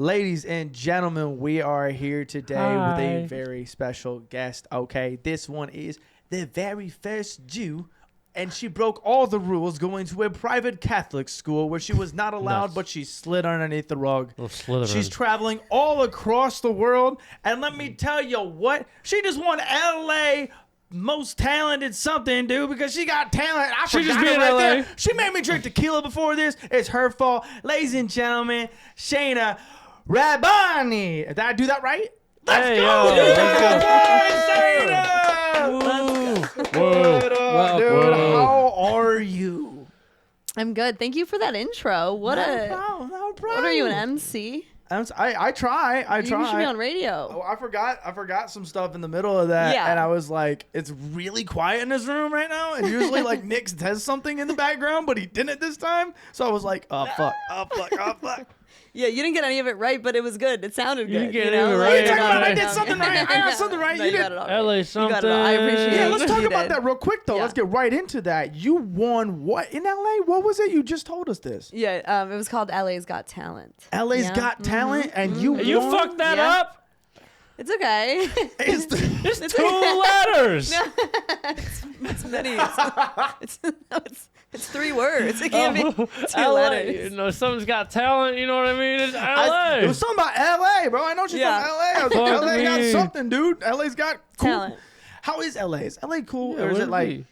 Ladies and gentlemen, we are here today with a very special guest. Okay, this one is the very first Jew, and she broke all the rules going to a private Catholic school where she was not allowed, but she slid underneath the rug. She's traveling all across the world, and let me tell you what, she just won LA most talented something, dude, because she got talent. She just being right there. She made me drink tequila before this. It's her fault. Ladies and gentlemen, Shaena Rabbani. Did I do that right? Let's go. Shaena. What up, dude? How are you? I'm good. Thank you for that intro. No problem. What are you, an MC? I try. You should be on radio. Oh, I forgot some stuff in the middle of that, and I was like, it's really quiet in this room right now, and usually like Nick says something in the background, but he didn't this time, so I was like, oh fuck. Yeah, you didn't get any of it right, but it was good. It sounded good. You get it right. I did something right. I got something right. No, you got it all right. LA something. You got it all. I appreciate it. Yeah, let's talk about that real quick, though. Yeah. Let's get right into that. You won what in LA? What was it? You just told us this. Yeah, it was called LA's Got Talent. LA's Got Talent, and you won? You fucked that up? It's okay. It's 2 letters. No, it's many. It's 3 words. It can't be 2 letters. You know, someone's got talent. You know what I mean? It's LA. It was something about LA, bro. I know she's from LA. I was like, LA got something, dude. LA's got cool talent. How is LA? Is LA cool, or is it like?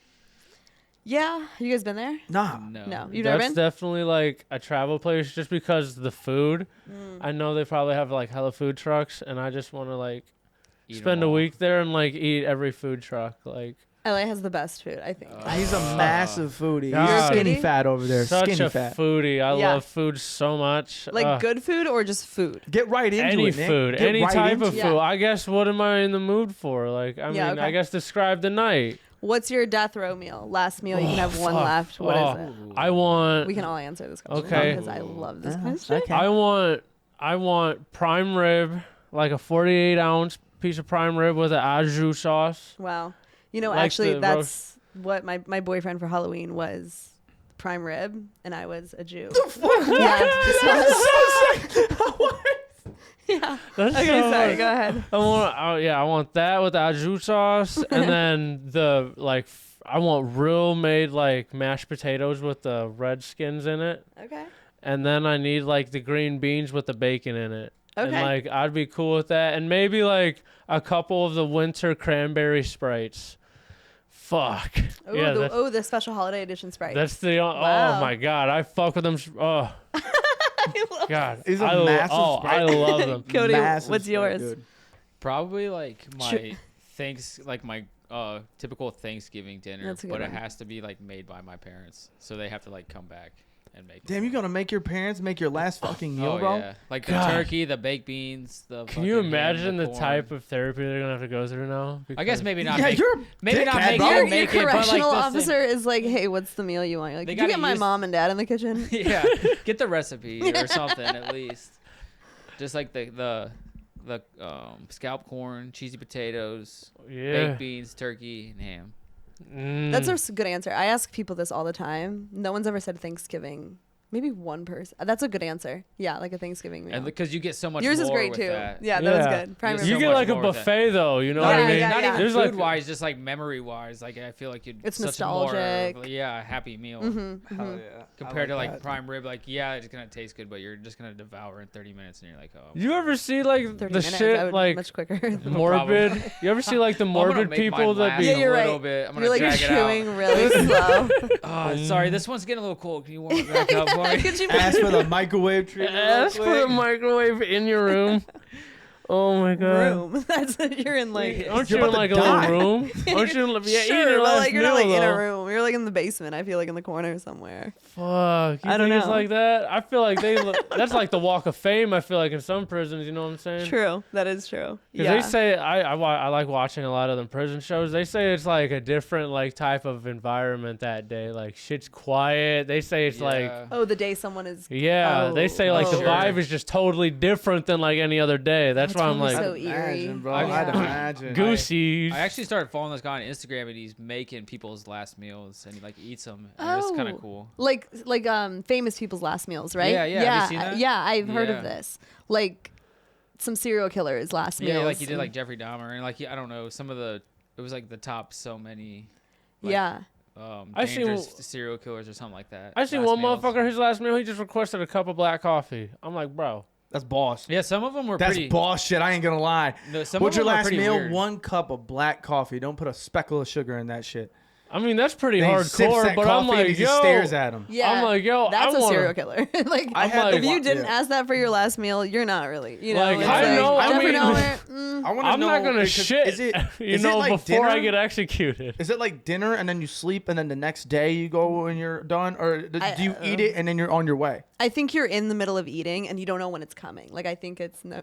Yeah, you guys been there? Nah. No. You've never been? That's definitely like a travel place, just because the food. I know they probably have like hella food trucks, and I just want to like spend a week there and like eat every food truck. Like LA has the best food, I think. He's a massive foodie. God. You're skinny fat over there. Such skinny a fat. foodie. I love food so much. Like good food or just food? Get right into any it, Nick. food, Get any right type into of it. food. I guess what am I in the mood for? Like I mean, okay. I guess describe the night. What's your death row meal? Last meal, you can have one left. What is it? I want. We can all answer this question. Okay. Because I love this question. Okay. I want prime rib, like a 48-ounce piece of prime rib with an au jus sauce. Wow. You know, Like actually, the that's what my boyfriend for Halloween was prime rib, and I was a Jew. Yeah. That's Okay, so sorry. much. Go ahead. I want that with the au jus sauce, and then I want real made like mashed potatoes with the red skins in it. Okay. And then I need like the green beans with the bacon in it. Okay. And like I'd be cool with that, and maybe like a couple of the winter cranberry Sprites. Fuck. The special holiday edition Sprite. That's the Wow. Oh my god, I fuck with them. Oh. God, He's a massive I love them. Cody, Massive what's Sprite, yours? dude. Probably like my my typical Thanksgiving dinner, That's a good but one. it has to be like made by my parents, so they have to like come back and make. Damn, you gonna make your parents make your last fucking meal, bro? Yeah, like God. the turkey, the baked beans, the. Can you fucking ham, imagine the corn. type of therapy they're gonna have to go through now? I guess maybe not. Yeah, make, you're a maybe not dickhead, make bro. it. Your Make it, but like correctional the officer is like, hey, what's the meal you want? You're like, They did you get gotta my use- mom and dad in the kitchen? Yeah, get the recipe or something at least. Just like the scalp corn, cheesy potatoes, baked beans, turkey, and ham. That's a good answer. I ask people this all the time. No one's ever said Thanksgiving. Maybe one person. That's a good answer. Yeah, like a Thanksgiving meal. And because you get so much. Yours is more great with too. That. Yeah, that was good. Prime You rib. You so get much like a more with buffet though, you know Yeah, what I mean? yeah, Not yeah. even There's food like wise, just like memory wise. Like I feel like you'd. It's such a more, nostalgic. a happy meal. Hell yeah. Compared to like prime rib, like it's gonna taste good, but you're just gonna devour in 30 minutes, and you're like, oh. You ever see like 30 the minutes, I shit would like much quicker. morbid? You ever see like the I'm gonna morbid make people mine that be? Yeah, last you're a little right. bit. I'm gonna You're like drag it chewing out. really slow. Oh, sorry, this one's getting a little cold. Can you warm it back up for me? Could you Ask for the microwave treatment. Ask for the microwave in your room. Oh my god. room? That's you're in like. Aren't You're you in about like to a die. little room? Aren't you in Sure, eat your but last like you're not like meal, in a though. room. You're like in the basement. I feel like in the corner somewhere. Fuck. You I don't think it's know. like that? I feel like that's like the walk of fame, I feel like, in some prisons, you know what I'm saying? True, that is true. Because they say, I like watching a lot of them prison shows. They say it's like a different like type of environment that day. Like shit's quiet. They say it's like, Oh, the day someone is. yeah, they say like the Sure. vibe is just totally different than like any other day. That's why I'm like so I'd eerie. imagine, bro. Yeah. I'd imagine. goosies. I actually started following this guy on Instagram, and he's making people's last meals, and he like eats them. And it's kind of cool. Like famous people's last meals, right? Yeah, yeah. Have you seen that? Yeah, I've heard Yeah. of this. Like some serial killers' last meals. Yeah, like he did like Jeffrey Dahmer, and like I don't know, it was like the top so many. Like, yeah. I seen- dangerous serial killers or something like that. I seen last one meals. motherfucker. His last meal, he just requested a cup of black coffee. I'm like, bro. That's boss. Yeah, some of them were That's pretty. boss shit. I ain't gonna lie. No, some What's of your them were last pretty meal? weird. 1 cup of black coffee. Don't put a speckle of sugar in that shit. I mean, that's pretty Then he sips hardcore. that But I'm coffee and like, he just yo. stares at him. Yeah. I'm like, yo, That's I a wanna- serial killer. Like, I had if to you wa- didn't yeah. ask that for your last meal, you're not really. You know, Like, it's I know- I Jeffrey mean- Dahmer, I want to I'm know. not gonna because shit. Is it? You is know, it like before I dinner? get executed. Is it like dinner and then you sleep and then the next day you go when you're done, or do you eat it and then you're on your way? I think you're in the middle of eating and you don't know when it's coming. Like, I think it's no.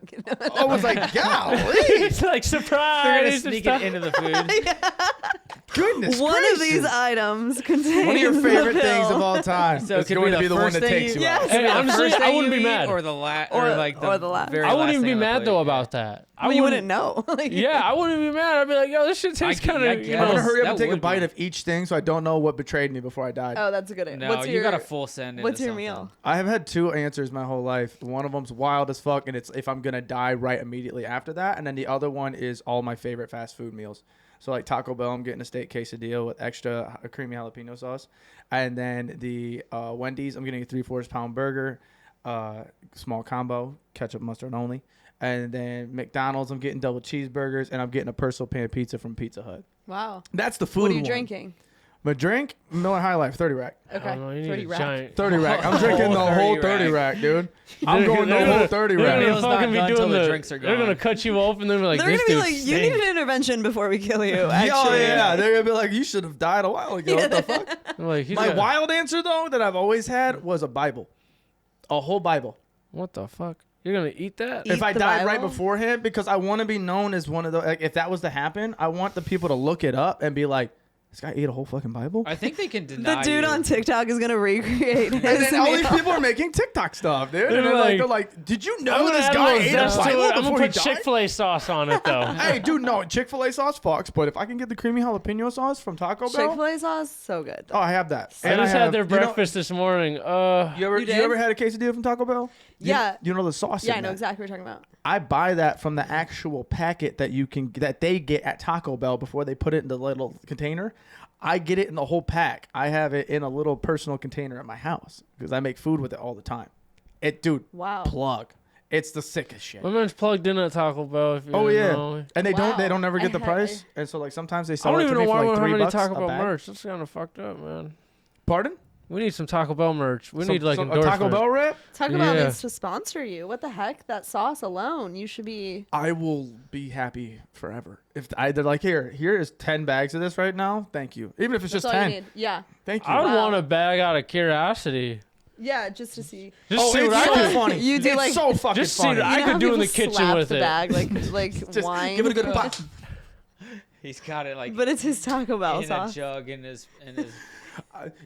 I was like, golly, It's like They're surprise. gonna and sneak stuff. it into the food. goodness One gracious. of these items contains One of your favorite the things pill. of all time. So it's it could going be to be the the one first that thing takes you- you out. Yes. Hey, The honestly, first I thing wouldn't you be eat mad. or the last, Or- or like or the last. very I last wouldn't even thing be on the mad plate, though yeah. about that. I Well, you wouldn't know. Like, Yeah, I wouldn't be mad. I'd be like, yo, this shit tastes I kind of, guess. you I'm know. gonna hurry up That and take a would bite be- of each thing so I don't know what betrayed me before I died. Oh, that's a good. No, What's you your, got a full send. What's into your something. meal? I have had 2 answers my whole life. One of them's wild as fuck, and it's if I'm gonna die right immediately after that, and then the other one is all my favorite fast food meals. So like Taco Bell, I'm getting a steak quesadilla with extra creamy jalapeno sauce, and then the Wendy's, I'm getting a 3/4 pound burger, small combo, ketchup mustard only, and then McDonald's, I'm getting double cheeseburgers, and I'm getting a personal pan pizza from Pizza Hut. Wow. That's the food. What are you one. drinking? My drink, Miller High Life, 30 rack. I Okay. don't know, you need 30 a rack. giant. 30 rack. I'm drinking the whole 30 rack, dude. I'm going the whole 30 They're rack. gonna Meal's not fucking be done till doing the the drinks are They're gonna gone. cut you open. They're like, They're this gonna be dude like, you need stinks. an intervention before we kill you. Actually, Oh, yeah. They're going to be like, you should have died a while ago. What the fuck? I'm like, he's My got- wild answer, though, that I've always had was a Bible. A whole Bible. What the fuck? You're gonna eat that? Eat If I the died right Bible? beforehand, because I want to be known as one of the, like, if that was to happen, I want the people to look it up and be like, this guy ate a whole fucking Bible? I think they can the deny dude you. on TikTok is gonna recreate. And then all these meal. people are making TikTok stuff, dude. They're And they're like, like, did you I'm know gonna this add a guy little ate a zest to Bible it. I'm before gonna he put died? Chick-fil-A sauce on it though. Hey, dude, no, Chick-fil-A sauce fucks, but if I can get the creamy jalapeno sauce from Taco Bell, Chick-fil-A sauce, so good. oh, I have that. I And just have- had their you know- breakfast this morning. You ever You did? you ever had a quesadilla from Taco Bell? Yeah. You know the sauce. Yeah, in I know that. exactly what you're talking about. I buy that from the actual packet that they get at Taco Bell before they put it in the little container. I get it in the whole pack. I have it in a little personal container at my house because I make food with it all the time. Dude, Wow. plug. It's the sickest shit. My man's plugged in at Taco Bell. If you Oh didn't yeah, know. and they don't never get the I- price, and so like sometimes they I sell don't it even to know me why for we like don't have any $3 Taco a Bell bag. merch. That's kind of fucked up, man. Pardon? We need some Taco Bell merch. We need like a endorsement. Taco Bell rep. Taco Bell Yeah. needs to sponsor you. What the heck? That sauce alone, you should be. I will be happy forever if they're like here is 10 bags of this right now. Thank you. Even if it's That's just all 10. you need. Yeah. Thank you. I Wow. want a bag out of curiosity. Yeah, just to see. Just Oh, see what it's I so can. funny. You do, it's like- so fucking Just see funny. that I You know could how do in the people kitchen slap with the it. bag like Just wine. give it a good pop. He's got it like But it's his Taco Bell in a sauce. jug in his.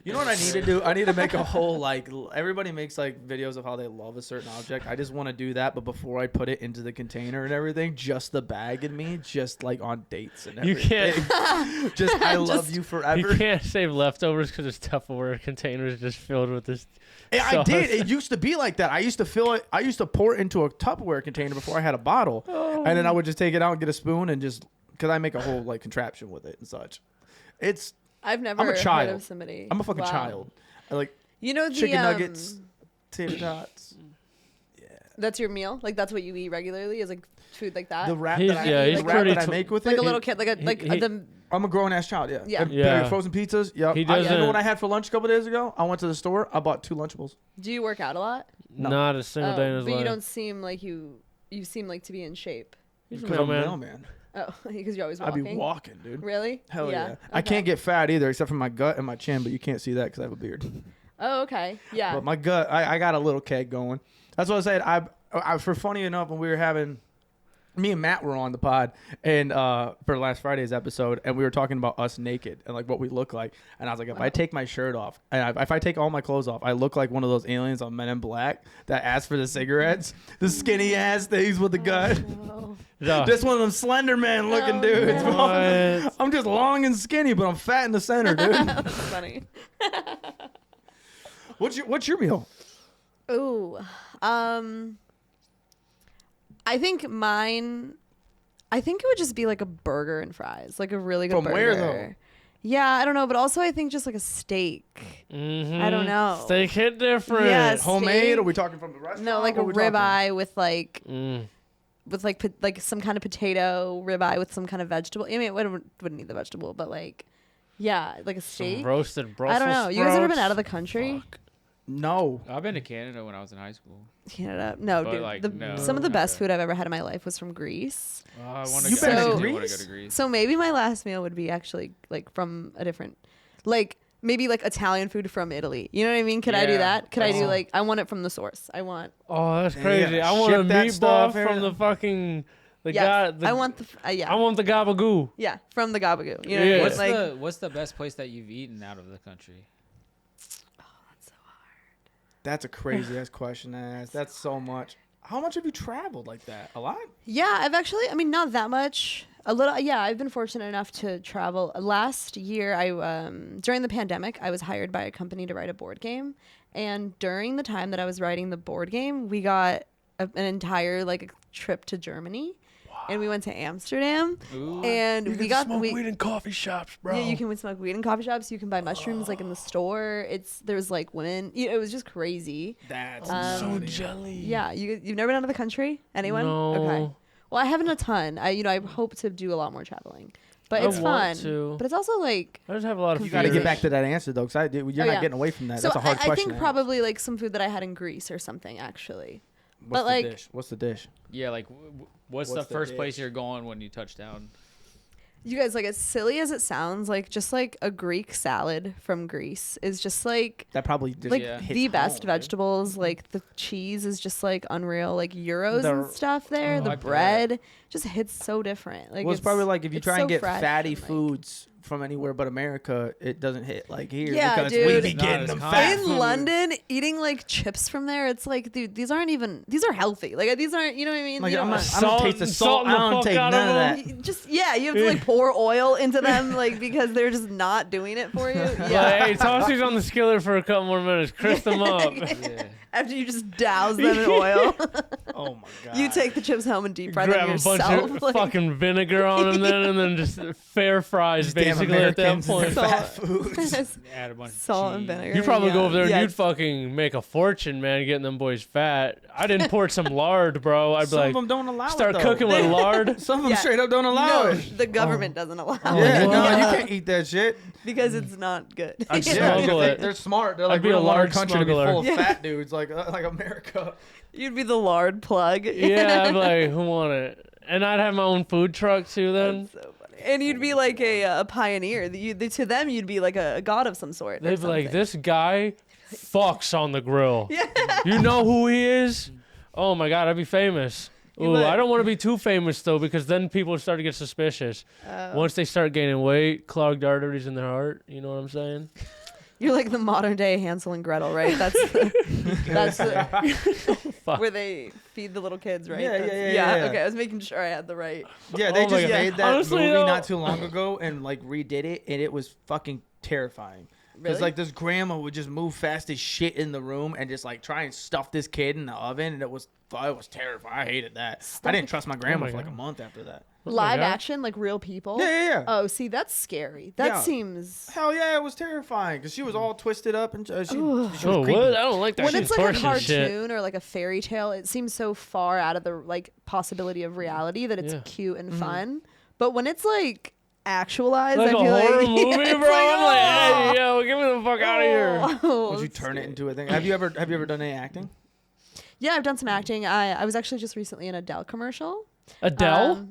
You know what I need to do? I need to make a whole everybody makes like videos of how they love a certain object. I just want to do that, but before I put it into the container and everything, just the bag and me, just like on dates and You everything. can't. just I love you You forever. can't save leftovers because it's Tupperware containers just filled with this. Yeah, I sauce. did. It used to be like that. I used to fill it. I used to pour it into a Tupperware container before I had a bottle, and then I would just take it out and get a spoon and just because I make a whole like contraption with it and such. I've never I'm a heard child. of somebody. I'm a fucking Wow. child. I like You know the chicken nuggets, tater tots. That's your meal. Like that's what you eat regularly. Is like food like that. The wrap He's- that I, yeah, the he's wrap pretty that I tw- make with like it. a little kid. Like he- the. I'm a grown ass child. Yeah. Yeah. Yeah. Frozen pizzas. Yep. He You know doesn't- what I had for lunch a couple days ago? I went to the store. I bought 2 Lunchables. Do you work out a lot? No. Not a single day in his but life. you don't seem like you. You seem like to be in shape. He's a Because I'm a mailman. mailman. Oh, because you're always I walking. be walking, dude. Really? Hell yeah. I Okay. can't get fat either, except for my gut and my chin, but you can't see that because I have a beard. Oh, okay. Yeah. But my gut, I got a little keg going. That's what I said. For funny enough, when we were having, me and Matt were on the pod and for last Friday's episode, and we were talking about us naked and like what we look like. And I was like, if I take my shirt off and if I take all my clothes off, I look like one of those aliens on Men in Black that ask for the cigarettes, the skinny ass things with the gut. Oh. No. Just one of them Slender Man looking dudes. no. What? I'm just long and skinny, but I'm fat in the center, dude. That's funny. What's your meal? Ooh, I think it would just be like a burger and fries, like a really good From burger. where, though? Yeah, I don't know, but also I think just like a steak. Mm-hmm. I don't know. Steak hit different. Yes. Homemade? Steak? Are we talking from the restaurant? No, like a What are we talking? ribeye with like Mm. like some kind of potato ribeye with some kind of vegetable. I mean, it wouldn't need the vegetable, but like, yeah, like a Some steak. roasted Brussels I don't know. You guys ever been sprouts? out of the country? Fuck. No. I've been to Canada when I was in high school. Canada? No, But, dude. like, no, some of the not best that. food I've ever had in my life was from Greece. I want to You've go. been to I want to Greece? go to Greece. So maybe my last meal would be actually like from a different, like maybe like Italian food from Italy. You know what I mean? Could I do Yeah. that? Could I do Oh. like, I want it from the source. I want, Oh, that's Yeah, crazy. I want a ship that stuff meatball from here. the fucking the yes, guy. The, I want yeah. I want the gabagoo. Yeah, from the gabagoo. You know Yeah. what I mean? Like, What's the best place that you've eaten out of the country? That's a crazy ass question to ask. That's so much. How much have you traveled like that? A lot? yeah, I've actually, I mean, not that much. A little, yeah. I've been fortunate enough to travel. Last year, during the pandemic, I was hired by a company to write a board game, and during the time that I was writing the board game, we got an entire like trip to Germany, and we went to Amsterdam, Ooh. and we got weed in coffee shops, bro. Yeah, you can smoke weed in coffee shops. You can buy mushrooms like in the store. There's like women. It was just crazy. That's so jelly. Yeah, you've never been out of the country? Anyone? No. Okay. Well, I haven't a ton. I hope to do a lot more traveling, but I it's want fun. to. But it's also like, I just have a lot of You got to fears. get back to that answer though, because you're Oh, not yeah. getting away from that. so That's a hard I question. think to ask. probably like some food that I had in Greece or something actually. What's but, the like- dish? What's the dish? Yeah, like what's the What's the first place dish? you're going when you touch down? You guys, like, as silly as it sounds, like just like a Greek salad from Greece is just like That probably just like Yeah. hits the best home, dude. vegetables. Like the cheese is just like unreal. Like gyros The- and stuff there. Oh, The I bet. bread just hits so different. Like Well, it's probably like if you it's try so and get fresh fatty and, like- foods from anywhere but America, it doesn't hit like here. Yeah, because dude. we be It's not getting as them common. fat in foods. London, eating like chips from there, it's like, dude, these are healthy. Like these aren't, you know what I mean? Like, You don't I want- don't taste the salt. I the don't fuck take out none of of that. just yeah, you have to like pour oil into them, like because they're just not doing it for you. Like, Yeah. hey, toss these on the skillet for a couple more minutes. Crisp them up. Yeah. After you just douse them in oil, Oh my god. you take the chips home and deep fry them Grab a yourself. bunch of like- fucking vinegar on them then, and then just fair fries These damn basically at that Americans and point. their fat foods. Add a bunch Salt of and cheese. vinegar. You probably go Yeah. over there and Yeah. you'd fucking make a fortune, man, getting them boys fat. I'd import some lard, bro. I'd be Some of like, them don't allow start it though. cooking with lard. Some of them Yeah. straight up don't allow No, it. the government doesn't allow Yeah, it. no, What? you can't eat that shit. because it's not good. I'd Yeah, smuggle because it. they're smart. They're I'd like, be we a don't want our large country to be smuggler. full of Yeah. fat dudes like America. You'd be the lard plug. Yeah, I'd be like, who want it? And I'd have my own food truck too then. That's so funny. And you'd be like a pioneer. To them, you'd be like a god of some sort. or They'd be like, something. this guy fucks on the grill. Yeah. You know who he is? Oh my God, I'd be famous. You Ooh, would. I don't want to be too famous though, because then people would start to get suspicious. Once they start gaining weight, clogged arteries in their heart. You know what I'm saying? You're like the modern day Hansel and Gretel, right? That's Fuck. where they feed the little kids, right? Yeah, That's- yeah. Okay, I was making sure I had the right. Yeah, they Oh my just God. made that Honestly, movie though- not too long ago and like redid it, and it was fucking terrifying. Because Really? like this grandma would just move fast as shit in the room and just like try and stuff this kid in the oven, and it was terrifying. I hated that. I didn't trust my grandma my for like a God. month after that. Oh my Live God. action, like real people. Yeah. Oh, see, that's scary. That Yeah. seems. Hell yeah, it was terrifying because she was all twisted up and she was Oh, creepy. what? I don't like that. When She's it's like a torturing cartoon shit. or like a fairy tale, it seems so far out of the like possibility of reality that it's Yeah. cute and fun. But when it's like actualized, Like I a feel horror like movie, bro. it's I'm like, oh. hey, yo, get me the fuck out of here. Oh, Would you it's turn it scary. into a thing? Have you ever done any acting? Yeah, I've done some acting. I was actually just recently in a Dell commercial. Adele?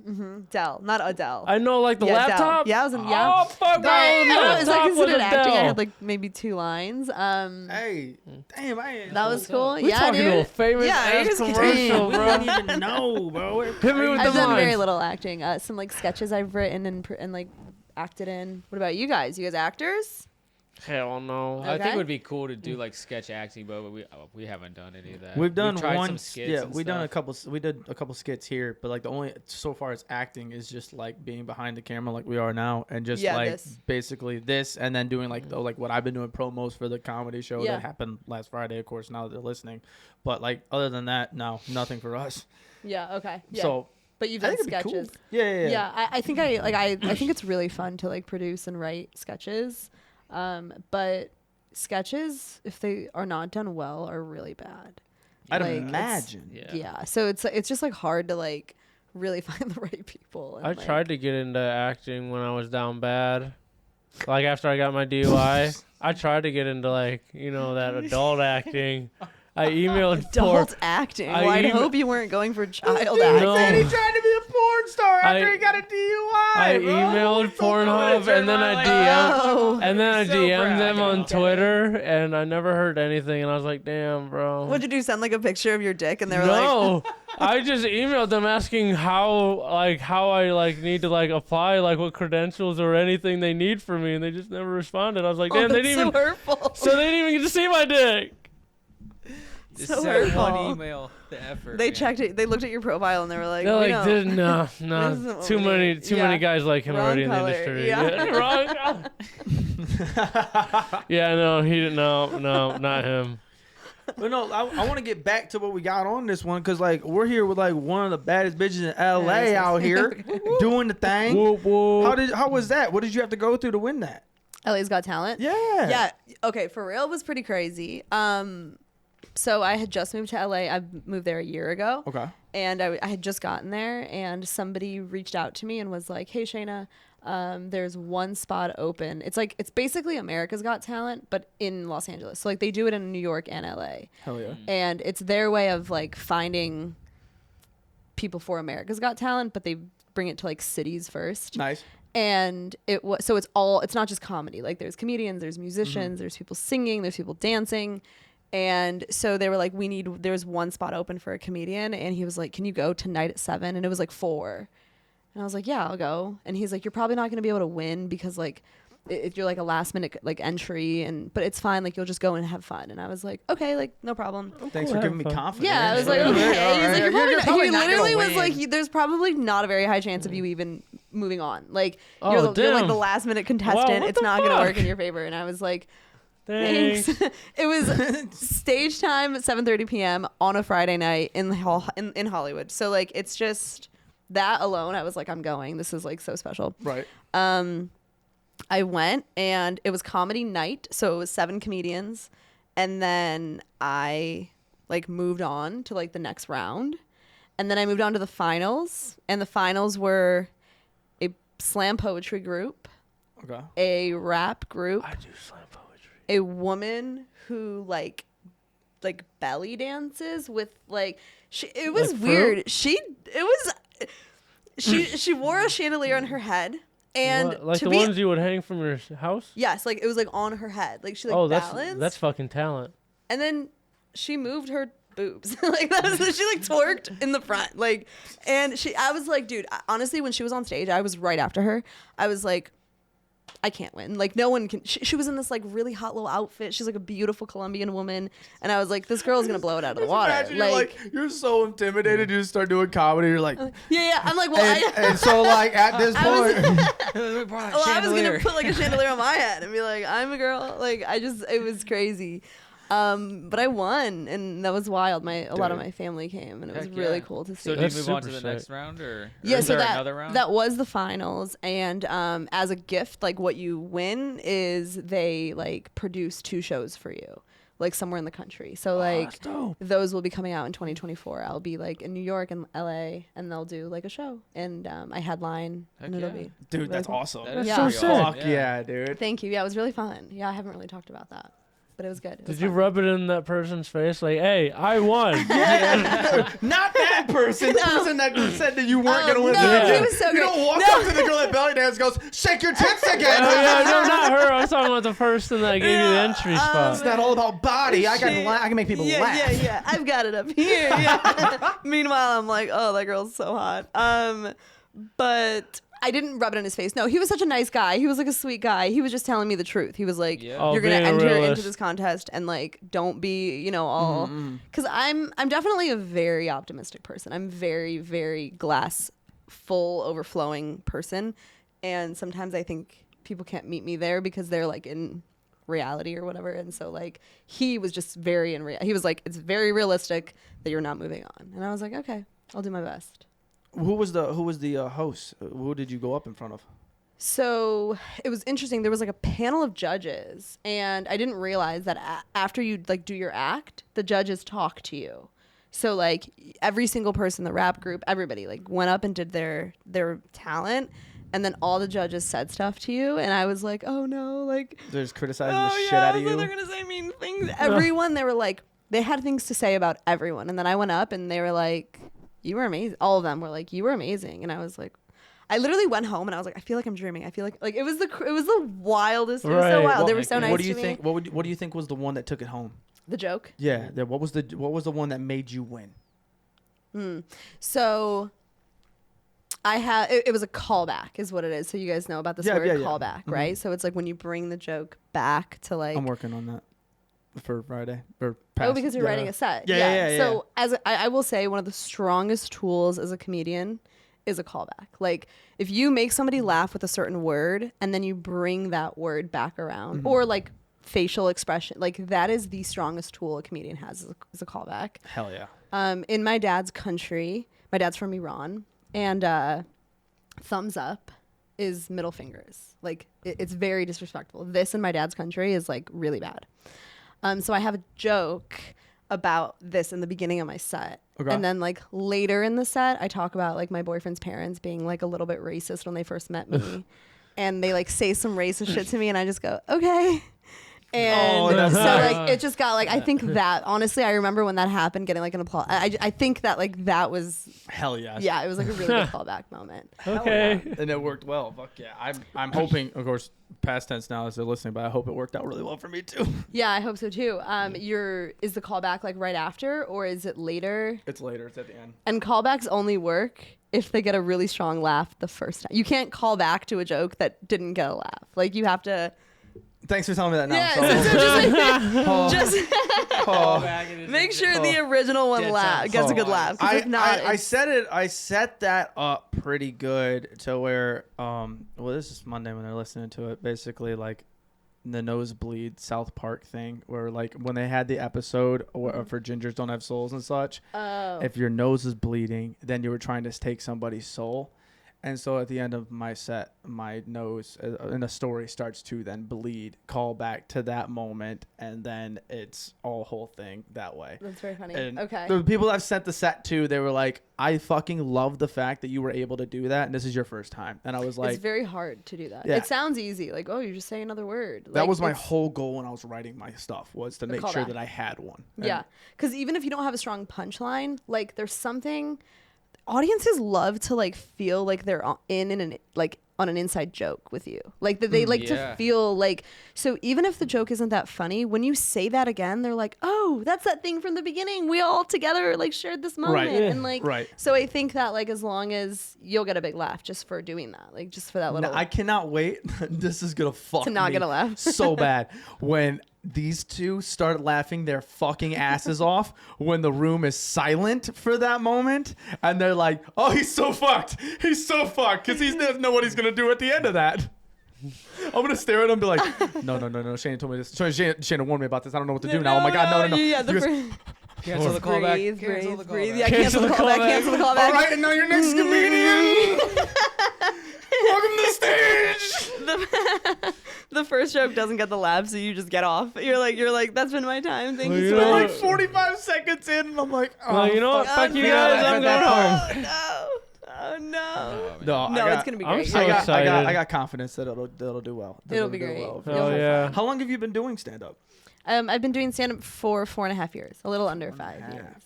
Dell, not Adele. I know, like the Yeah, Dell. laptop. Yeah, I was in. Yeah. Oh fuck, bro. I don't know. Is that Laptop with considered acting? I Adele. had like maybe 2 lines. Hey, damn, I ain't. That was cool. We Yeah, talking dude. to a famous Yeah, ass you're just commercial, Damn, we bro. don't even know, bro. Hit me with I've the done very lines. little acting. Some like sketches I've written and like acted in. What about you guys? You guys actors? Hell no. I think Okay. it would be cool to do like sketch acting, but we haven't done any of that. We've done tried one. some skits. Yeah, and we done a stuff. couple. We did a couple skits here, but like the only so far as acting is just like being behind the camera, like we are now, and just like this. basically this, and then doing like like what I've been doing promos for the comedy show Yeah. that happened last Friday. Of course, now that they're listening, but like other than that, no, nothing for us. Yeah. Okay. Yeah. So but you've I done think it'd be cool. sketches. Yeah. I think I think it's really fun to like produce and write sketches, but sketches, if they are not done well, are really bad. I'd Like, it's- imagine. Yeah. So it's just like hard to like really find the right people. And, I like, tried to get into acting when I was down bad. Like after I got my DUI, I tried to get into like, that adult acting. I emailed adult acting. I Well, I'd email- hope you weren't going for child No. acting. Said he tried to be a porn star after I- he got a DUI. I bro. emailed So Pornhub good. and then I Oh. And then I So DM'd proud. them on Okay. Twitter, and I never heard anything. And I was like, "Damn, bro." What'd you do? Send like a picture of your dick, and they were like, No, I just emailed them asking how I need to apply, what credentials or anything they need from me, and they just never responded. I was like, "Oh, "Damn, they that's didn't so even." hurtful." So they didn't even get to see my dick. Just so send one hurtful. email. The effort. They man. checked it. They looked at your profile, and they were like, They're "We like, don't- no, This isn't what too we many, need." too Yeah. many guys like him Wrong already color. in the industry. Yeah. Wrong color. Yeah, no, he didn't. No, not him. But no, I want to get back to what we got on this one because we're here with one of the baddest bitches in LA out here doing the thing. Whoop, whoop. How was that? What did you have to go through to win that? LA's Got Talent. Yeah. Yeah. Okay. For real, it was pretty crazy. So I had just moved to LA. I moved there a year ago. Okay. And I had just gotten there, and somebody reached out to me and was like, "Hey, Shaena, there's one spot open. It's basically America's Got Talent, but in Los Angeles. So they do it in New York and LA. Hell yeah. And it's their way of finding people for America's Got Talent, but they bring it to cities first. Nice. And it's not just comedy. There's comedians, there's musicians, there's people singing, there's people dancing. And so they were like, there's one spot open for a comedian. And he was like, can you go tonight at 7? And it was 4. And I was like, yeah, I'll go. And he's like, you're probably not going to be able to win because if you're a last minute entry, but it's fine. You'll just go and have fun. And I was like, okay, no problem. Thanks for giving me confidence. Yeah, I was like, All okay. right. He's like, you're probably probably he not gonna literally was win. like, there's probably not a very high chance of you even moving on. You're Oh, the damn. last minute contestant. what It's the not going to fuck? work in your favor. And I was like, Thanks. thanks. It was stage time at 7:30 p.m. on a Friday night in Hollywood. So it's just that alone. I was like, I'm going. This is so special. Right. I went, and it was comedy night, so it was 7 comedians, and then I moved on to the next round, and then I moved on to the finals, and the finals were a slam poetry group, Okay. a rap group, I do slam poetry. a woman who belly dances with it was Like weird. She wore a chandelier on her head, and What? to The be ones you would hang from your house. yes, it was on her head, she Oh, balanced, that's fucking talent. and then she moved her boobs that was, she twerked in the front, and I was like, dude, honestly, when she was on stage, I was right after her. I was like, I can't win. No one can. She was in this really hot little outfit. She's a beautiful Colombian woman, and I was like, this girl's gonna blow it out of the water. Imagine you're so intimidated, you just start doing comedy. You're like, yeah. I'm like, well, and so at this I was- point, I was gonna put a chandelier on my head and be like, I'm a girl. It was crazy. But I won, and that was wild. A lot of my family came, and it was Heck really yeah. cool to see. So did That's you move on to super the next sick. round, or Yeah, is so there that another round? that was the finals, and as a gift, what you win is they produce 2 shows for you, somewhere in the country. So that's dope. those will be coming out in 2024. I'll be in New York and LA, and they'll do a show, and I headline, Heck and it'll yeah. be dude, really that's cool. awesome. That is Yeah. so pretty sick. awesome, Fuck yeah, dude. Thank you. Yeah, it was really fun. Yeah, I haven't really talked about that, but it was good. It was Did you fun. rub it in that person's face? Hey, I won. Not that person. The person that said that you weren't gonna win. no, the he game. was so You don't great. walk No. up to the girl at belly dance, goes, "Shake your tits Oh, again." yeah, no, not her. I was talking about the person that gave you the entry It's spot. not all about body. I can make people yeah, laugh. Yeah. I've got it up here. Yeah. Meanwhile, I'm like, oh, that girl's so hot. But I didn't rub it in his face. No, he was such a nice guy. He was like a sweet guy. He was just telling me the truth. He was like, Yeah. you're going to being a enter into realist. this contest and like, don't be, you know, all, cause I'm definitely a very optimistic person. I'm very, very glass full overflowing person. And sometimes I think people can't meet me there because they're like in reality or whatever. And so like, he was just very he was like, it's very realistic that you're not moving on. And I was like, okay, I'll do my best. Who was the host? Who did you go up in front of? So it was interesting. There was like a panel of judges, and I didn't realize that after you like do your act, the judges talk to you. So like every single person, the rap group, everybody like went up and did their talent, and then all the judges said stuff to you, and I was like, oh no, like They're just criticizing the shit out of you. they're gonna say mean things. Everyone, they were like, they had things to say about everyone, and then I went up and they were like, you were amazing. All of them were like, you were amazing. And I was like, I literally went home and I was like, I feel like I'm dreaming. I feel like it was the wildest. It was so wild. They were so nice What do you to think? me. What do you think was the one that took it home? The joke? Yeah. What was the one that made you win? So I had it was a callback is what it is. So you guys know about this word callback, right? So it's like when you bring the joke back to like I'm working on that for Friday or past. Oh, because you're writing a set. Yeah. So as I will say, one of the strongest tools as a comedian is a callback. Like if you make somebody laugh with a certain word and then you bring that word back around, or like facial expression, like that is the strongest tool a comedian has is a callback. Hell yeah. In my dad's country, my dad's from Iran, and thumbs up is middle fingers. Like it's very disrespectful. This in my dad's country is like really bad. So I have a joke about this in the beginning of my set. Okay. And then like later in the set, I talk about like my boyfriend's parents being like a little bit racist when they first met me. And they like say some racist shit to me and I just go, okay. And so like it just got like, I think that honestly, I remember when that happened, getting like an applause. I think that like that was hell yes. Yeah, it was like a really good callback moment. Okay. Yeah. And it worked well. Fuck yeah. I'm hoping, of course, past tense now as they're listening, but I hope it worked out really well for me too. Yeah, I hope so too. Is the callback like right after or is it later? It's later. It's at the end. And callbacks only work if they get a really strong laugh the first time. You can't call back to a joke that didn't get a laugh. Like you have to. Thanks for telling me that now. Yeah, just make sure the original one gets a good laugh. I set that up pretty good to where well, this is Monday when they're listening to it. Basically, like the nosebleed South Park thing, where like when they had the episode for Gingers Don't Have Souls and such. Oh. If your nose is bleeding, then you were trying to take somebody's soul. And so at the end of my set, my nose in the story starts to then bleed, call back to that moment, and then it's all whole thing that way. That's very funny. And okay. The people I've sent the set to, they were like, I fucking love the fact that you were able to do that, and this is your first time. And I was like... It's very hard to do that. Yeah. It sounds easy. Like, oh, you just say another word. That like, was my whole goal when I was writing my stuff, was to make sure that I had one. Yeah. Because even if you don't have a strong punchline, like there's something... Audiences love to like feel like they're on an inside joke with you, like that they like to feel like. So even if the joke isn't that funny, when you say that again, they're like, "Oh, that's that thing from the beginning. We all together like shared this moment." Right. And like, so I think that like as long as you'll get a big laugh just for doing that, like just for that little. I cannot wait. This is gonna fuck to not me get a laugh so bad when these two start laughing their fucking asses off when the room is silent for that moment, and they're like, "Oh, he's so fucked. He's so fucked," because he doesn't know what he's gonna do at the end of that. I'm gonna stare at him and be like, no. Shaena told me this. Shaena warned me about this. I don't know what to do now. Oh my god, no. Yeah, cancel the callback. Breathe. Yeah, cancel the callback. All right, and now your next comedian. Welcome to the stage. The first joke doesn't get the laugh, so you just get off. You're like, that's been my time. Thank you so We're much. like 45 seconds in, and I'm like, well, you know what? Fuck you guys. I'm going home. Oh no. No, it's gonna be great. I'm so excited. I got confidence that it'll do well. It'll be great. Well. Oh yeah. How long have you been doing stand up? I've been doing stand up for 4.5 years, a little under 5 years.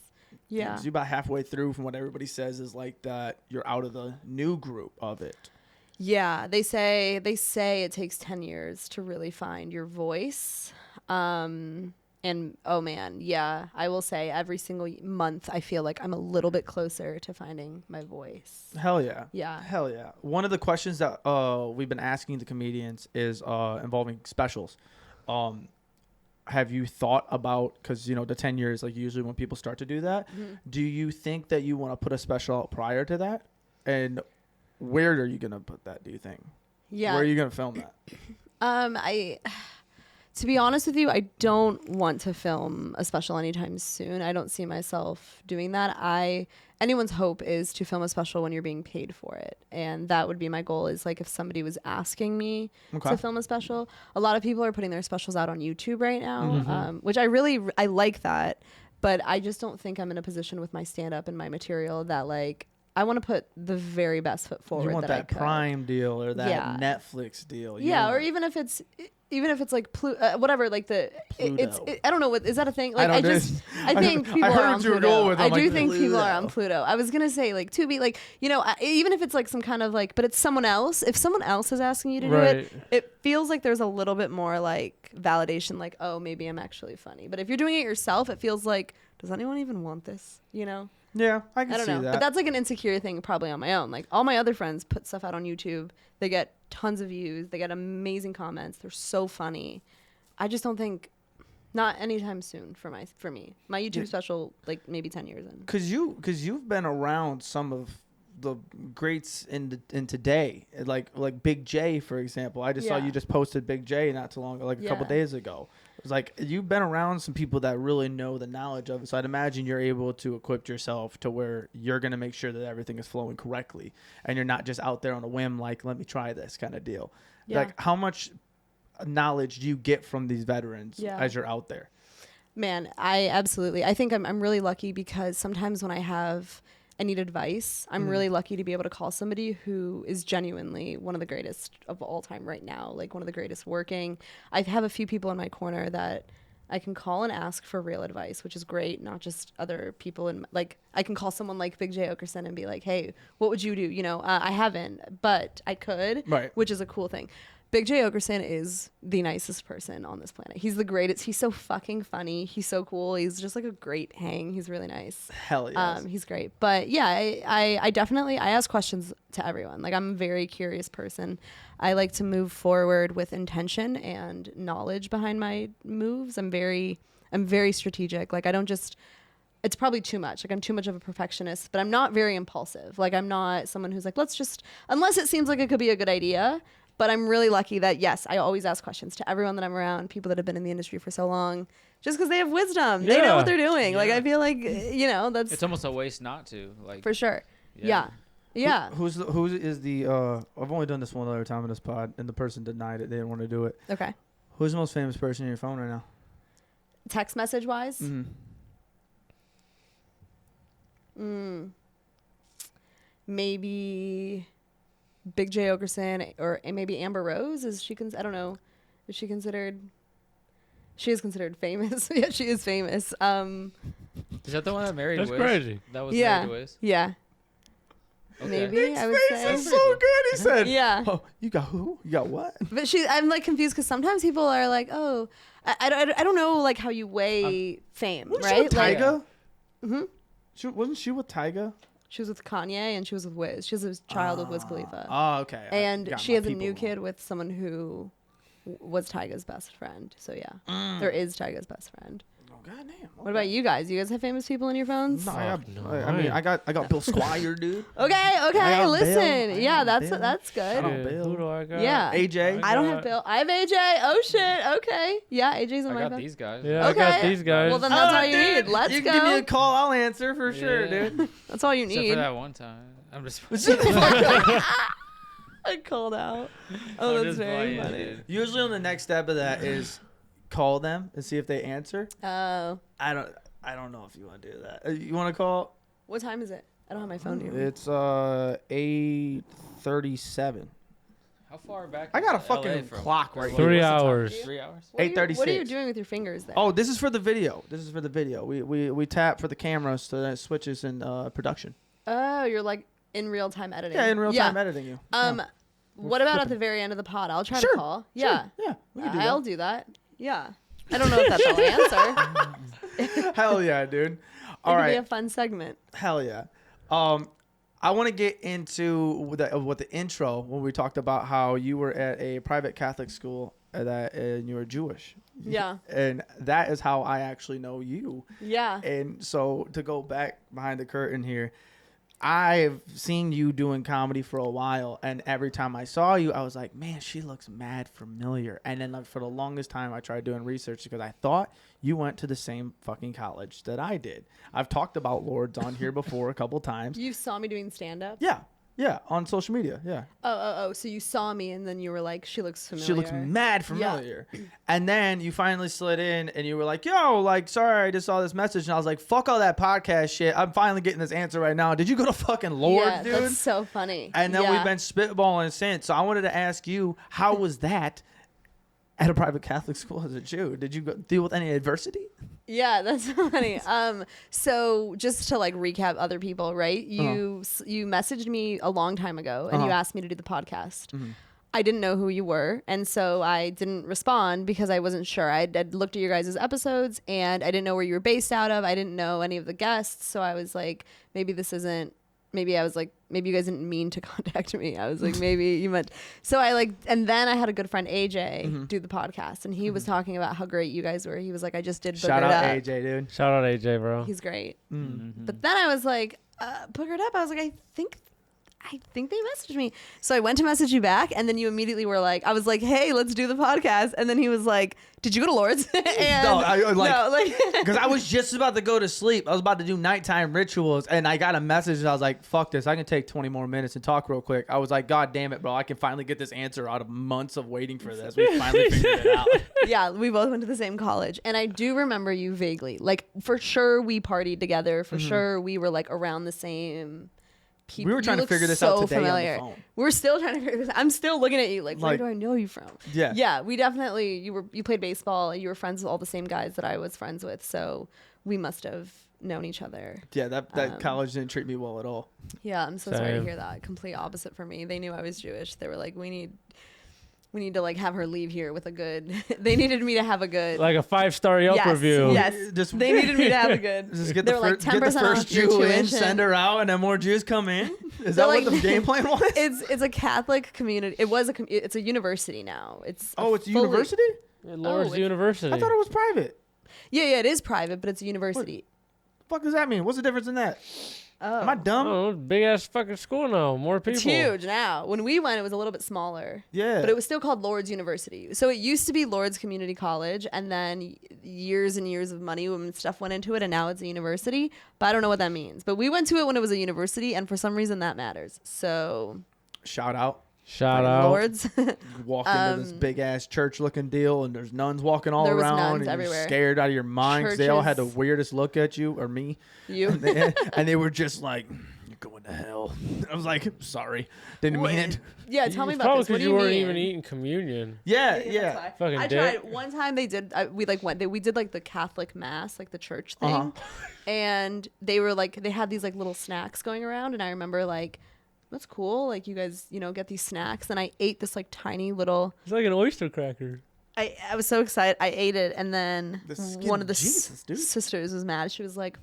Yeah. So you're about halfway through from what everybody says is like that. You're out of the new group of it. Yeah, they say it takes 10 years to really find your voice. And oh man, yeah, I will say every single month I feel like I'm a little bit closer to finding my voice. Hell yeah. Yeah. Hell yeah. One of the questions that we've been asking the comedians is involving specials. Have you thought about, because you know the 10 years, like usually when people start to do that, do you think that you want to put a special out prior to that? And where are you gonna put that, do you think? Yeah. Where are you gonna film that? To be honest with you, I don't want to film a special anytime soon. I don't see myself doing that. Anyone's hope is to film a special when you're being paid for it. And that would be my goal, is like if somebody was asking me to film a special. A lot of people are putting their specials out on YouTube right now, which I like that. But I just don't think I'm in a position with my stand-up and my material that like, I want to put the very best foot forward. You want that Prime deal or that Netflix deal. Or even if it's like whatever, like I don't know, what is that a thing? Like I think people are on Pluto. I do think people are on Pluto. I was gonna say like to be like, you know, even if it's like some kind of like, but it's someone else. If someone else is asking you to do it, it feels like there's a little bit more like validation, like, oh, maybe I'm actually funny. But if you're doing it yourself, it feels like, does anyone even want this? You know? Yeah, I don't know. that. But that's like an insecure thing probably on my own. Like all my other friends put stuff out on YouTube. They get tons of views. They get amazing comments. They're so funny. I just don't think, not anytime soon for me. My YouTube special, like maybe 10 years in. Cause you've been around some of the greats in today, like Big J, for example. I just saw you just posted Big J not too long ago, like a couple days ago. It's like you've been around some people that really know the knowledge of it. So I'd imagine you're able to equip yourself to where you're going to make sure that everything is flowing correctly. And you're not just out there on a whim, like, let me try this kind of deal. Yeah. Like how much knowledge do you get from these veterans as you're out there? Man, I think I'm really lucky because sometimes when I need advice, I'm really lucky to be able to call somebody who is genuinely one of the greatest of all time right now, like one of the greatest working. I have a few people in my corner that I can call and ask for real advice, which is great, not just other people. And like, I can call someone like Big J Okerson and be like, hey, what would you do? You know, I haven't, but I could, which is a cool thing. Big J Okerson is the nicest person on this planet. He's the greatest. He's so fucking funny. He's so cool. He's just like a great hang. He's really nice. Hell yeah. He's great. But yeah, I definitely, I ask questions to everyone. Like I'm a very curious person. I like to move forward with intention and knowledge behind my moves. I'm very strategic. Like I don't just, it's probably too much. Like I'm too much of a perfectionist, but I'm not very impulsive. Like I'm not someone who's like, let's just, unless it seems like it could be a good idea. But I'm really lucky that, yes, I always ask questions to everyone that I'm around, people that have been in the industry for so long, just because they have wisdom. They know what they're doing. Like, I feel like, you know, that's... It's almost a waste not to. Like for sure. Yeah. Who is the... I've only done this one other time in this pod, and the person denied it. They didn't want to do it. Okay. Who's the most famous person in your phone right now? Text message-wise? Maybe... Big J Okerson or maybe Amber Rose. I don't know. Is she considered? She is considered famous. Yeah, she is famous. Is that the one that married Wiz? That's crazy. That was married Wiz? Yeah. Okay. Maybe I would say. It's so good. He said. Yeah. Oh, you got who? You got what? But I'm like confused because sometimes people are like, oh, I don't know like how you weigh fame, right? She with Tyga? Like, Wasn't she with Tyga? She was with Kanye and she was with Wiz. She has a child with Wiz Khalifa. Oh, okay. And she has a new kid with someone who was Tyga's best friend. So yeah, there is Tyga's best friend. Oh goddamn. Okay. What about you guys? You guys have famous people in your phones? No, I got Bill Squire, dude. Okay. Listen, yeah, that's good. Who do I got? Yeah, AJ. I don't have Bill. I have AJ. Oh shit. Okay. Yeah, AJ's on my phone. I got these guys. Yeah, okay. I got these guys. Well, then that's all you need. Let's you go. Give me a call. I'll answer for sure, dude. That's all you need. Except for that one time. I'm just. I called out. Oh, that's very funny. Dude. Usually on the next step of that is call them and see if they answer. Oh. I don't know if you want to do that. You want to call? What time is it? I don't have my phone here. It's 8:37. How far back? I got a fucking clock right here. 3 hours. 3 hours. 8:36. What are you doing with your fingers there? Oh, this is for the video. We tap for the cameras so that it switches in production. Oh, you're like in real time editing. Yeah, in real time editing you. What about at the very end of the pod? I'll try to call. Yeah. Yeah. We can do I'll that. do that. Yeah. I don't know if that's the answer. Hell yeah, dude. It All could be right. a fun segment. Hell yeah. I want to get into the intro when we talked about how you were at a private Catholic school and you were Jewish. Yeah. And that is how I actually know you. Yeah. And so to go back behind the curtain here, I've seen you doing comedy for a while, and every time I saw you, I was like, man, she looks mad familiar. And then for the longest time, I tried doing research because I thought you went to the same fucking college that I did. I've talked about Lords on here before a couple times. You saw me doing stand-up? Yeah, on social media, yeah. Oh, so you saw me and then you were like, she looks familiar. She looks mad familiar. Yeah. And then you finally slid in and you were like, yo, like, sorry, I just saw this message. And I was like, fuck all that podcast shit. I'm finally getting this answer right now. Did you go to fucking Lords, dude? That's so funny. And then we've been spitballing since. So I wanted to ask you, how was that at a private Catholic school as a Jew? Did you deal with any adversity? Yeah, that's funny. So just to like recap other people, right? You messaged me a long time ago and you asked me to do the podcast. Mm-hmm. I didn't know who you were, and so I didn't respond because I wasn't sure. I'd looked at your guys' episodes and I didn't know where you were based out of. I didn't know any of the guests, so I was like, maybe this isn't. Maybe I was like, maybe you guys didn't mean to contact me. I was like, maybe you meant. So I like, and then I had a good friend, AJ, do the podcast. And he was talking about how great you guys were. He was like, I just did Boogered Shout out Up. AJ, dude. Shout out AJ, bro. He's great. Mm-hmm. But then I was like, Boogered Up. I was like, I think they messaged me. So I went to message you back. And then you immediately were like, I was like, hey, let's do the podcast. And then he was like, did you go to Lord's? And no, because I was just about to go to sleep. I was about to do nighttime rituals, and I got a message, and I was like, fuck this. I can take 20 more minutes and talk real quick. I was like, God damn it, bro. I can finally get this answer out of months of waiting for this. We finally figured it out. Yeah, we both went to the same college. And I do remember you vaguely. Like, for sure, we partied together. For sure, we were, like, around the same people. We were trying to figure this out today on the phone. We're still trying to figure this out. I'm still looking at you like, where do I know you from? Yeah. Yeah, we definitely, you played baseball. You were friends with all the same guys that I was friends with. So we must have known each other. Yeah, that college didn't treat me well at all. Yeah, I'm so sorry to hear that. Complete opposite for me. They knew I was Jewish. They were like, we need to like have her leave here with a good. They needed me to have a good, like a 5-star Yelp review. Yes, they needed me to have a good. Just get the first Jew in, send her out, and then more Jews come in. Is that what the game plan was? It's a Catholic community. It's a university now. It's a university. Lord's University. I thought it was private. Yeah, it is private, but it's a university. What the fuck does that mean? What's the difference in that? Oh. Am I dumb? Oh, big ass fucking school now. More people. It's huge now. When we went, it was a little bit smaller. Yeah. But it was still called Lord's University. So it used to be Lord's Community College, and then years and years of money and stuff went into it, and now it's a university. But I don't know what that means. But we went to it when it was a university, and for some reason that matters. So shout out. Lords. You walk into this big ass church looking deal, and there's nuns walking all around, nuns and everywhere. You're scared out of your mind. 'Cause they all had the weirdest look at you or me. You. And they were just like, "You're going to hell." I was like, "Sorry, didn't mean it." Yeah, tell me about probably this. What do you you weren't mean? even eating communion. Yeah. Fucking I dick. tried one time. They did. We did like the Catholic mass, like the church thing, and they were like they had these like little snacks going around, and I remember like. That's cool. Like you guys, get these snacks. And I ate this like tiny little. It's like an oyster cracker. I was so excited. I ate it, and then one of the sisters was mad. She was like,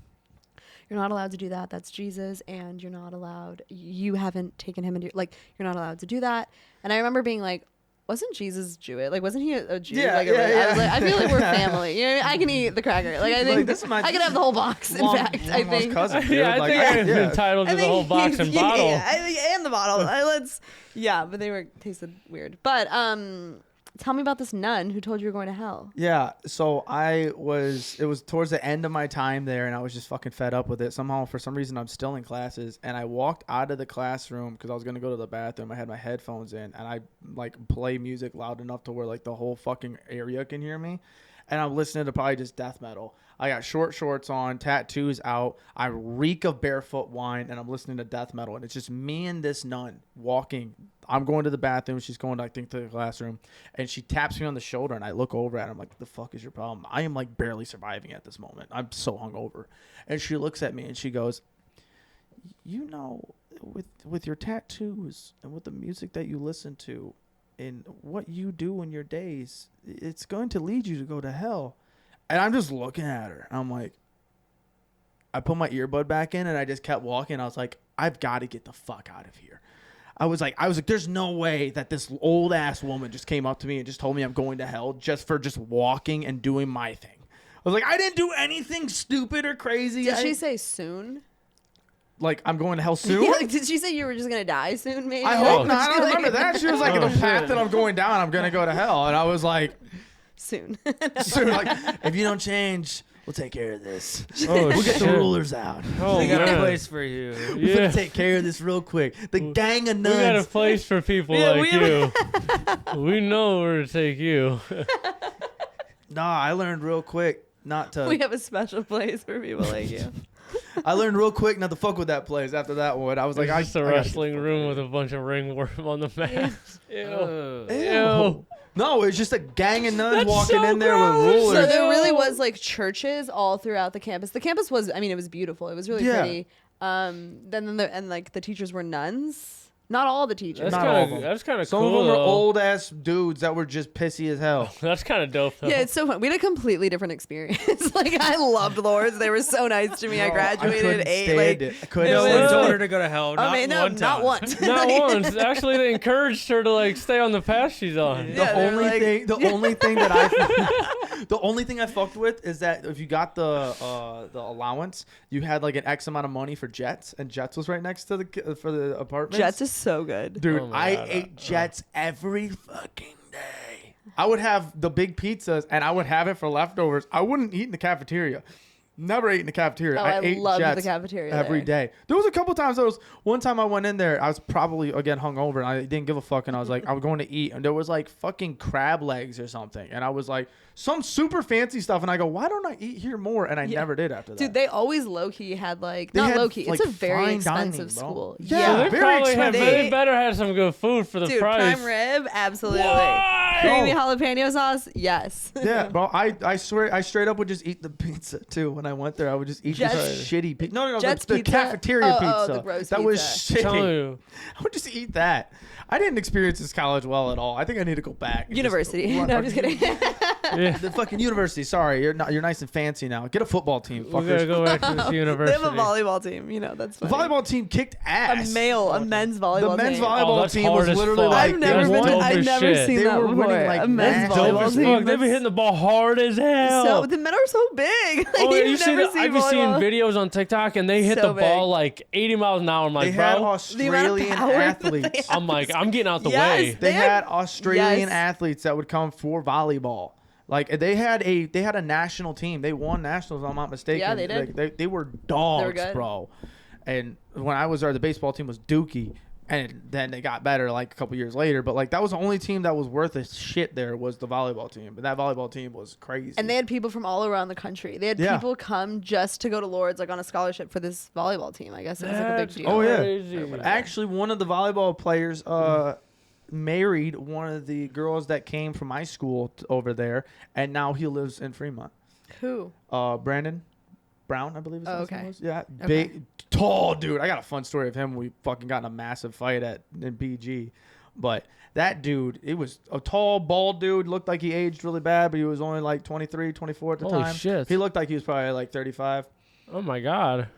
"You're not allowed to do that. That's Jesus, and you're not allowed. You haven't taken him into you're not allowed to do that." And I remember being like, wasn't Jesus Jewish? Like, wasn't he a Jew? Yeah, I was like, I feel like we're family. I can eat the cracker. Like, I think this is my I could have the whole box. In fact, I think. Cousin, dude. Yeah, I think I'm entitled to the whole box and bottle. And the bottle. But they tasted weird. But tell me about this nun who told you were going to hell. Yeah, so it was towards the end of my time there, and I was just fucking fed up with it. Somehow, for some reason, I'm still in classes, and I walked out of the classroom because I was going to go to the bathroom. I had my headphones in, and I like play music loud enough to where like the whole fucking area can hear me. And I'm listening to probably just death metal. I got short shorts on, tattoos out. I reek of barefoot wine, and I'm listening to death metal. And it's just me and this nun walking. I'm going to the bathroom. She's going, I think, to the classroom. And she taps me on the shoulder, and I look over at her. I'm like, what the fuck is your problem? I am, like, barely surviving at this moment. I'm so hungover. And she looks at me, and she goes, with your tattoos and with the music that you listen to, in what you do in your days, it's going to lead you to go to hell. And I'm just looking at her. I'm like, I put my earbud back in and I just kept walking. I was like, I've got to get the fuck out of here. I was like, there's no way that this old ass woman just came up to me and just told me I'm going to hell just for just walking and doing my thing. I was like, I didn't do anything stupid or crazy. Did she say soon? Like, I'm going to hell soon? Yeah, like, did she say you were just going to die soon, maybe? I hope not. I don't remember that. She was like, the path that I'm going down, I'm going to go to hell. And I was like, soon. soon. Like, if you don't change, we'll take care of this. Oh, We'll get the rulers out. Oh, They got a man. place for you. We're Yeah. going to take care of this real quick. The gang of We got a nuns. place for people Yeah, like we you. We know where to take you. Nah, I learned real quick not to. We have a special place for people like you. I learned real quick not to fuck with that place after that one. I was like, It's just I a gotta wrestling get the fuck room out with of a bunch of ringworm on the mat. Ew. Ugh. here. Ew. No, it's just a gang of nuns That's walking so in there with gross. rulers. So there really No. was like churches all throughout the campus. The campus was, I mean, it was beautiful. It was really Yeah. pretty. And like the teachers were nuns. Not all the teachers. That's Not all of kind them. of that's kind of Some cool. of them were though. old ass dudes that were just pissy as hell. That's kind of dope. Though. Yeah, it's so fun. We had a completely different experience. Like I loved Lords. They were so nice to me. I Bro, graduated couldn't eight. stand Like, it. I couldn't it No was- stand one it. told her to go to hell. I Not mean, no, one time. not once. Not once. Actually, they encouraged her to like stay on the path she's on. The Yeah, they're like- only thing that I the only thing I fucked with is that if you got the allowance, you had like an X amount of money for Jets, and Jets was right next to for the apartment. Jets is so good. Dude, Oh my I God. ate Jets every fucking day. I would have the big pizzas, and I would have it for leftovers. I wouldn't eat in the cafeteria. Never ate in the cafeteria. Oh, I I ate loved the Jets cafeteria every there. day. There was a couple times. There was one time I went in there. I was probably again hungover, and I didn't give a fuck. And I was like, I was going to eat, and there was like fucking crab legs or something, and I was like, some super fancy stuff. And I go, why don't I eat here more? And I Yeah. never did after that. Dude, they always low key had like They not had, low key. like, It's a very fine expensive dining, bro. school. Yeah, So they very probably have. expensive. They better have some good food for the Dude, price. prime rib, absolutely. Why? Creamy Oh. jalapeno sauce, yes. Yeah, bro. I swear, I straight up would just eat the pizza too. When I went there, I would just eat Jets- this shitty pizza. No, Jets the pizza? cafeteria Oh, pizza. the gross that was pizza. shitty. Telling you. I would just eat that. I didn't experience this college well at all. I think I need to go back. and just University. run- No, I'm just kidding. Yeah. The fucking university. Sorry, you're not. You're nice and fancy now. Get a football team, We gotta fuckers. go back to this They university. have a volleyball team. You know, that's The funny. volleyball team kicked ass. A men's volleyball The men's team. volleyball that's team hard was as literally fuck. like I've they never That's been. dope I've as never shit. seen They that were before. winning, like, A men's dope as volleyball fuck. team. Fuck, they be hitting the ball hard as hell. So the men are so big. Like, Oh, you've never I've seen been seeing volleyball. videos on TikTok and they hit So the ball big. like 80 miles an hour. I'm They like, had bro, Australian power that they athletes. have. I'm like, I'm getting out the Yes. way. They had Australian Yes. athletes that would come for volleyball. Like they had a national team. They won nationals, if I'm not mistaken. Yeah, they did. Like, they were dogs, good. bro. And when I was there, the baseball team was Dookie, and then they got better like a couple years later. But like that was the only team that was worth a shit. There was the volleyball team, but that volleyball team was crazy. And they had people from all around the country. They had Yeah. people come just to go to Lords, like on a scholarship for this volleyball team. I guess it was like a big That's deal. Oh, yeah. crazy. Actually, one of the volleyball players married one of the girls that came from my school over there, and now he lives in Fremont. Who? Brandon Brown, I believe his Oh, last name okay. was. Yeah, Okay. big, tall dude. I got a fun story of him. We fucking got in a massive fight in PG. But that dude, it was a tall, bald dude. Looked like he aged really bad, but he was only like 23, 24 at the Holy time. shit. He looked like he was probably like 35. Oh my god.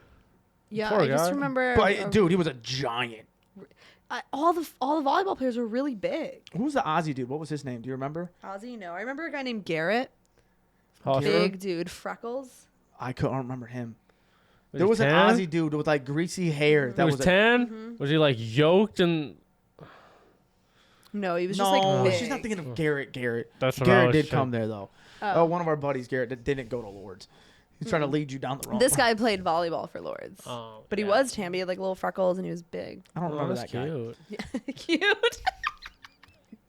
Yeah, Poor I just guy. remember. But dude, he was a giant. All the volleyball players were really big. Who was the Aussie dude? What was his name? Do you remember? Ozzy, no, I remember a guy named Garrett. Hofstra? Big dude, freckles. I don't remember him. Was There he was an 10? Aussie dude with like greasy hair. That He was was 10? Was he like yoked and No, he was no, just like big. she's not thinking of Garrett. That's what I Garrett was did saying. come there though. Oh. One of our buddies, Garrett, that didn't go to Lords. He's trying to lead you down the wrong. This road. guy played volleyball for Lords. Oh, But he yeah. was tan. He had like little freckles and he was big. I don't Oh, remember that's that guy. cute.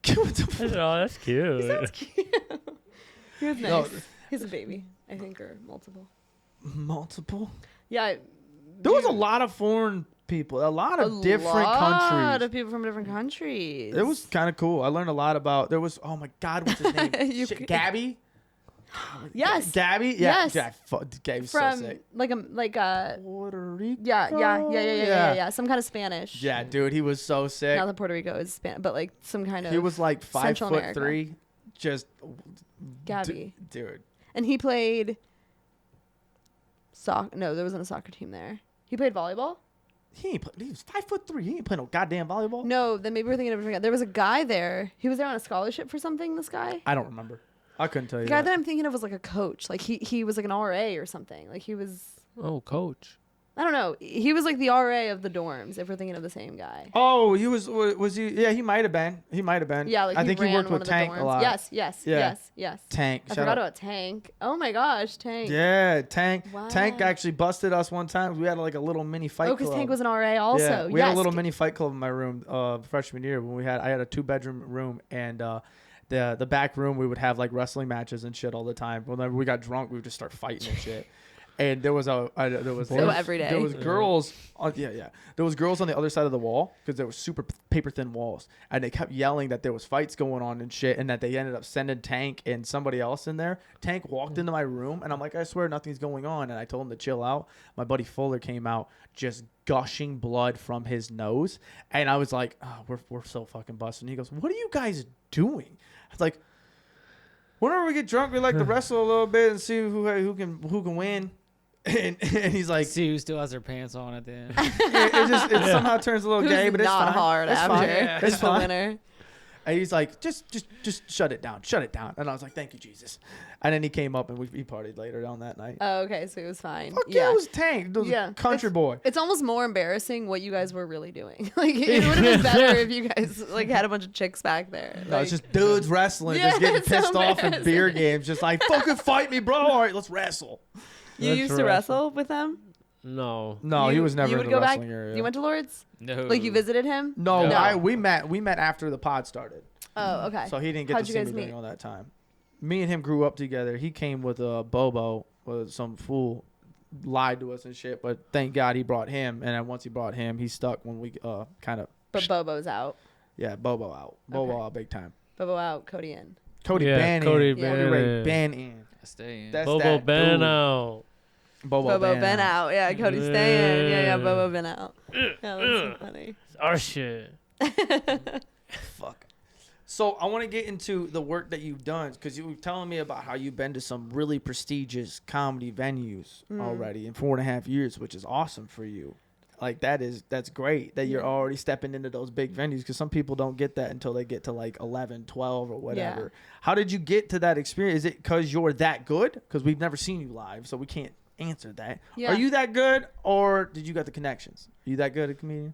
Cute. What the fuck? Oh, that's cute. Sounds cute. He was nice. No. He's a baby, I think, or multiple. Multiple. Yeah. There was a lot of foreign people, a lot of different A lot countries. of people from different countries. It was kind of cool. I learned a lot about. There was, oh my God, what's his name? You Shit, could- Gabby. Yes. Gabby? Yeah. Yes. Yeah, Gabby's so From sick. Puerto Rico? Yeah. Some kind of Spanish. Yeah, dude, he was so sick. Not that Puerto Rico is Spanish, but like some kind of. He was like 5'3", America. just. Gabby. Dude. And he played. No, there wasn't a soccer team there. He played volleyball. He was 5'3". He ain't playing no goddamn volleyball. No, then maybe we're thinking of a different guy. There was a guy there. He was there on a scholarship for something. This guy. I don't remember. I couldn't tell you. The guy that I'm thinking of was like a coach. Like he was like an RA or something. Like he was. Oh, coach. I don't know. He was like the RA of the dorms. If we're thinking of the same guy. Oh, he was he? Yeah, he might have been. Yeah, like I think he ran worked one with of the Tank dorms. a lot. Yes. Tank. I forgot about Tank. Oh my gosh, Tank. Yeah, Tank. Wow. Tank actually busted us one time. We had like a little mini fight club. Oh, because Tank was an RA also. Yeah, we had a little mini fight club in my room freshman year when I had a 2-bedroom room and the back room we would have like wrestling matches and shit all the time. Whenever we got drunk, we would just start fighting and shit. And there was every day. There was girls there was girls on the other side of the wall because there was super paper thin walls, and they kept yelling that there was fights going on and shit, and that they ended up sending Tank and somebody else in there. Tank walked into my room, and I'm like, I swear nothing's going on, and I told him to chill out. My buddy Fuller came out just gushing blood from his nose, and I was like, oh, we're so fucking busted. And he goes, what are you guys doing? I was like, whenever we get drunk, we like to wrestle a little bit and see who can win. And he's like, see who still has their pants on at the end. It somehow turns a little gay, but it's not fine. hard it's after. fine. Yeah. It's the fine. winner. And he's like, just shut it down. And I was like, thank you, Jesus. And then he came up and we partied later on that night. Oh, okay, so it was fine. Fuck yeah, it was Tank. It was a country boy. It's almost more embarrassing what you guys were really doing. Like it would have been better if you guys like had a bunch of chicks back there. No, it's just dudes wrestling, just getting pissed off in beer games, just like fucking fight me, bro. All right, let's wrestle. You used to wrestle with them? No, he was never you in would the go wrestling back, area. You went to Lord's? No. Like you visited him? No. We met after the pod started. Oh, okay. So he didn't get How'd to you see guys me meet? during all that time. Me and him grew up together. He came with Bobo, some fool lied to us and shit. But thank God he brought him. And then once he brought him, he stuck when we kind of. But Bobo's out. Yeah, Bobo out. Bobo out big time. Bobo out, Cody in. Cody Bannon. Cody Bannon. Stay in. That's Bobo that Ben dude. out. Bobo been out. Yeah, Cody staying. Yeah, Yeah. Bobo been out. Yeah, that's so funny. It's our shit. Fuck. So I want to get into the work that you've done because you were telling me about how you've been to some really prestigious comedy venues already in 4.5 years, which is awesome for you. Like that's great that you're already stepping into those big venues because some people don't get that until they get to like 11, 12 or whatever. Yeah. How did you get to that experience? Is it because you're that good? Because we've never seen you live, so we can't answer that. Yeah. Are you that good or did you got the connections? Are you that good at comedian?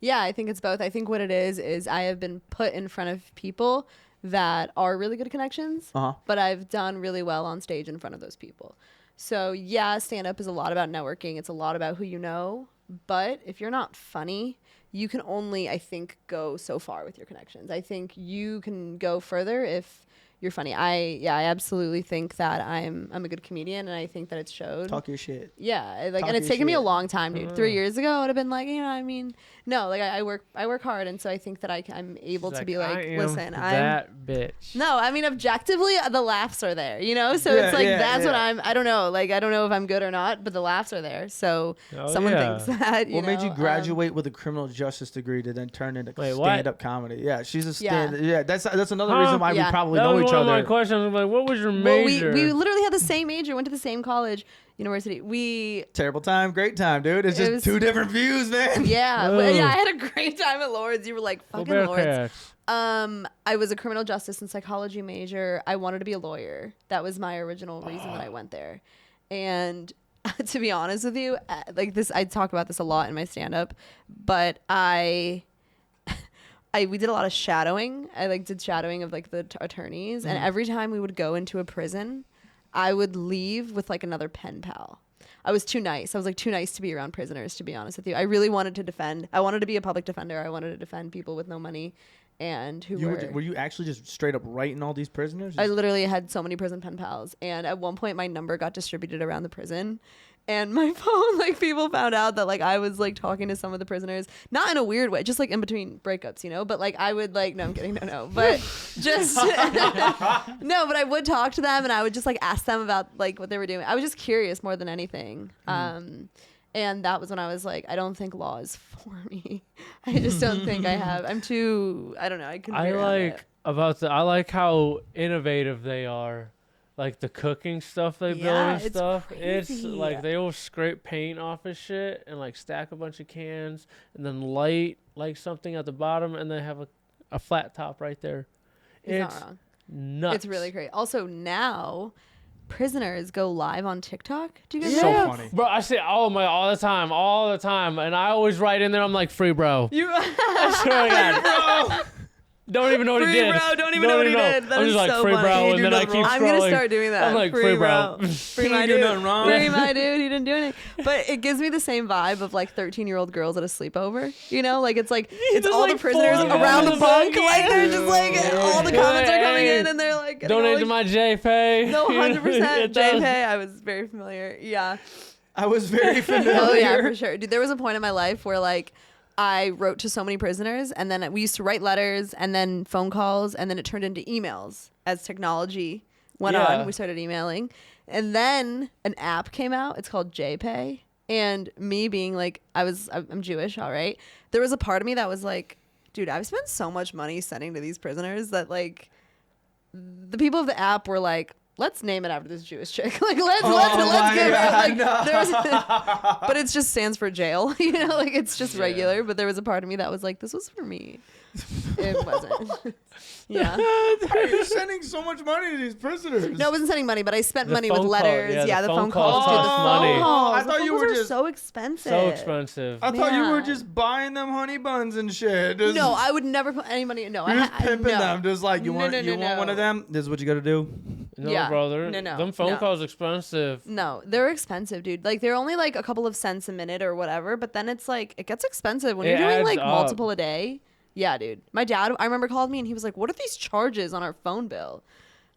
Yeah, I think it's both. I think what it is I have been put in front of people that are really good connections, but I've done really well on stage in front of those people. So yeah, stand-up is a lot about networking. It's a lot about who you know. But if you're not funny, you can only, I think, go so far with your connections. I think you can go further if you're funny. I absolutely think that I'm a good comedian, and I think that it showed. Talk your shit. Yeah, like, Talk and it's your taken me a shit. long time, dude. 3 years ago, I would have been like, I mean, no, like I work hard, and so I think that I'm able to be like, listen, that bitch. No, I mean, objectively, the laughs are there, So it's like that's what I don't know, like I don't know if I'm good or not, but the laughs are there. So someone thinks that. What made you graduate with a criminal justice degree to then turn into stand-up comedy? Yeah, she's a stand. Yeah, that's another reason why we probably know each other. One of my questions. Like, what was your major? We literally had the same major, went to the same college, university. Terrible time, great time, dude. It's just two different views, man. Yeah, but I had a great time at Lord's. You were like fucking Lord's. I was a criminal justice and psychology major. I wanted to be a lawyer. That was my original reason that I went there. And to be honest with you, like this, I talk about this a lot in my stand-up, but we did a lot of shadowing. I did shadowing of the attorneys, and every time we would go into a prison, I would leave with another pen pal. I was too nice. I was too nice to be around prisoners, to be honest with you. I really wanted to defend. I wanted to be a public defender. I wanted to defend people with no money and who were you actually just straight up writing all these prisoners? I literally had so many prison pen pals, and at one point my number got distributed around the prison, And my phone, like, people found out that, like, I was, like, talking to some of the prisoners, not in a weird way, just, like, in between breakups, you know? But, like, I would, like, no, I'm kidding, no. But just, no, but I would talk to them, and I would just, like, ask them about, like, what they were doing. I was just curious more than anything. And that was when I was like, I don't think law is for me. I just don't think I have. I'm too, I don't know. I couldn't figure out it. I like how innovative they are. Like the cooking stuff they build and stuff. Crazy. It's like they will scrape paint off of shit and like stack a bunch of cans and then light like something at the bottom and then have a flat top right there. He's not wrong. Nuts. It's really great. Also now, prisoners go live on TikTok. Do you guys So know? funny. Bro, I say all the time. And I always write in there, I'm like, free bro. I swear to God. Bro. Don't even know what he Free did. bro, don't even know what he did. That I'm is just like so free funny. bro, He and then I did keep nothing scrolling. I'm gonna start doing that. I'm like, free bro. Free He my didn't do dude. nothing wrong. Free my dude. He didn't do anything. But it gives me the same vibe of like 13-year-old girls at a sleepover. You know, like it's all like the prisoners four around the of them. bunk. Like they're just like Yeah. all the comments are coming Hey. in, and they're like Donate all, to my JPay. No, 100% It does. JPay. I was very familiar. Yeah. I was very familiar. Oh yeah, for sure, dude. There was a point in my life where like I wrote to so many prisoners, and then we used to write letters, and then phone calls, and then it turned into emails as technology went on. We started emailing, and then an app came out. It's called JPay, and me being like, I'm Jewish, all right. There was a part of me that was like, dude, I've spent so much money sending to these prisoners that like the people of the app were like, let's name it after this Jewish chick. Like let's give her like there's but it just stands for jail. You know, like it's just regular. But there was a part of me that was like, this was for me. It wasn't. Yeah. Why are you sending so much money to these prisoners? No, I wasn't sending money, but I spent The money with phone call- letters. yeah, Yeah, the the phone phone calls calls. cost Dude, the money. phone calls. I The thought phone you calls were are just- so expensive. So expensive. I thought you were Yeah. just buying them honey buns and shit. Just, No, I would never put any money. No, you're just pimping no. them. Just like you No, want, no, you no, want one no. of them. This is what you got to do. No, Yeah. brother. No, Them phone no. calls expensive. No, they're expensive, dude. Like they're only like a couple of cents a minute or whatever, but then it's like it gets expensive when It you're doing adds like up. multiple a day. Yeah, dude. My dad, I remember called me and he was like, "What are these charges on our phone bill?"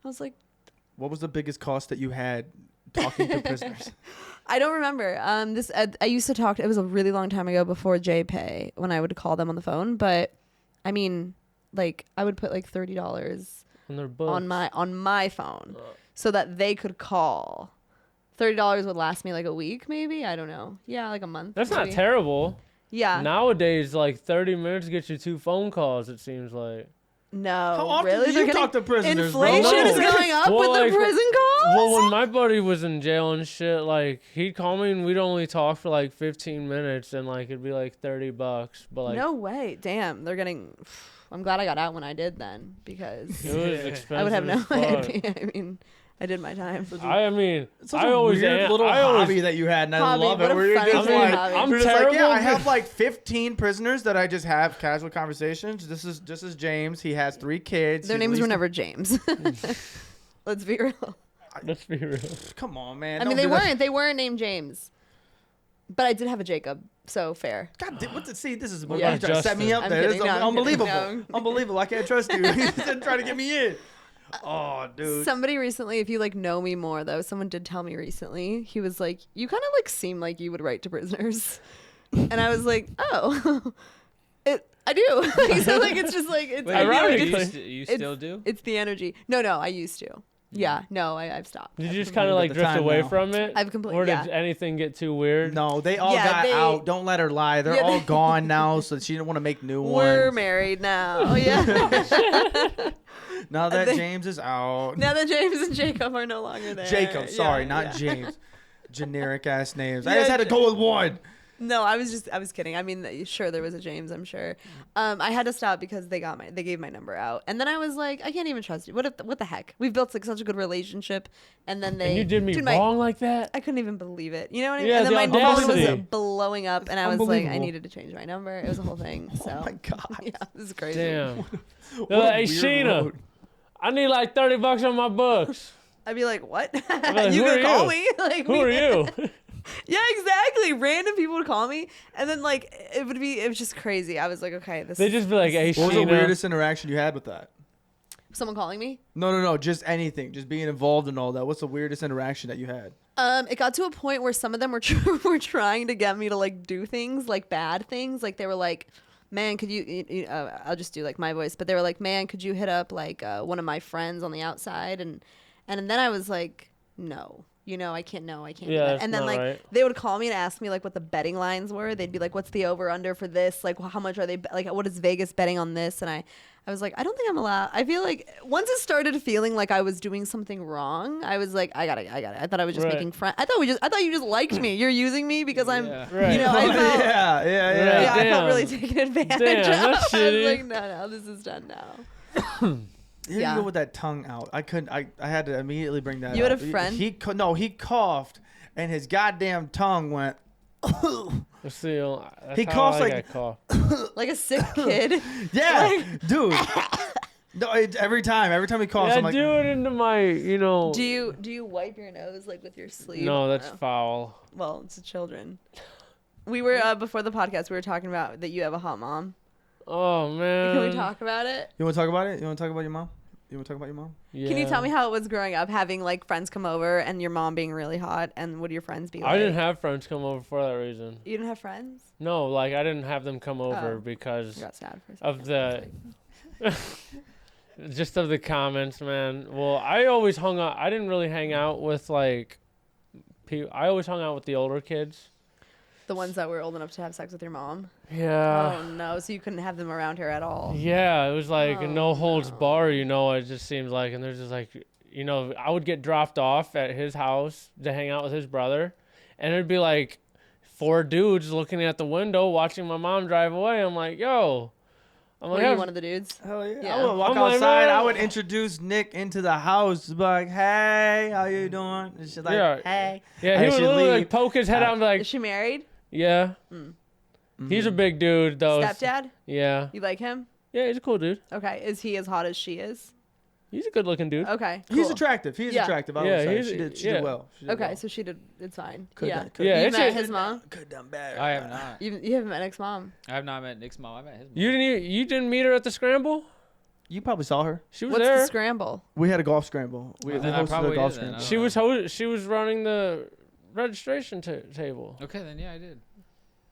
I was like, What was the biggest cost that you had talking to prisoners? I don't remember. I used to talk. It was a really long time ago before JPay when I would call them on the phone. But I mean, like I would put like $30 On their books. on my phone so that they could call. $30 would last me like a week, maybe. I don't know. Yeah, like a month. That's maybe. not terrible. Yeah. Nowadays, like 30 minutes gets you 2 phone calls, it seems like. No, How often really? do They're you getting- talk to prisoners, bro? Inflation No. is going up Well, with like- the prison calls. Well, when my buddy was in jail and shit, like he'd call me and we'd only talk for like 15 minutes and like it'd be like $30. But like No way. Damn, they're getting. I'm glad I got out when I did then because it was expensive. I would have no as fuck. idea. I mean, I did my time. I mean, It's such I a always weird little hobby that you had, and I Hobby, love what it. a Where you're funny just thing, like, hobby. I'm you're just like, terrible. yeah, I have like 15 prisoners that I just have casual conversations. This is James. He has 3 kids. Their He names were leaves- never James. Let's be real. Let's be real. Come on, man. I mean, Don't do that. they weren't named James, but I did have a Jacob, so fair. God, see, this is what Yeah, you're trying to set me Justin. up I'm there. kidding. This is No, I'm unbelievable. kidding. No. Unbelievable. I can't trust you. He's trying to get me in. Oh, dude. Somebody recently, if you like know me more though, someone did tell me recently. He was like, "You kind of like seem like you would write to prisoners," and I was like, "Oh, I do." So like, it's just like it's. Wait, I feel like ironically- it's- you it's- still do? It's the energy. No, I used to. Yeah, no, I've stopped. Did I've you just completely- kind of like the drift time away now. from it? I've completely- Or did yeah. anything get too weird? No, they all Yeah, got they- out. Don't let her lie. They're Yeah, all they- gone now, so she didn't want to make new We're ones. married now. Oh yeah. Now that They- James is out. Now that James and Jacob are no longer there. Jacob, sorry, Yeah, not yeah. James. Generic ass names. I Yeah, just had to go with one. No, I was kidding. I mean, sure, there was a James, I'm sure. I had to stop because they gave my number out, and then I was like, I can't even trust you. What the heck? We've built like such a good relationship, and then they And you did me Dude, wrong like that? I couldn't even believe it. You know what I mean? Yeah, and then the my phone was audacity. blowing up, and I was like, I Unbelievable. needed to change my number. It was a whole thing. So Oh my god. yeah, this is crazy. Damn. What They're a like, hey, weird Shaena, road. I need like $30 on my books. I'd be like, what? like, you who could are call you? me. Like, Who are you? Yeah, exactly. Random people would call me, and then like it was just crazy. I was like, okay, this. They just be like, hey, What was the Shaena. weirdest interaction you had with that? Someone calling me? No. Just anything. Just being involved in all that. What's the weirdest interaction that you had? It got to a point where some of them were were trying to get me to like do things like bad things. Like they were like, "Man, could you?" I'll just do like my voice, but they were like, "Man, could you hit up like one of my friends on the outside?" And then I was like, "No." I can't do that. And then like they would call me and ask me like what the betting lines were. They'd be like, "What's the over under for this? Like, how much are they like? What is Vegas betting on this?" And I was like, I don't think I'm allowed. I feel like once it started feeling like I was doing something wrong, I was like, I got it. I thought I was just making friends. I thought you just liked me. You're using me because I'm, I felt, yeah. I felt really taken advantage of. That's I was shitty. like, no, this is done now. Here you go with that tongue out. I couldn't. I had to immediately bring that. You had up. a friend? He coughed, and his goddamn tongue went. See, He coughs like like a sick kid. Yeah, dude. No, every time he coughs, Yeah, I'm like, do it into my, Do you wipe your nose like with your sleeve? No, that's foul. Well, it's the children. We were before the podcast. We were talking about that you have a hot mom. Oh man. Can we talk about it? You want to talk about it? You want to talk about your mom? Yeah. Can you tell me how it was growing up, having like friends come over and your mom being really hot, and what do your friends be like? I didn't have friends come over for that reason. You didn't have friends? No, like I didn't have them come over I because got sad for a second. of the just of the comments, man. Well, I always hung out. I didn't really hang out with like people. I always hung out with the older kids. The ones that were old enough to have sex with your mom? Yeah. Oh no, so you couldn't have them around her at all. Yeah, it was like no holds no. bar, it just seems like, and there's just like, I would get dropped off at his house to hang out with his brother, and it'd be like 4 dudes looking at the window watching my mom drive away. I'm like, yo. Were you one of the dudes? Hell yeah. Yeah. I would walk I'm like, outside. man. I would introduce Nick into the house. Be like, hey, how you doing? And she's like, Yeah. hey. Yeah, I he would should literally leave. like poke his head out and be Is like, she married? yeah. He's a big dude though. Stepdad? Yeah. You like him? Yeah, he's a cool dude. Okay. Is he as hot as she is? He's a good looking dude. Okay. He's cool. attractive. He's attractive. I would Yeah, say. he's- She did yeah. well. She did Okay, well. so she did. It's fine. Could yeah. done, could Yeah, done. You it's met just- his mom? Could have done better. I have not. You haven't met Nick's mom? I have not met Nick's mom. I met his mom. You didn't meet her at the scramble? You probably saw her. She was What's there. the scramble? We had a golf scramble. We Well, then I hosted probably a golf did then. scramble. She was running the registration table. Okay, then yeah, I did.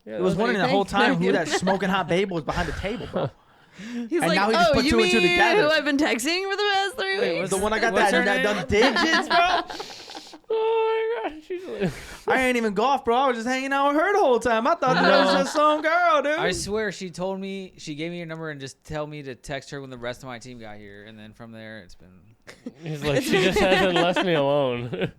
Yeah, It was What do wondering you the whole think? time who that smoking hot babe was behind the table, bro. He's And like, now he just oh, put you two and mean two together. who I've been texting for the past 3 Wait, weeks? The one I got What's her that name? done digits, bro. Oh my god, she's like, I ain't even golf, bro. I was just hanging out with her the whole time. I thought that was just some girl, dude. I swear she told me, she gave me your number and just tell me to text her when the rest of my team got here, and then from there it's been. he's like, she just hasn't left me alone.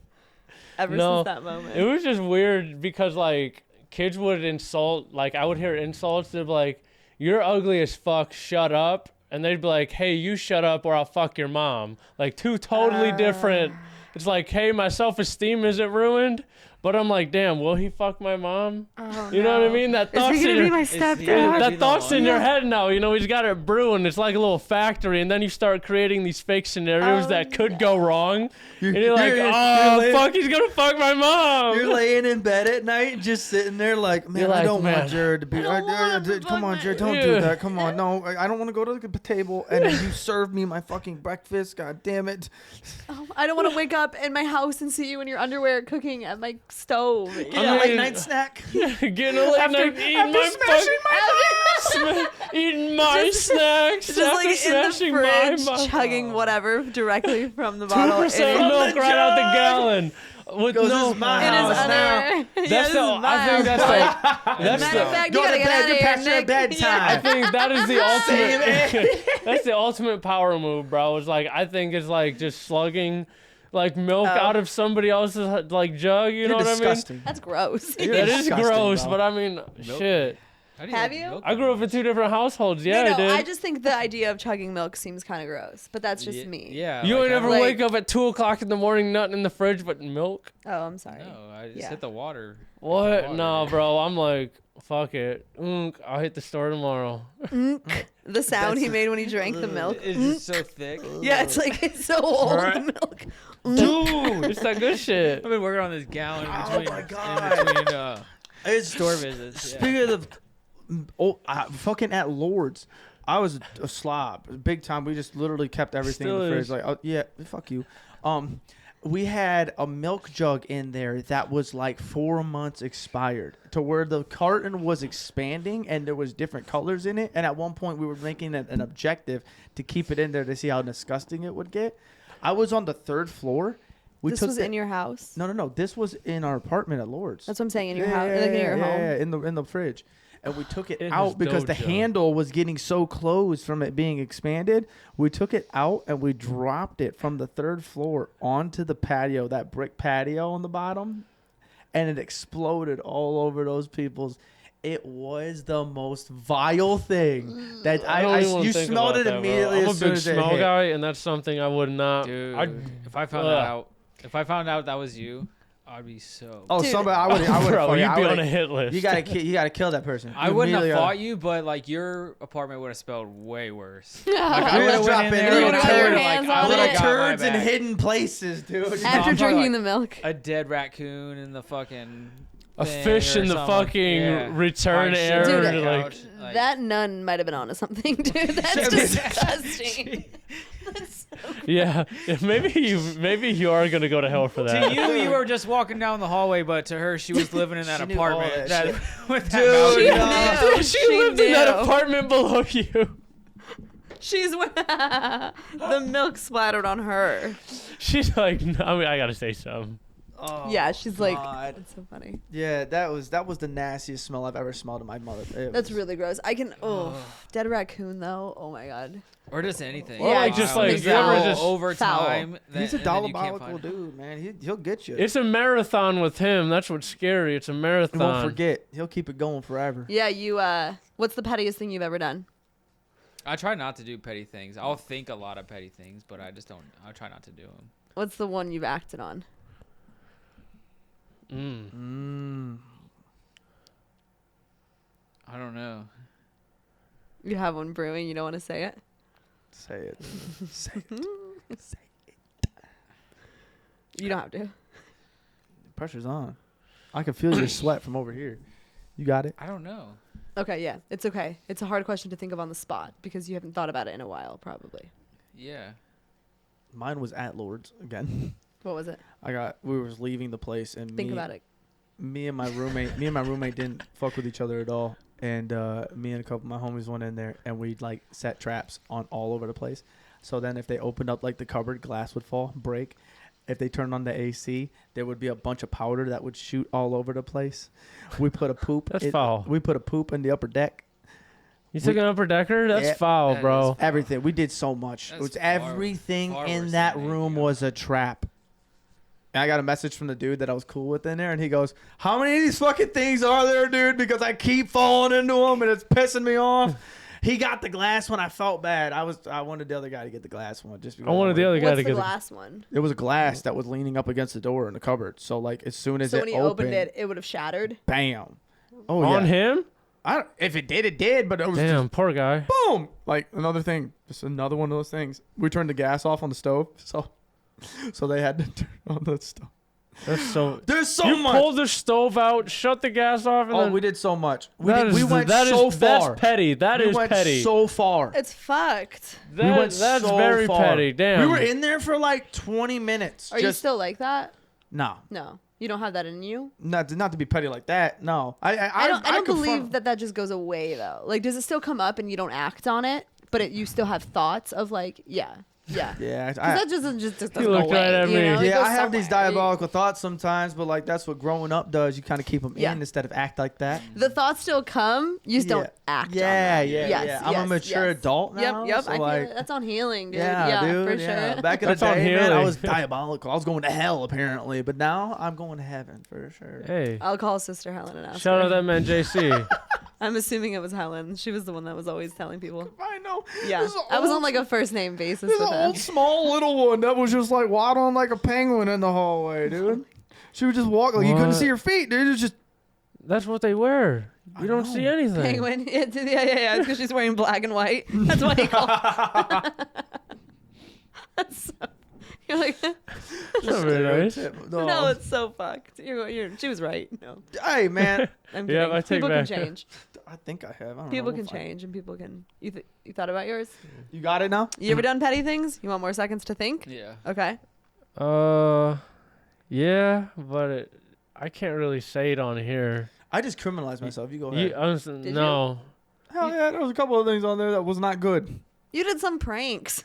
Ever No, since that moment. It was just weird because like kids would insult, like I would hear insults. They'd be like, "You're ugly as fuck. Shut up." And they'd be like, "Hey, you shut up or I'll fuck your mom." Like 2 totally different. It's like, hey, my self-esteem isn't ruined, but I'm like, damn, will he fuck my mom? Oh, You know what I no. mean? That Is thought's he in gonna be your, my Is he gonna stepdad? be that the thought's one? in your head now. He's got it brewing. It's like a little factory, and then you start creating these fake scenarios Oh, that could go wrong. And You're- you're like, you're oh, laying- fuck, he's gonna fuck my mom. You're laying in bed at night, just sitting there like, man, You're I like, don't man, want Jared to be. don't want him to Come on, fuck Jared, me. don't Yeah. do that. Come on, no, I don't want to go to the table and then you serve me my fucking breakfast. God damn it! Oh, I don't want to wake up in my house and see you in your underwear cooking at my stove. On Yeah. a late night snack. Getting a late night eating my eating my snacks Just after like in the smashing fridge, my chugging whatever directly from the bottle. 2% in milk the right out the jug. gallon. With Goes, no, "This is my his house now." underwear. That's Yeah, this the. is my I think house. that's the. That's Matter of the. fact, Go you to gotta get bed, out you're of here, past your Nick. bedtime. I think that is the Same ultimate. That's the ultimate power move, bro. It's like I think it's like just slugging, like milk Oh. out of somebody else's like jug. You You're know what disgusting. That's gross. You're I mean? That is disgusting, gross, bro. but I mean, shit. How do Have like you? milk? I grew up in 2 different households. Yeah, no, I did. I just think the idea of chugging milk seems kind of gross, but that's just me. Yeah. You like, ain't ever Like- wake up at 2:00 in the morning, nothing in the fridge but milk. Oh, I'm sorry. No, I just Yeah. hit the water. What? Hit the water. No, bro. I'm like, fuck it. I'll hit the store tomorrow. The sound he made when he drank the milk. It's just so thick. Yeah, it's like it's so old. Right. The milk. Dude, It's that good shit. I've been working on this gallon Oh between, my in God. between it's store visits. Yeah. Speaking of fucking at Lord's, I was a slob, big time. We just literally kept everything in the fridge. Like, oh yeah, fuck you. We had a milk jug in there that was like 4 months expired, to where the carton was expanding and there was different colors in it. And at one point, we were making an objective to keep it in there to see how disgusting it would get. I was on the 3rd floor. This was in your house? No. This was in our apartment at Lord's. That's what I'm saying. In your house, like in your home. Yeah, in the fridge. And we took it out because the handle was getting so closed from it being expanded. We took it out and we dropped it from the 3rd floor onto the patio, that brick patio on the bottom, and it exploded all over those people's. It was the most vile thing that you smelled it immediately. I'm a big smell guy, and that's something I would not. Dude, if I found out that was you, I'd be so. Oh, Dude. somebody! I would. Bro, you'd be on a hit list. You gotta kill that person. I wouldn't have fought you, but like your apartment would have smelled way worse. Like, I would have dropped in there and I would've like got little my turds in hidden places, dude. After drinking the milk. A dead raccoon in the fucking. A fish in the fucking return area. Dude, that nun might have been onto something, dude. That's disgusting. That's so Yeah, maybe you are gonna go to hell for that. To you were just walking down the hallway, but to her, she was living in that She knew all apartment. that With Dude, that no. Dude, she lived in that apartment below you. She's the milk splattered on her. She's like, no, I mean, I gotta say something. Oh, Yeah, she's like, God. that's so funny. Yeah, that was the nastiest smell I've ever smelled in my mother. That's really gross. I can, dead raccoon though. Oh my God. Or just anything. Or like just like something you ever foul. just over Foul. time. He's a and then you can't diabolical find it. dude, man. He'll get you. It's a marathon with him. That's what's scary. It's a He marathon. won't forget. He'll keep it going forever. Yeah, you, what's the pettiest thing you've ever done? I try not to do petty things. I'll think a lot of petty things, but I just don't. I try not to do them. What's the one you've acted on? I don't know. You have one brewing. You don't want to say it? Say it. Say it. Say it. You don't have to. Pressure's on. I can feel your sweat from over here. You got it? I don't know. Okay, yeah. It's okay. It's a hard question to think of on the spot because you haven't thought about it in a while, probably. Yeah. Mine was at Lord's again. What was it? We was leaving the place and Think about it. Me and my roommate didn't fuck with each other at all. And me and a couple of my homies went in there and we'd like set traps on all over the place. So then if they opened up like the cupboard, glass would fall, break. If they turned on the AC, there would be a bunch of powder that would shoot all over the place. We put a poop. That's foul. We put a poop in the upper deck. You took an upper decker? That's foul, That bro. is- Everything. We did so much. That's It was far- everything far in worse that than room anything was a trap. And I got a message from the dude that I was cool with in there, and he goes, "How many of these fucking things are there, dude? Because I keep falling into them, and it's pissing me off." He got the glass one. I felt bad. I wanted the other guy to get the glass one just because I wanted the other guy What's to the get glass one? It was a glass that was leaning up against the door in the cupboard. So like as soon as So it when he opened it, it would have shattered. bam. Oh on yeah. him. If it did, it did. But it was Damn, poor guy. just boom. Like another thing, just another one of those things. We turned the gas off on the stove, so they had to turn on the stove. That's so. There's so You much. pulled the stove out, shut the gas off, and Oh, then we did so much. We went that so is, far. That's petty. That we is went petty. so far. It's fucked. That's so very far. petty. Damn. We were in there for like 20 minutes. Are you still like that? No, No. You don't have that in you? not to be petty like that. No, I don't confront- believe that just goes away though. Like, does it still come up and you don't act on it, but you still have thoughts of like, yeah. Yeah, Because that just doesn't go looked away. right at you me. know? It yeah. goes I have these somewhere. diabolical thoughts sometimes, but like that's what growing up does. You kind of keep them Yeah. in instead of act like that. The thoughts still come. You just don't act on Yeah, them. yeah, Yes, yeah. I'm a yes, mature yes. adult now. Yep. So I feel like, it. That's on healing, dude. yeah, dude. for yeah. sure. Back in That's the on day, man, I healing. was diabolical. I was going to hell apparently, but now I'm going to heaven for sure. Hey, I'll call Sister Helen and ask shout her. out that man JC. I'm assuming it was Helen. She was the one that was always telling people. I know. Yeah, There's I was old- on like a first name basis There's with an him. old small little one that was just like waddling like a penguin in the hallway, dude. She would just walk like you couldn't What? see her feet, dude. It was just That's what they wear. You don't see anything. Penguin. Yeah. It's because she's wearing black and white. That's why he called. That's so, you're like, That's not very nice. no, No, it's so fucked. She was right. No, hey man, I'm Yeah, kidding. I take People back. can change. I think I have. I don't People know. can change and people can. You thought about yours? You got it now? You ever done petty things? You want more seconds to think? Yeah. Okay. Yeah, but I can't really say it on here. I just criminalized myself. You go ahead. No. Hell yeah, there was a couple of things on there that was not good. You did some pranks.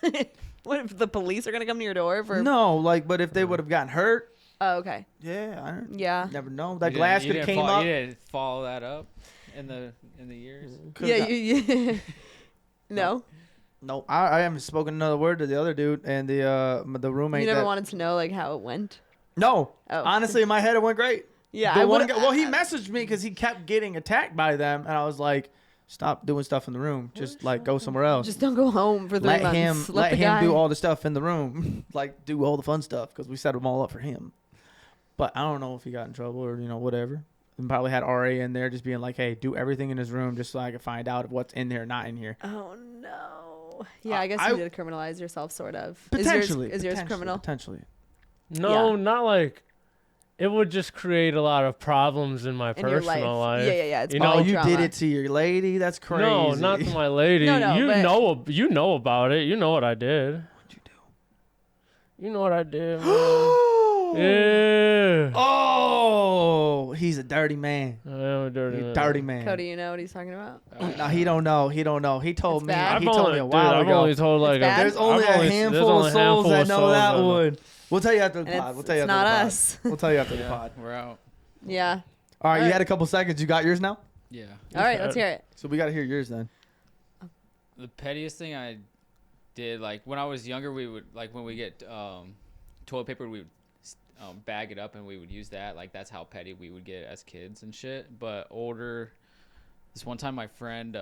What if the police are gonna come to your door for? No, like, but if they would have gotten hurt, Oh, okay. yeah, Yeah. never know. That glass could have came You up. didn't follow that up in the years. Yeah. You. No. No, I haven't spoken another word to the other dude and the roommate. You never that, wanted to know like how it went. No, Oh. honestly, in my head it went great. Yeah. The I one would. guy, well, he messaged me because he kept getting attacked by them, and I was like, "Stop doing stuff in the room. Just like go somewhere else. Just don't go home for 3 months. Let the him guy. do all the stuff in the room, like do all the fun stuff because we set them all up for him." But I don't know if he got in trouble or whatever. And probably had RA in there just being like, "Hey, do everything in his room just so I can find out what's in there, not in here." Oh no. Yeah, I guess I- you did criminalize yourself, sort of. Potentially, Is yours criminal? Potentially. No, Yeah. not like. It would just create a lot of problems in my In your personal life. life. Yeah. It's You all know, Oh, you drama. did it to your lady? That's crazy. No, not to my lady. No, but- You know about it. You know what I did. What'd you do? You know what I did, man. Yeah. Oh, he's a dirty man. I am a dirty He's a man. dirty man. Cody, you know what he's talking about? No, he don't know. He don't know. He told It's me. bad? He told me a while I've ago. only told like It's bad? There's only a handful of souls that know that one. We'll tell you after the And pod. it's, We'll tell you it's after not the pod. us. We'll tell you after the Yeah, pod. we're out. Yeah. All right, you Alright. had a couple seconds. You got yours now? Yeah. All right, let's hear it. So we got to hear yours then. The pettiest thing I did, like when I was younger, we would like when we get toilet paper, we would bag it up and we would use that. Like that's how petty we would get as kids and shit. But older, this one time my friend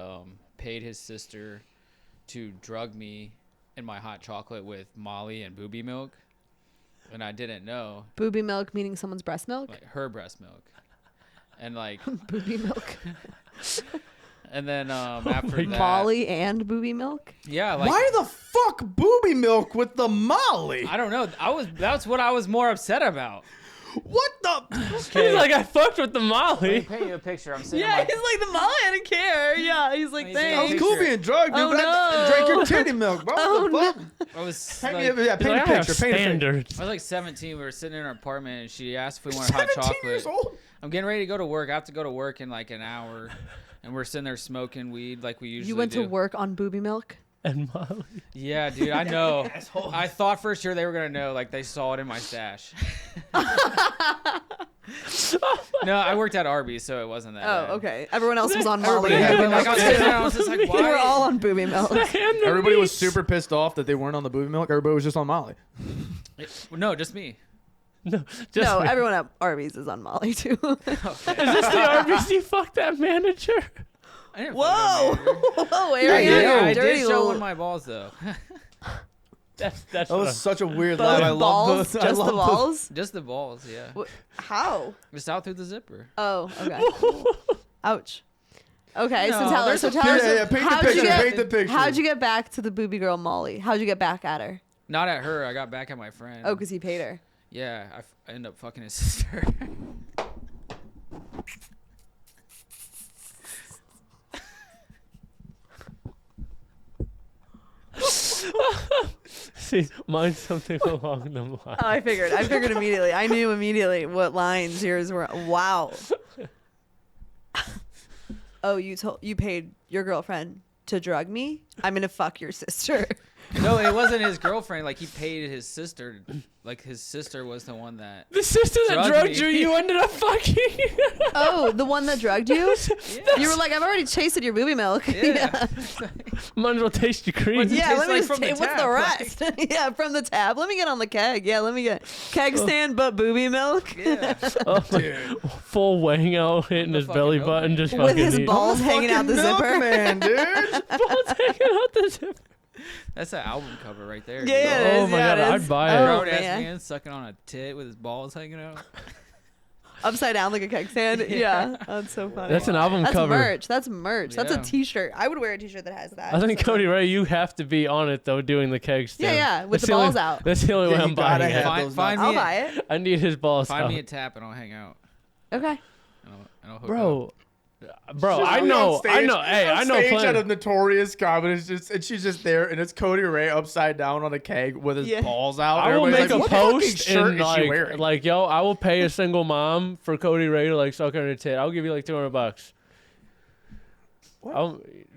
paid his sister to drug me in my hot chocolate with Molly and booby milk, and I didn't know. Booby milk meaning someone's breast milk? Like her breast milk, and like Booby milk. and then after that, Molly and booby milk? yeah, like Why the fuck booby milk with the Molly? I don't know. That's what I was more upset about. What the? He's like, I fucked with the Let me Molly. paint you a picture. I'm sitting. Yeah, he's like the Molly. I didn't care. Yeah, he's like, He's That thanks. was cool being drugged, dude. Oh, but I no. drank your titty milk, bro. Oh, What the fuck? I was Paint like, me, yeah, He's paint like, a I have picture. Paint a picture. standards. I was like 17. We were sitting in our apartment, and she asked if we wanted hot 17 years chocolate. old? I'm getting ready to go to work. I have to go to work in like an hour, and we're sitting there smoking weed like we usually You went do. to work on booby milk? And Molly. Yeah, dude, I know. I thought for sure they were gonna know. Like they saw it in my stash. No, I worked at Arby's, so it wasn't that. bad. Oh, okay. Everyone else was on Molly. Everybody had But like I was sitting there, I was just like, We why? were all on booby milk. Everybody was super pissed off that they weren't on the booby milk. Everybody was just on Molly. No, just me. No, just No, me. everyone at Arby's is on Molly too. Is this the RBC? Fuck that manager. I didn't Whoa! fucking remember. Whoa, Yeah, Ariana, yeah, I dirty did show little one of my balls though. That's That what was such a weird both laugh. I love balls, those. just the balls. Just the balls, yeah. How? Just out through the zipper. Oh, okay. Ouch. Okay, No, so there's tell a us. Yeah, paint the how'd you picture. get- Paint the picture. How'd you get back to the booby girl Molly? How'd you get back at her? Not at her. I got back at my friend. Oh, because he paid her. Yeah, I ended up fucking his sister. See, mine's something along the lines. Oh, I figured immediately. I knew immediately what lines yours were. Wow. Oh, you paid your girlfriend to drug me? I'm gonna fuck your sister. No, it wasn't his girlfriend. Like he paid his sister. Like his sister was the one that. The sister that Drugged drugged me. you, you ended up fucking. Oh, the one that drugged you? Yeah. You were like, I've already tasted your booby milk. Yeah. Might as well taste your cream. What's it Yeah, taste let me like just from the what's the tap? rest? Yeah, from the tab. Let me get on the keg. Yeah, let me get keg stand, but booby milk. Yeah. Oh, full wang out, hitting his fucking belly milk. button, just With fucking his eating. balls hanging out the zipper. Man, dude. Balls hanging out the zipper. That's an album cover right there. Yeah, dude. it Oh is, my yeah, God, it I'd is. buy it. Oh, Grown ass man. man sucking on a tit with his balls hanging out. Upside down like a keg stand. Yeah, that's so funny. That's an album That's cover. merch. That's merch. That's a Yeah. T-shirt. I would wear a T-shirt that has that. I think So- Cody Ray, you have to be on it though, doing the keg stand. Yeah, with That's the balls only, out. That's the only Yeah, way you I'm gotta buying have it. those Find I'll me, buy it. I need his balls find out. me a tap and I'll hang out. Okay. And I'll hook Bro, up. Bro, She's I on know. stage- Hey, on I know stage at plenty. a notorious comedy, and she's just there, and it's Cody Ray upside down on a keg with his balls out. I will Everybody's make like, a what fucking post shirt and is she wearing? like, yo, I will pay a single mom for Cody Ray to like suck on her tit. I'll give you like $200.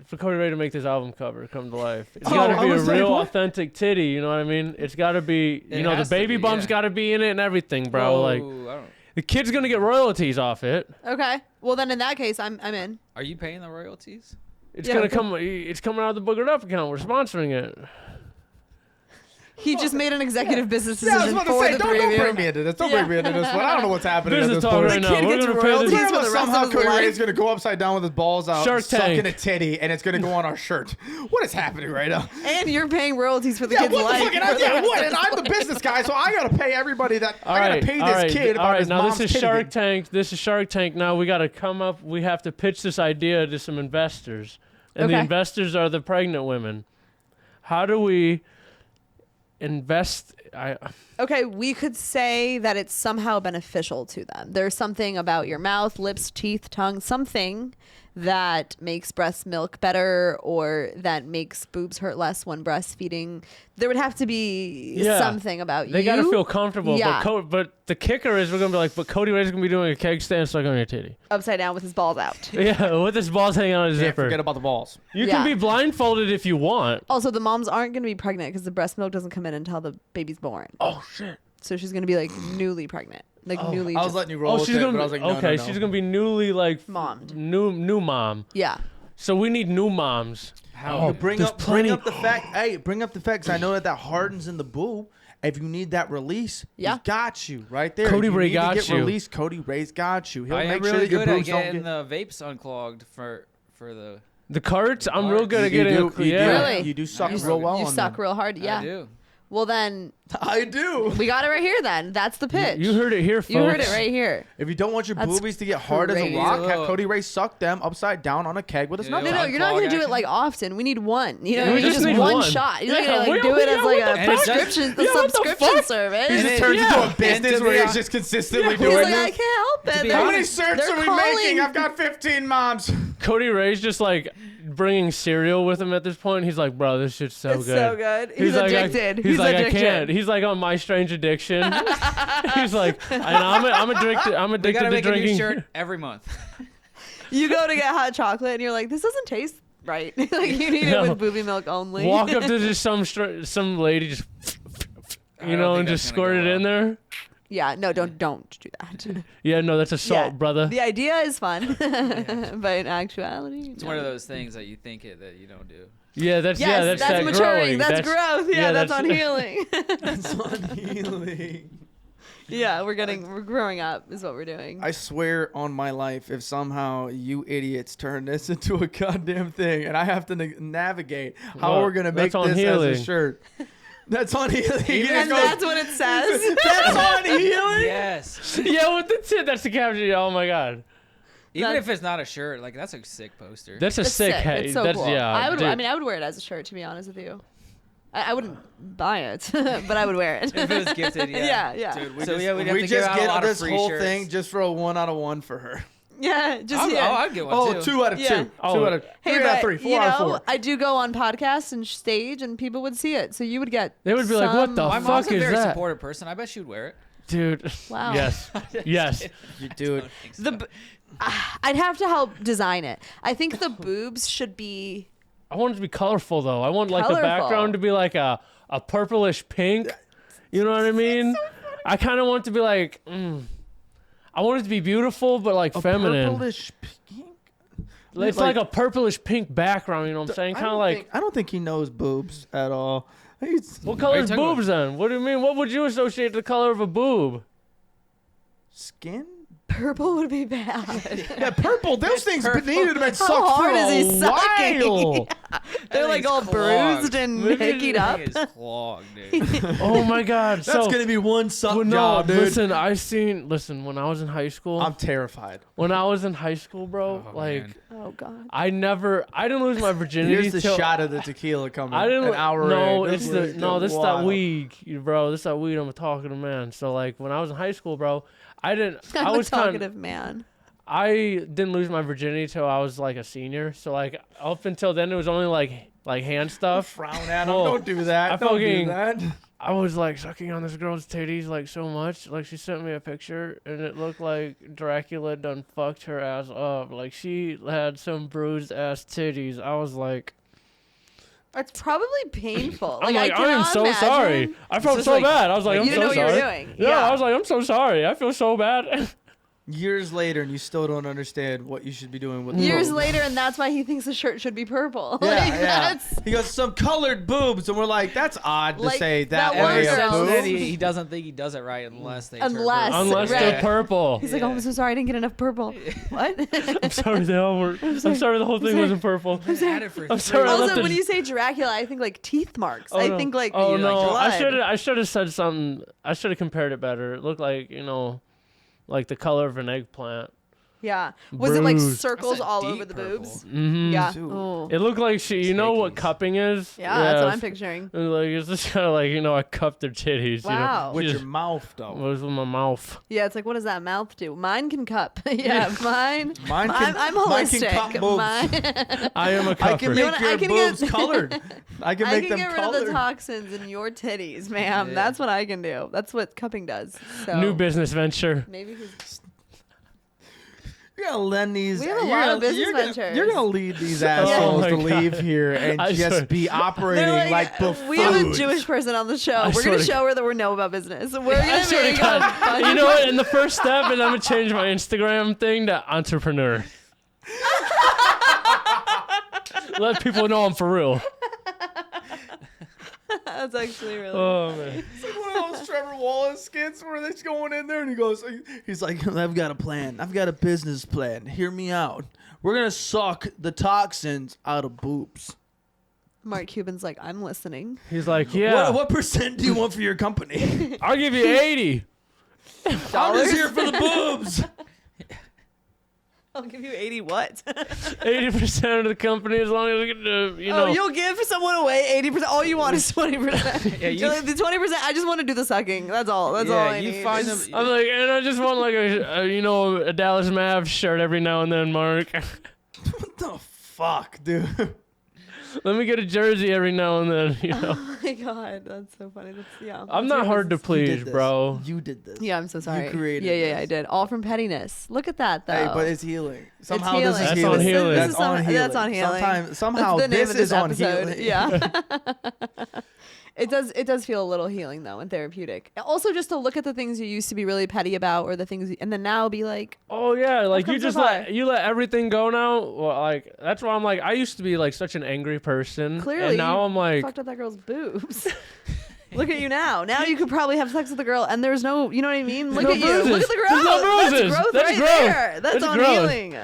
For Cody Ray to make this album cover come to life. It's got to be a real authentic titty. You know what I mean? It's got to be. You know, the baby bump's got to be in it and everything, bro. Whoa, like, I don't. the kid's gonna get royalties off it. Okay. Well, then in that case, I'm in. Are you paying the royalties? It's Yeah, gonna okay. come. It's coming out of the Boogered Up account. We're sponsoring it. He just made an executive business Yeah, I was decision about to for say, the don't three of bring you. me into this. Don't bring me into this one. I don't know what's happening at Business this talk point. right now. kid We're gets gonna pay royalties this. for the rest of Somehow his Cody life. Ray's gonna go upside down with his balls out, Shark sucking Tank. a titty, and it's gonna go on our shirt. What is happening right now? And you're paying royalties for the Yeah, kid's what the life. fuck? And for the rest of and his I'm the life. business guy, so I gotta pay everybody that. All I right, gotta pay all this right, kid all about right. his Now mom's this is titty Shark getting- Tank. This is Shark Tank. Now we gotta come up. We have to pitch this idea to some investors, and the Okay. investors are the pregnant women. How do we invest? Okay, we could say that it's somehow beneficial to them. There's something about your mouth, lips, teeth, tongue, something that makes breast milk better or that makes boobs hurt less when breastfeeding. There would have to be something about you. They gotta feel comfortable. Yeah. But the kicker is we're gonna be like, but Cody Ray's gonna be doing a keg stand suck on your titty. Upside down with his balls out. Yeah, with his balls hanging on his Can't zipper. forget about the balls. You Yeah. can be blindfolded if you want. Also, the moms aren't going to be pregnant because the breast milk doesn't come in until the baby's born. Oh shit. So she's going to be like newly pregnant. Like newly. I was just- letting you roll. Oh, with she's it, gonna but be I was like, no, okay. no, no. She's gonna be newly like Mommed. new mom. Yeah. So we need new moms. How? You bring there's up plenty- the fact. Hey, bring up the facts. I know that hardens in the boob. If you need that release, Yeah. he's got you right there. Cody If you Ray need to got get you. released, Cody Ray's got you. He'll I make am sure really that your good at boobs don't getting get. the vapes unclogged for the. The carts, I'm real good at You getting. do, you yeah. Really? You do suck You real well You on suck them. real hard. Yeah. I do. Well, then I do. we got it right here. Then that's the pitch. You heard it here, folks. You heard it right here. If you don't want your That's boobies to get hard as a crazy. rock, have Little- Cody Ray suck them upside down on a keg with his Yeah. nut. No, Yeah. you're not Unclog gonna do it action. like often. We need one. You know, Yeah, we you just just need one one. shot. You're Yeah, not gonna like we- do it yeah, as what like the a fuck? prescription, Yeah, what the subscription fuck? service. He And just it- turns into a And business to where be he's hon- just consistently He's doing like, this. I can't help it. be They're- How many honest, shirts they're are we calling- making? I've got 15 moms. Cody Ray's just like bringing cereal with him at this point. He's like, bro, this shit's so It's good. so good. He's like, addicted. he's like, addicted. I can't. He's like on My Strange Addiction. He's like, and I'm addicted. I'm We addicted gotta to make a new drinking. shirt every month. You go to get hot chocolate and you're like, this doesn't taste right. Like you need No. it with booby milk only. Walk up to just some lady, just I you don't know, think and that's just gonna squirt go it in well. there. Yeah, no, don't do that. Yeah, no, that's assault, Yeah. brother. The idea is fun, but in actuality, It's one of those things that you think it that you don't do. Yeah, that's Yes, that's that maturing. growing. That's growth. Yeah, that's on that's- healing. That's on healing. Yeah, we're growing up is what we're doing. I swear on my life, if somehow you idiots turn this into a goddamn thing and I have to navigate how What? we're going to make That's on this healing. as a shirt. That's on healing. He just and goes, that's what it says. that's on healing? Yes. Yeah, with the tit, that's the caption. Oh my god, Even That's- if it's not a shirt, like that's a sick poster. that's a It's sick. It's so that's cool. yeah. I would. dude. I mean, I would wear it as a shirt. To be honest with you, I wouldn't buy it, but I would wear it. if it was gifted, yeah. yeah. Dude, we So, just, yeah, we'd have we to just give out a get lot of this free whole shirts. thing just for a 1 out of 1 for her. Yeah, just yeah. I'd get one Oh, too. 2 out of 2. Yeah. 2 Oh. out of Hey, 3 out of but, 3. 4 you out know, of 4. I do go on podcasts and stage, and people would see it. So you would get. They would be like, "What the My fuck mom's a is very that?" supportive person. I bet she'd wear it. Dude. Wow. Yes. Yes. You do it. I'd have to help design it. I think the boobs should be. I want it to be colorful though. I want like the Colorful. background to be like a purplish pink. You know what I mean? I kind of want it to be like. I want it to be beautiful, but like feminine. Purplish pink? It's like a purplish pink background. You know what I'm saying? Kind of like. I don't think he knows boobs at all. He's What color is talking about? boobs then? What do you mean? What would you associate the color of a boob? skin? Purple would be bad. Yeah, purple. Those things Purple. needed to have been How sucked hard for is he a sucking? while. They're like all bruised and hickied up. It's clogged, dude. Oh my God! That's so, gonna be one suck well, no, job, dude. listen. When I was in high school, I'm terrified. when I was in high school, bro, Oh, like man. Oh God. I didn't lose my virginity. Here's the till, shot of the tequila coming. I didn't. An hour no, in. it's This this was that wild. weed, bro. This is that weed. I'm a talkative man. So like when I was in high school, bro, I I'm was a kind. talkative man. I didn't lose my virginity till I was like a senior. So like up until then, it was only like hand stuff. Frown at him. Don't do that. Don't do that. I was like sucking on this girl's titties like so much. Like she sent me a picture and it looked like Dracula done fucked her ass up. Like she had some bruised ass titties. I was like, It's probably painful. I'm like, I am cannot so imagine. sorry. I felt so bad. I was like, I'm You didn't so know what sorry. you were doing. Yeah, I was like, I'm so sorry. I feel so bad. Years later, and you still don't understand what you should be doing with Years boobs. later, and that's why he thinks the shirt should be purple. Yeah, Like, yeah. that's- He goes, some colored boobs, and we're like, that's odd to Like, say that that one way girl of said boobs. He doesn't think he does it right unless they turn Unless- purple. Unless Right. they're purple. He's like, oh, I'm so sorry, I didn't get enough purple. What? I'm sorry they all were. I'm sorry the whole thing wasn't purple. I'm sorry. I'm sorry. I left Also, the- when you say Dracula, I think like teeth marks. Oh, I no. think like Oh like no! blood. I should have said something. I should have compared it better. It looked like like the color of an eggplant. Yeah. Was it like Bruised. circles That's a all deep over the purple. boobs? Mm-hmm. Yeah. Dude. Oh. It looked like she. You know what Stickies. cupping is? Yeah, that's what I'm it's- picturing. it was like it's just kind of like I cupped their titties. Wow. With She your just mouth, though. was with my mouth. Yeah, it's like, what does that mouth do? Mine can cup. Yeah, mine. Mine can, I'm mine holistic. can cup boobs. Mine. I am a I cupper. can You make wanna- your I can boobs get- colored. I can I make can them get rid of colored. the toxins in your titties, ma'am. Yeah. That's what I can do. That's what cupping does. So New business venture. maybe he's You're gonna lend these. We have a you're lot gonna- of business you're gonna- ventures. You're gonna lead these Oh assholes my to God. leave here and I just swear. be operating They're like buffoons. we have a Jewish person on the show. I We're swear gonna to show her that we know about business. We're I gonna swear to make a God. bunch You know of- what? And the first step is I'm gonna change my Instagram thing to entrepreneur. Let people know I'm for real. That's actually really. Oh man. It's like one of those Trevor Wallace skits where they're going in there and he's like, I've got a plan. I've got a business plan. Hear me out. We're gonna suck the toxins out of boobs. Mark Cuban's like, I'm listening. He's like, yeah, What percent do you want for your company? I'll give you 80. I'm just here for the boobs. I'll give you 80 what? 80% of the company as long as we get to, Oh, you'll give someone away 80%. All you want is 20%. Yeah, You're like, the 20%. I just want to do the sucking. That's all. That's all I you need. find them. I'm like, and I just want like a Dallas Mavs shirt every now and then, Mark. What the fuck, dude? Let me get a jersey every now and then, Oh my god, that's so funny. That's I'm that's not your hard to business. You please, did this. bro. You did this. Yeah, I'm so sorry. created yeah, this. I did. All from pettiness. Look at that though. Hey, but it's healing. Somehow healing. this is That's healing. on healing. This That's is on healing. That's on healing. Somehow That's the name this of is on episode. healing. Yeah. It does feel a little healing though and therapeutic. Also just to look at the things you used to be really petty about or the things and then now be like, Oh yeah, like come you so just far. let everything go now. Well, like that's why I'm like I used to be like such an angry person, clearly and now you I'm like, fucked up that girl's boobs. Look at you now. Now you could probably have sex with a girl and there's no, you know what I mean? Look no at you. bruises. Look at the growth. There's no That's bruises. growth That's right growth. there. That's That's on growth. healing.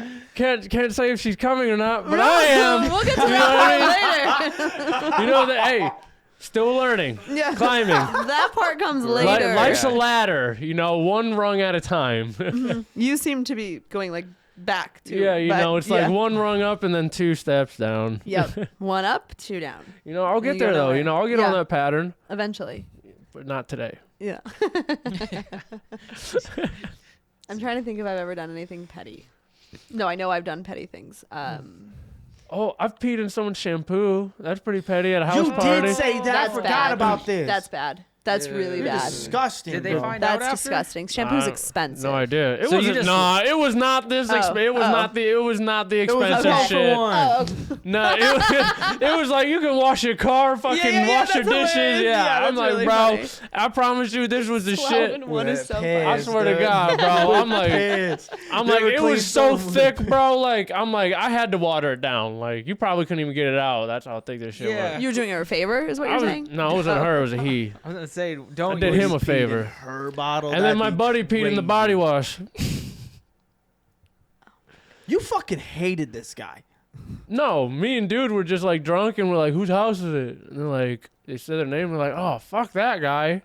can't say if she's coming or not, but No, I am. We'll get to You know what I that mean? part later. You know that? Hey, still learning, Yeah. climbing. That part comes later. Life's a ladder, one rung at a time. You seem to be going like back to. Yeah, it's like yeah. one rung up and then 2 steps down. Yep. 1 up, 2 down. I'll You get go there though. nowhere. I'll get on Yeah. that pattern, Eventually. but not today. Yeah. I'm trying to think if I've ever done anything petty. No, I know I've done petty things. Oh, I've peed in someone's shampoo. That's pretty petty at a house You party. did say that. I That's forgot bad. about this. That's bad. That's Yeah. really You're bad. disgusting. Did they bro. find out That's after? disgusting. Shampoo's Uh, expensive. No idea. It So you wasn't. just- Nah, it was not this. Oh, It was oh. not the. It was not the It was a expensive 2 for shit. 1. Oh, No, it was like you can wash your car, fucking yeah, wash your that's dishes. hilarious. Yeah, Yeah, I'm that's like, really bro, funny. I promise you, this was the 12 shit. and 1 is so With funny. I piss, swear to dude. God, bro. I'm like, Pissed. I'm Never like, it cleaned was so someone. thick, bro. Like, I'm like, I had to water it down. Like, you probably couldn't even get it out. That's how thick this shit Yeah. was. You were doing her a favor, is what I you're was- saying? no, it wasn't her. It was a he. I was gonna say, I don't. did use- him a Peed in favor. her bottle. And then that'd my be buddy peed in the crazy. body wash. You fucking hated this guy. No, me and dude were just like drunk and we're like, whose house is it? And they're like, they said their name. We're like, oh, fuck that guy.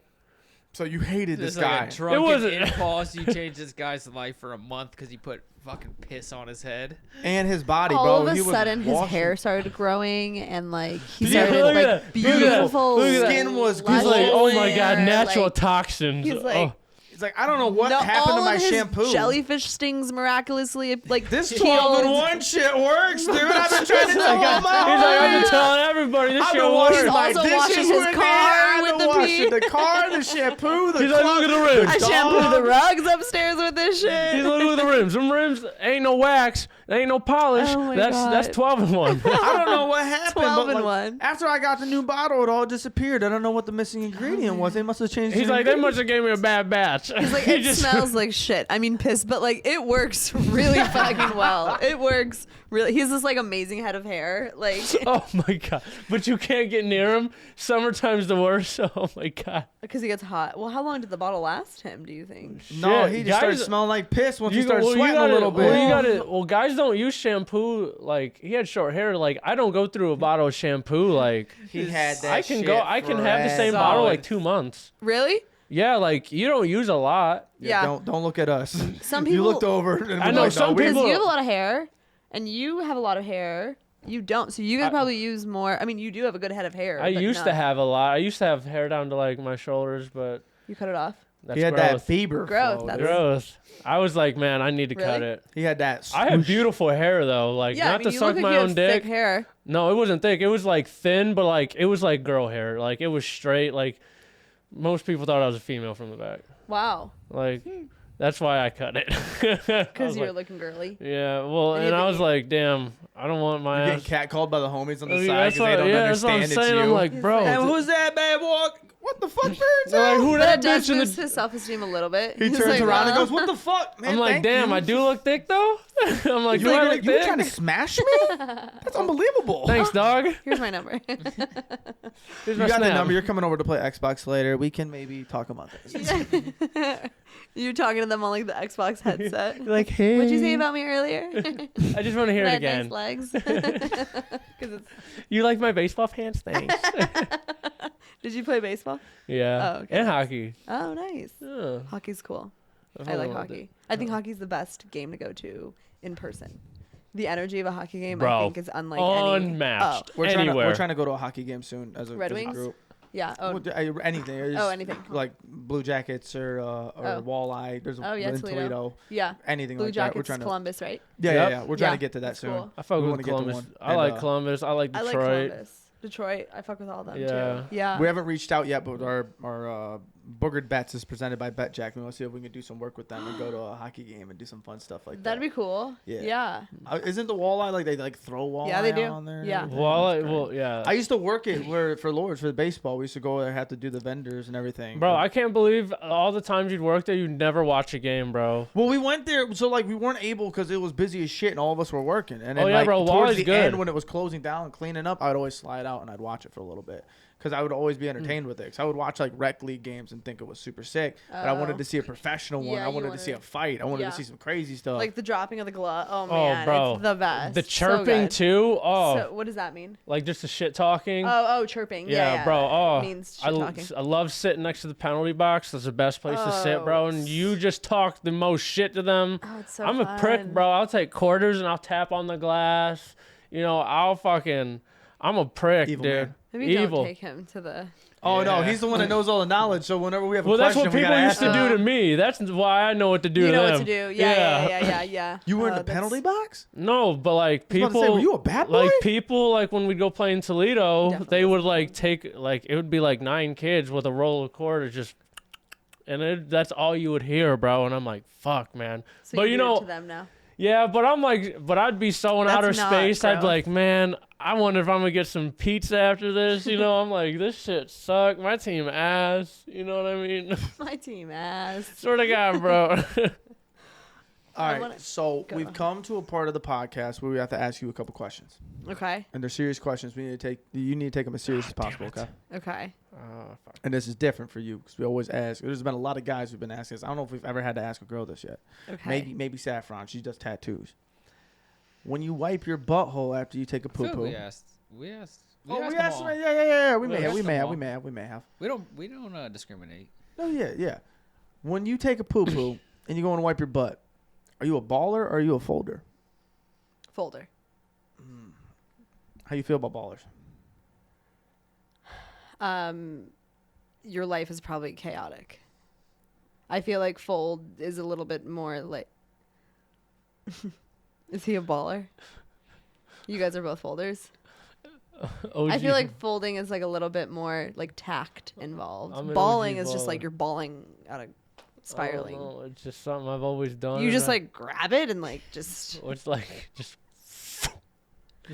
So you hated this Just guy. like a drunken wasn't- impulse. You changed this guy's life for a month because he put fucking piss on his head. And his body, bro. All of He a was sudden, his washing- hair started growing, and like he Yeah, started look at like that. Look at that. beautiful. Look at that. Skin was He's like, oh my glowing. God, natural Like, toxins. he's like- Oh. He's like, I don't know what No, happened to all my of his shampoo. Jellyfish stings miraculously like This healed. 12-in-1 shit works, dude. I've been trying to tell my He's like, I've been telling everybody this I've shit been washing works. my also dishes washing his with it. car I've with been the washing pee. the car, the shampoo, the He's like, look at the rims. I shampoo dog. the rugs upstairs with this shit. He's like, look at the rims. Them rims ain't no wax. There ain't no polish. Oh my That's God. 12-in-1. I don't know what happened. 12 but in like, one. after I got the new bottle, it all disappeared. I don't know what the missing ingredient was. They must have changed. He's the like, they ingredient. must have gave me a bad batch. He's like, He it just- smells like shit. I mean, piss, but like, it works really fucking well. It works really. He has this like amazing head of hair. Like, Oh my god! But you can't get near him. Summertime's the worst. Oh my god! because he gets hot. Well, how long did the bottle last him, do you think? No, Shit, he just started guys- smelling like piss once he You- started well, you sweating gotta- a little bit. Well, you gotta. Well, guys don't use shampoo. Like he had short hair. Like I don't go through a bottle of shampoo. Like He had that. I can shit go. I can have the same forever. bottle like 2 months. Really? Yeah, like you don't use a lot. Yeah. Don't look at us. Some You people- looked over. And I were know like, some no, we- Because people- you have a lot of hair, and you have a lot of hair. You don't. So you guys probably use more. I mean, you do have a good head of hair. I but used no. to have a lot. I used to have hair down to like my shoulders, but You cut it off. that's He had gross. that Bieber Gross, flow, that's- dude. Gross. I was like, man, I need to cut Really? it. He had that. I had swoosh. beautiful hair though. Like Yeah, not I mean, to you suck look like my you own have thick dick. hair. No, it wasn't thick. It was like thin, but like it was like girl hair. Like it was straight. Like most people thought I was a female from the back. Wow. Like that's why I cut it. Because you're like, looking girly. yeah. Well, And and you I was think- like, damn, I don't want my You're ass. getting catcalled by the homies on the side That's because what, they don't yeah, that's what understand I'm it's saying. you. I'm like, He's bro. like, And who's that bad boy? What the fuck, They're like, who But that it does bitch in boost the? his self-esteem a little bit. He He's turns like, around and well, goes, "What the fuck, man? I'm like, Thank damn, you." I do look thick though. I'm like, He's do I like, look you were thick? trying to smash me? That's unbelievable. Thanks, dog. Here's my number. Here's You my got the snap. number. You're coming over to play Xbox later. We can maybe talk about this. You're talking to them on like the Xbox headset. You're like, hey. What'd you say about me earlier? I just want to hear it I had again. nice legs. 'Cause it's, You like my baseball pants? Thanks. did you play baseball? Yeah. Oh, okay. And hockey. Oh, nice. Yeah. Hockey's cool. I don't like know. hockey. I think hockey's the best game to go to in person. The energy of a hockey game, I Bro, think, is unlike any. Unmatched. Oh, Anywhere. We're trying to go to a hockey game soon as a Red as a Wings? group. yeah. Oh, Anything. It's Oh, anything. Like Blue Jackets or Oh. Walleye. There's Oh, yeah, in Toledo. yeah. Anything Blue like that. We're Jackets, trying to. Columbus, right? Yeah, Yep. yeah. We're trying Yeah, to get to that that's soon. cool. I fuck We with wanna get to Columbus. one. I And, like Columbus. I like I Detroit. like Columbus. Detroit, I fuck with all of them Yeah. too. Yeah. We haven't reached out yet, but our Boogered Bets is presented by BetJack. We want to see if we can do some work with them and go to a hockey game and do some fun stuff like That'd that. be cool. Yeah. Yeah. Isn't the Walleye like they like throw walleye Yeah, they do. on there? and Yeah. everything? Well, That's great. well, yeah. I used to work it for Lords for the baseball. We used to go there, have to do the vendors and everything. Bro, I can't believe all the times you'd work there, you'd never watch a game, bro. Well, we went there, so like we weren't able because it was busy as shit, and all of us were working. And then, Oh, yeah, like, bro, towards Wally's the good. end, when it was closing down and cleaning up, I'd always slide out and I'd watch it for a little bit because I would always be entertained with it. Because I would watch like rec league games and think it was super sick, but I wanted Oh. to see a professional one. Yeah, I you wanted to see a wanted- fight. I wanted Yeah. to see some crazy stuff. Like the dropping of the glove. Oh Oh, man, bro. it's the best. The So chirping good. too. Oh, So what does that mean? like just the shit talking. Oh, chirping. Yeah, bro. Oh, It means I, shit l- talking. I love sitting next to the penalty box. That's the best place to sit, bro. Oh, And you just talk the most shit to them. Oh, it's so I'm a prick, fun. bro. I'll take quarters and I'll tap on the glass. You know, I'm a prick, Evil dude. man. Maybe Evil. don't take him to the. oh no, Yeah. he's the one that knows all the knowledge. So whenever we have a Well, that's question, what we people gotta used ask to him. do to me. That's why I know what to do You to know them. what to do. Yeah. You were in Oh, the that's- penalty box? No, but like I was about people, to say, were you a bad boy? like people, like when we'd go play in Toledo, Definitely they would wasn't like take like it would be like 9 kids with a roll of quarters, just, and that's all you would hear, bro. And I'm like, fuck, man. So But you you do it know, to them now. yeah, but I'm like, but I'd be so in That's outer not space. I'd be growth. like, man, I wonder if I'm gonna get some pizza after this. You know, I'm like, this shit suck. My team ass. You know what I mean? My team ass. Sort of guy, bro. All I right, wanna- so Go. we've come to a part of the podcast where we have to ask you a couple questions, Okay. and they're serious questions. You need to take them as serious as possible, okay? Okay. Oh, fuck. And this is different for you because we always ask. There's been a lot of guys who've been asking us. I don't know if we've ever had to ask a girl this yet. Okay. Maybe Saffron. She does tattoos. When you wipe your butthole after you take a poo So poo. we asked. We asked Oh, we them asked. all. Yeah. We We may have. asked We them may have. all. We may have. We don't discriminate. Oh yeah. When you take a poo poo and you go and wipe your butt, are you a baller or are you a folder? Folder. How you feel about ballers? Your life is probably chaotic. I feel like fold is a little bit more like. Is he a baller? You guys are both folders. I feel like folding is like a little bit more like tact involved. Balling is just like you're balling out of spiraling. Oh, it's just something I've always done. You just like grab it and like just. It's like just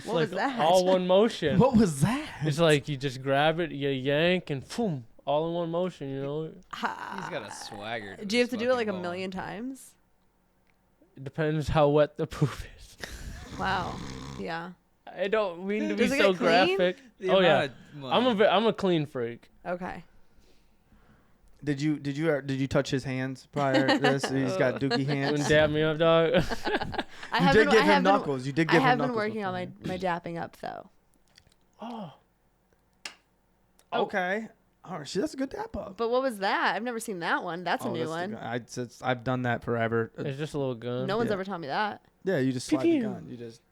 What like was that? all one motion. What was that? It's like you just grab it, you yank, and boom, all in one motion. You know. He's got a swagger. Do you have to do it like a million times? It depends how wet the poop is. Wow. Yeah. I don't mean to be Does it so get clean? graphic. The Oh yeah, amount I'm a clean freak. Okay. Did you touch his hands prior to this? He's got dookie hands. Wouldn't dab me up, dog. You did give him knuckles. You did give him knuckles. I have been working on my dapping up though. Oh. Okay. All right. That's a good dap up. But what was that? I've never seen that one. That's a new one. I've done that forever. It's just a little gun. No one's ever taught me that. Yeah, you just slide the gun. You just.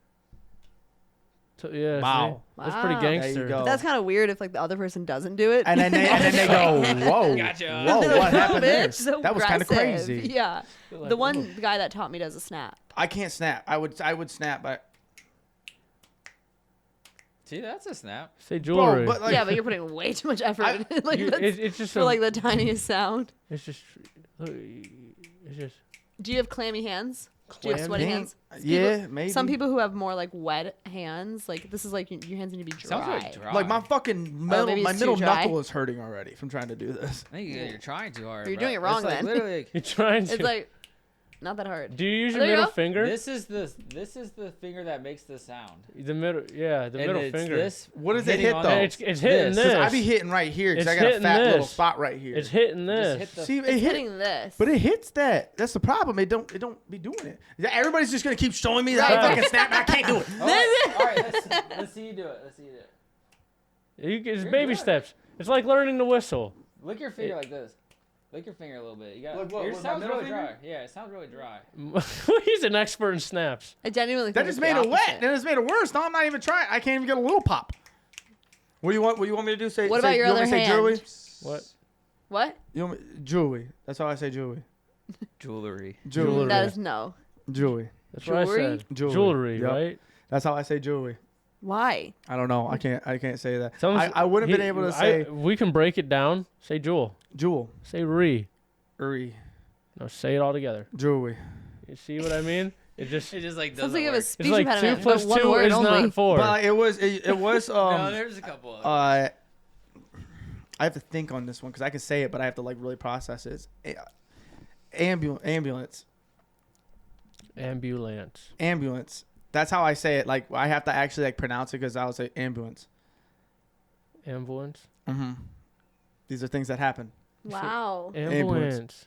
Yeah. Wow. See? That's pretty Wow. gangster. There you go. That's kind of weird if like the other person doesn't do it. And then they go, whoa, Gotcha. whoa, They're like, what happened there? So That was kind of aggressive. crazy. Yeah. Like, The one guy that taught me does a snap. I can't snap. I would snap, but See, that's a snap. Say jewelry. but like, Yeah, but you're putting way too much effort in it. Like that's it's just for like the tiniest sound. It's just. Do you have clammy hands? Do you have sweaty hands? Yeah, maybe. Some people who have more like wet hands, like this is like your hands need to be dry. Sounds like dry. Like my fucking maybe my it's middle too dry. knuckle is hurting already from trying to do this. I think you're trying too hard. You're bro. doing it wrong It's like then. Literally, You're trying to. It's like not that hard. Do you use your There you middle go. finger? this is the finger that makes the sound. The middle, yeah, the And middle it's finger. This What does it hitting hit, on though? that- It's hitting Because I this. be hitting right here because It's I got a hitting fat little this. spot right here. It's hitting Just this. hit the. See, It's it hit, hitting this. but it hits that. That's the problem. It don't be doing it. Everybody's just gonna keep showing me that Right. I fucking snap. I can't do it. All right, let's see you do it. Let's see you do it. It's You're baby good. steps. It's like learning to whistle. Lick your finger like this. Lick your finger a little bit. You got. Like what, Yours with my sounds middle really finger? dry. Yeah, it sounds really dry. He's an expert in snaps. I genuinely That think just it's the made it wet. opposite. Then it's made it worse. Now I'm not even trying. I can't even get a little pop. What do you want? What do you want me to do? Say. What say, about your you want other me to say hand? jewelry? What? What? You want me, jewelry. That's how I say jewelry. Jewelry. Jewelry. That is no. Jewelry. That's what I Jewelry? said. Jewelry. Jewelry, Yep. right? That's how I say jewelry. Why? I don't know. I can't say that. Someone's- I wouldn't have been able to say We can break it down. Say jewel. jewel. Say re. Uri. No, say it all together. Jewelry. You see what I mean? It just. It just like Sounds doesn't like you have a work. speech It's like 2 impediment. plus but one 2 word is only. not 4. But it was No, there's a couple. Of I have to think on this one because I can say it, but I have to like really process it. Ambulance. Ambulance. That's how I say it. Like I have to actually like pronounce it because I'll say ambulance. Ambulance. Mm-hmm. These are things that happen. Wow. Ambulance.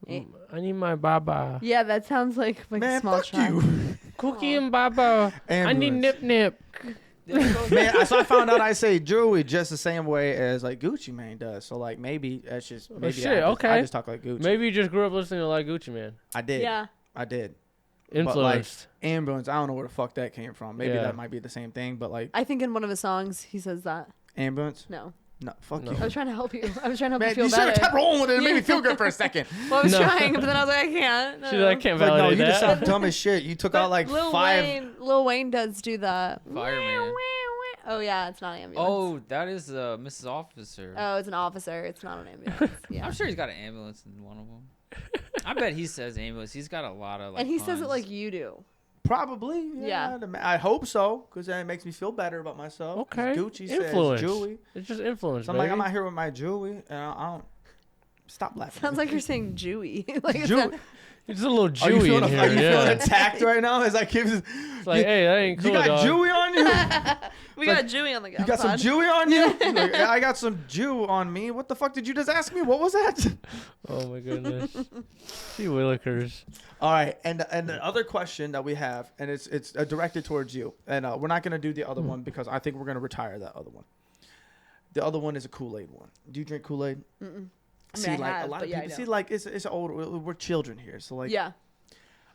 Eh. I need my baba. Yeah, that sounds like a Man, small fuck child. you. Cookie and baba. I need Ambulance. nip. Man, so I found out I say jewelry just the same way as like Gucci Mane does. So like maybe that's just maybe shit, I okay. just talk like Gucci. Maybe you just grew up listening to like Gucci Man. I did. Yeah. I did. Influenced. Ambulance. I don't know where the fuck that came from. Maybe Yeah. that might be the same thing, but like I think in one of his songs he says that. ambulance. No. No, fuck No. you. I was trying to help you. I was trying to help Man, you feel you should have better. kept rolling with it. It made me feel good for a second. Well, I was No. trying, but then I was like, I can't. She's like, I can't Like, no, validate you just that. sound dumb as shit. You took out like Lil 5. Lil Wayne does do the Fireman. Oh yeah, it's not an ambulance. Oh, that is Mrs. Officer. Oh, it's an officer. It's not an ambulance. Yeah. I'm sure he's got an ambulance in one of them. I bet he says ambulance. He's got a lot of like. And he says it puns. like you do. Probably. Yeah. I hope so, because then it makes me feel better about myself. 'Cause Okay. Gucci Influence. says jewelry. It's just influence. So I'm like, baby. I'm out here with my jewelry, and I don't. Stop laughing. Sounds like you're saying Jewy. Like it's Jew- not- It's a little Are you Jewy feeling, in here. are you feeling Yeah. attacked right now? As I keep, It's like, hey, that ain't cool, you got dog. Jewy on you? we like, got Jewy on the You got some pod. Jewy on you? Like, I got some Jew on me. What the fuck did you just ask me? What was that? Oh my goodness. See Willikers. All right, and the other question that we have, and it's directed towards you, and we're not gonna do the other one because I think we're gonna retire that other one. The other one is a Kool-Aid one. Do you drink Kool-Aid? Mm-mm. I See, mean, I like have, a lot but of yeah, I people see, don't. like it's old. We're children here, so like. Yeah.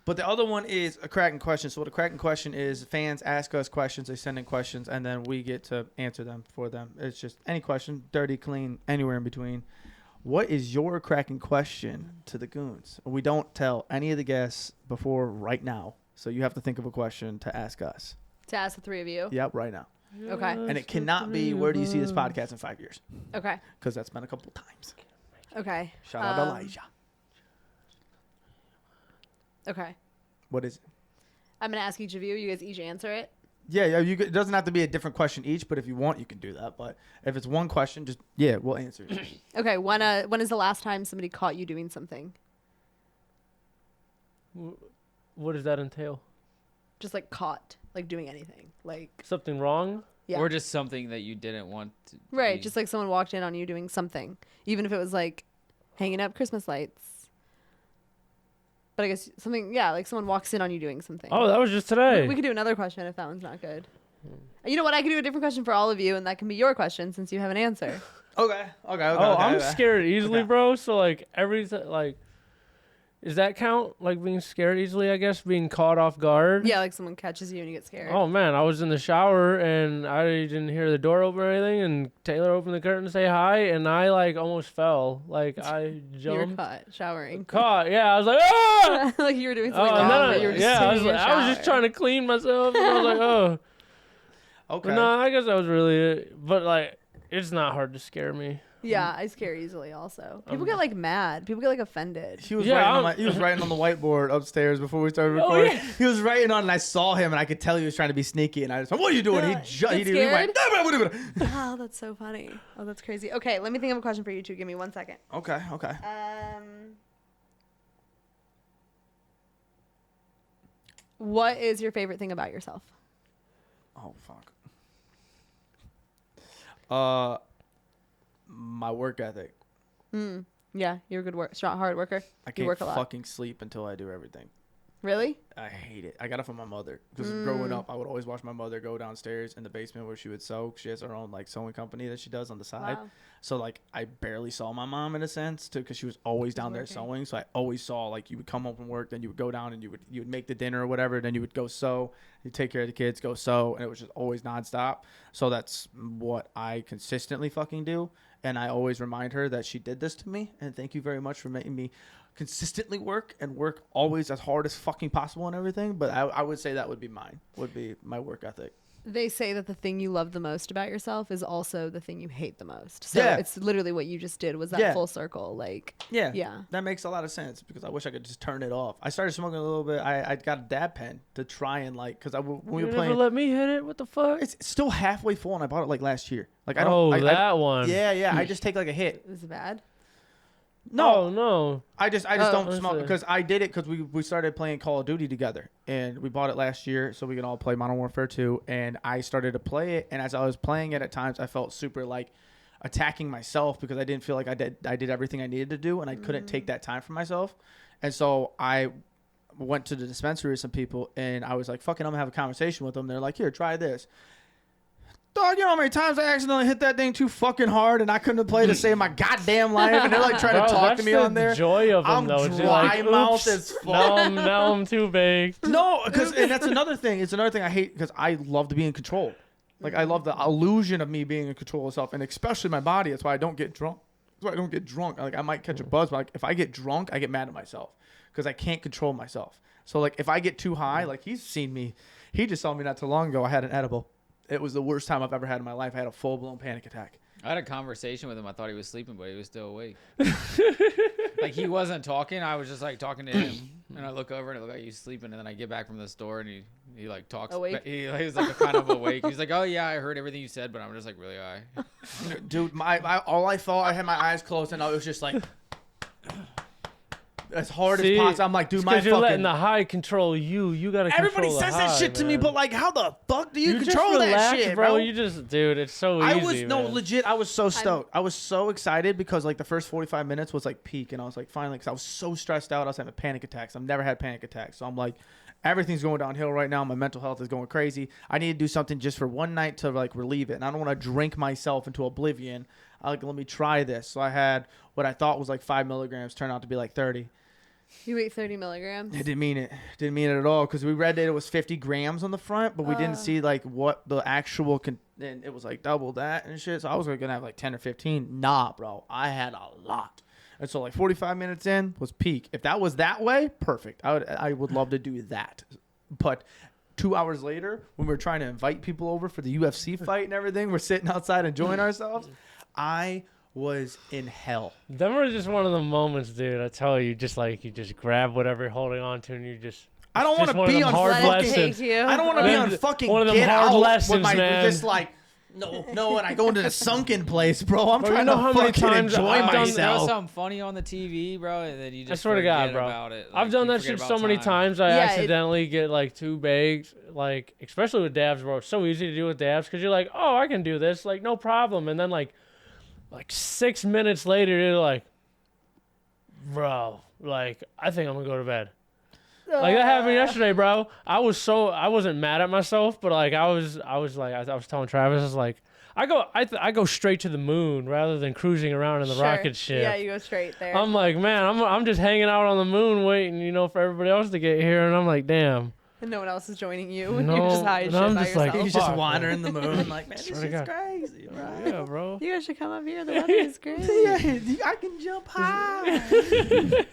But the other one is a cracking question. So what a cracking question is, fans ask us questions, they send in questions, and then we get to answer them for them. It's just any question, dirty, clean, anywhere in between. What is your cracking question to the goons? We don't tell any of the guests before right now. So you have to think of a question to ask us. To ask the three of you? Yep, right now. Okay. And it cannot be, where do you see this podcast in 5 years? Okay. Because that's been a couple times. Okay. Shout out Elijah. Okay. What is it? I'm going to ask each of you. You guys each answer it. Yeah, it doesn't have to be a different question each, but if you want, you can do that. But if it's one question, we'll answer it. Okay. When is the last time somebody caught you doing something? What does that entail? Just like caught, like doing anything. Like Something wrong? yeah. Or just something that you didn't want to Right. be. Just like someone walked in on you doing something. Even if it was like hanging up Christmas lights. But I guess something, yeah, like someone walks in on you doing something. Oh, that was just today. We could do another question if that one's not good. You know what? I could do a different question for all of you, and that can be your question since you have an answer. Okay. I'm scared easily, bro. So like everything, like, does that count? Like being scared easily? I guess being caught off guard. Yeah, like someone catches you and you get scared. Oh man, I was in the shower and I didn't hear the door open or anything, and Taylor opened the curtain to say hi, and I like almost fell. Like I You were jumped. caught showering. Caught. Yeah, I was like, ah! Like you were doing something Oh, wrong, no, but you were just yeah, sitting I was, in your I was just shower. trying to clean myself, and I was like, oh. Okay. But no, I guess that was really it. But like, it's not hard to scare me. Yeah, I scare easily also. People get like mad. People get like offended. He was, Yeah, he was writing on the whiteboard upstairs before we started Oh, recording. yeah. He was writing on, and I saw him, and I could tell he was trying to be sneaky. And I just went, "What are you doing?" Yeah, He get went, Oh, that's so funny. Oh, that's crazy. Okay, let me think of a question for you two. Give me 1 second. Okay. What is your favorite thing about yourself? Oh fuck. My work ethic. Yeah, you're a good strong, hard worker. I You can't work a lot. fucking sleep until I do everything. Really? I hate it. I got it from my mother because growing up, I would always watch my mother go downstairs in the basement where she would sew. She has her own like sewing company that she does on the side. Wow. So like I barely saw my mom in a sense too, because she was always down there working. sewing. So I always saw like you would come home from work, then you would go down and you would make the dinner or whatever, then you would go sew, you take care of the kids, go sew, and it was just always nonstop. So that's what I consistently fucking do, and I always remind her that she did this to me, and thank you very much for making me consistently work always as hard as fucking possible and everything. But I would say that would be my work ethic. They say that the thing you love the most about yourself is also the thing you hate the most. So Yeah. it's literally what you just did was that Yeah. full circle. Like, Yeah. Yeah. That makes a lot of sense because I wish I could just turn it off. I started smoking a little bit. I got a dab pen to try and like, because when we You were never playing, let me hit it. What the fuck? it's still halfway full and I bought it like last year. Like I Oh, don't. that one. Yeah. I just take like a hit. is it bad? No, Oh, no. I just Oh, don't I smoke see. because I did it because we started playing Call of Duty together and we bought it last year so we can all play Modern Warfare 2, and I started to play it, and as I was playing it at times I felt super like attacking myself because I didn't feel like I did everything I needed to do, and I couldn't take that time for myself. And so I went to the dispensary with some people and I was like, fucking, I'm gonna have a conversation with them. They're like, here, try this. Dog, you know how many times I accidentally hit that thing too fucking hard and I couldn't have played to save my goddamn life, and they're like trying Bro, to talk that's to me the on there. joy of them, I'm though. It's just dry like, mouth oops, as fuck. now I'm too big. No, and that's another thing. It's another thing I hate because I love to be in control. Like I love the illusion of me being in control of self, and especially my body. That's why I don't get drunk. That's why I don't get drunk. Like I might catch a buzz, but like, if I get drunk, I get mad at myself because I can't control myself. So like if I get too high, like he's seen me. He just saw me not too long ago. I had an edible. It was the worst time I've ever had in my life. I had a full-blown panic attack. I had a conversation with him. I thought he was sleeping, but he was still awake. Like he wasn't talking. I was just like talking to him, and I look over and it looked like he's sleeping. And then I get back from the store and he like talks. Awake? He was like kind of awake. He's like, "Oh yeah, I heard everything you said, but I'm just like really high." Dude, all I thought, I had my eyes closed and I was just like as hard See, as possible. I'm like, dude, my Because you're letting fucking. the high control you. You gotta control Everybody the says high, that shit to me, man. but like, how the fuck do you just control that relax, shit, bro? You just, dude, it's so easy. I was man. legit. I was so stoked. I was so excited because like the first 45 minutes was like peak, and I was like finally, because I was so stressed out. I was having panic attacks. I've never had panic attacks, so I'm like, everything's going downhill right now. My mental health is going crazy. I need to do something just for one night to like relieve it, and I don't want to drink myself into oblivion. Like, let me try this. So I had what I thought was like 5 milligrams, turned out to be like 30. You weigh 30 milligrams. I didn't mean it. Didn't mean it at all because we read that it was 50 grams on the front, but we didn't see like what the actual. And it was like double that and shit. So I was gonna have like 10 or 15. Nah, bro. I had a lot. And so like 45 minutes in was peak. If that was that way, perfect. I would love to do that. But 2 hours later, when we were trying to invite people over for the UFC fight and everything, we're sitting outside enjoying ourselves. I was in hell. Them were just one of the moments, dude. I tell you, just like you just grab whatever you're holding on to and you just. I don't want to be on hard fucking. lessons. I don't want to be on fucking one of them Get hard Out lessons, with my man. just like. No, and I go into the sunken place, bro. I'm Bro, trying you know to how many fucking times enjoy I've done- There was myself. something funny on the TV, bro, and then you just I swear to God, forget bro. about it. I've done you that forget shit about so many time. times. I Yeah, accidentally get like too baked, like especially with dabs, bro. It's so easy to do with dabs because you're like, oh, I can do this, like no problem. And then like 6 minutes later, you're like, bro, like I think I'm gonna go to bed. Like that happened yesterday, bro. I wasn't mad at myself, but like I was telling Travis, I was like, I go straight to the moon rather than cruising around in the rocket ship. Yeah, you go straight there. I'm like, man, I'm just hanging out on the moon waiting, for everybody else to get here, and I'm like, damn. And no one else is joining you. No, You're just high as and shit I'm by just like, yourself. He's just Fuck, wandering the moon, like, man, this Swear to shit's God. crazy, bro. Yeah, bro. You guys should come up here. The weather is great. Yeah, I can jump high.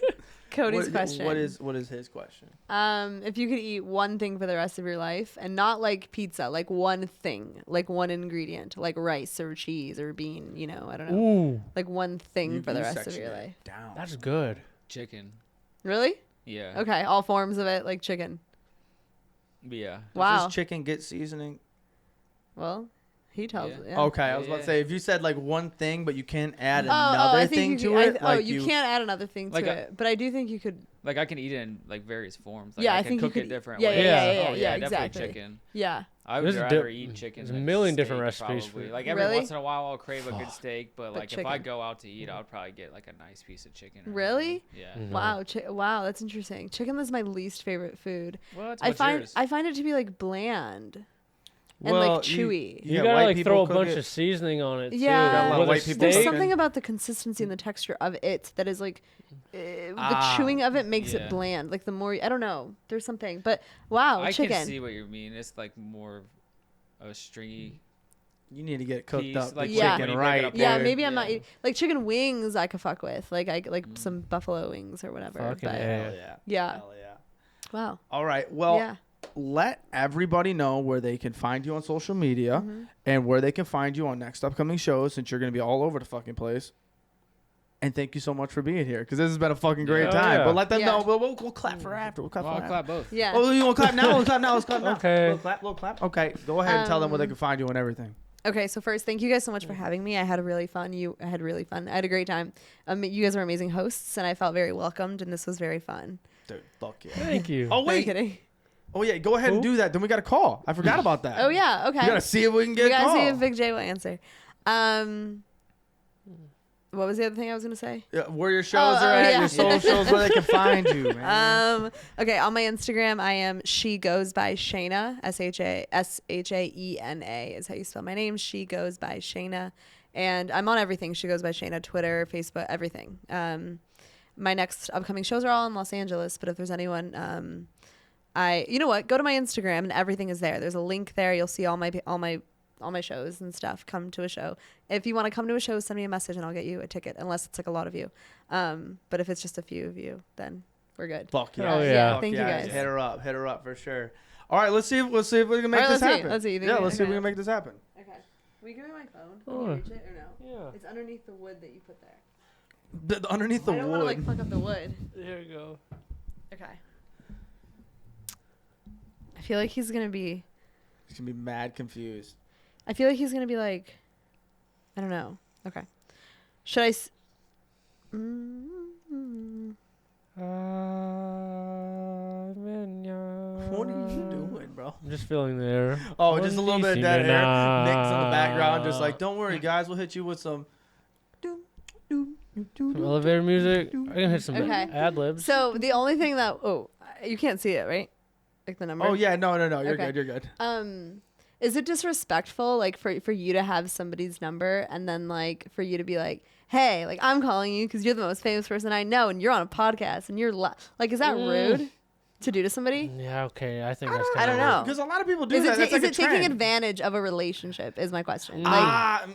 Cody's question. What is his question? If you could eat one thing for the rest of your life, and not like pizza, like one thing, like one ingredient, like rice or cheese or bean, I don't know. Ooh, Like one thing for the You rest of section your it life. down. that's good. Chicken. Really? Yeah. Okay, all forms of it, like chicken. Yeah. Wow. Does chicken get seasoning? Well, he tells Yeah. it. Yeah. Okay, I was about to Yeah. say if you said like one thing, but you can't add I another think thing you to could, it. Like you can't add another thing to Like it, but I do think you could. Like I can eat it in like various forms. Like Yeah, I I can think you cook could- it different yeah, ways. yeah, yeah, Oh, yeah, definitely exactly. chicken. Yeah. I would There's rather di- eat chicken. there's a than million steak, different recipes probably. for- Like every Really? once in a while, I'll crave a good steak, but like if I chicken. go out to eat, I'll probably get like a nice piece of chicken. or Really? something. Yeah. Mhm. Wow. Wow, that's interesting. Chicken is my least favorite food. What? I What's find yours? I find it to be like bland and Well, like chewy. You Yeah, gotta white like people throw a cook bunch it. of seasoning on it too. Yeah. With a White people There's steak. cook something about the consistency and the texture of it that is like the Ah, chewing of it makes yeah. it bland. Like the more I don't know, there's something. But wow, I chicken. can see what you mean. It's like more of a stringy. You need to get cooked Piece, up, like Yeah. chicken when you right. break it Yeah, dude. maybe I'm not Yeah. eating, like chicken wings. I could fuck with like Mm. some buffalo wings or whatever. Fucking but A. Hell yeah. yeah, Hell yeah. wow. All right. Well, Yeah. let everybody know where they can find you on social media Mhm. and where they can find you on next upcoming shows since you're going to be all over the fucking place. And thank you so much for being here because this has been a fucking great Hell time. yeah. But let them Yeah. know. We'll clap for after. We'll clap Well, for I'll after. clap both. Yeah. Oh, you want to clap now? Let's clap now. Let's clap now. Okay. Little clap. Okay. Go ahead and tell them where they Um, can find you and everything. Okay, so first, thank you guys so much for having me. I had really fun. I had really fun. I had a great time. You guys were amazing hosts, and I felt very welcomed, and this was very fun. Dude, fuck yeah. Thank you. Oh, No wait. kidding. Oh, yeah. Go ahead and Who? do that. Then we got a call. I forgot about that. Oh yeah, okay. We got to see if we can get We a gotta call. see if Big J will answer. What was the other thing I was gonna say? Yeah, where your shows Oh, are at, yeah. your socials, where they can find you, man. Okay, on my Instagram, I am She Goes by Shaena. SHAENA is how you spell my name. She Goes by Shaena, and I'm on everything. She Goes by Shaena, Twitter, Facebook, everything. My next upcoming shows are all in Los Angeles, but if there's anyone, you know what? Go to my Instagram and everything is there. There's a link there. You'll see all my shows and stuff. Come to a show. If you want to come to a show, send me a message and I'll get you a ticket. Unless it's like a lot of you, but if it's just a few of you, then we're good. Fuck yeah. Hell yeah. Fuck Thank you yeah. guys. Hit her up for sure. All right, let's see if we can make All right, this let's see. happen. Let's see. You think Yeah, we- let's see if we okay. can make this happen. Okay. Will you give me my phone? Can you reach it or no? Yeah. It's underneath the wood that you put there. Underneath the I don't wood. want to like fuck up the wood. There you go. Okay. I feel like he's gonna be. He's gonna be mad confused. I feel like he's gonna be like. I don't know. Okay. Should I? What are you doing, bro? I'm just feeling there. Oh, just a little bit of dead air. Nick's on the background, just like, Some don't worry, guys, we'll hit you with some. elevator music. I can hit some Okay. ad libs. So the only thing that you can't see it, right? Like the number. Oh yeah, no, you're Okay. good, you're good. Is it disrespectful, like, for you to have somebody's number and then, like, for you to be like, hey, like, I'm calling you because you're the most famous person I know and you're on a podcast and you're like, is that rude to do to somebody? Yeah, okay. I think that's I don't know. Because a lot of people do Is that. That's is like it a trend. taking advantage of a relationship is my question. Like, I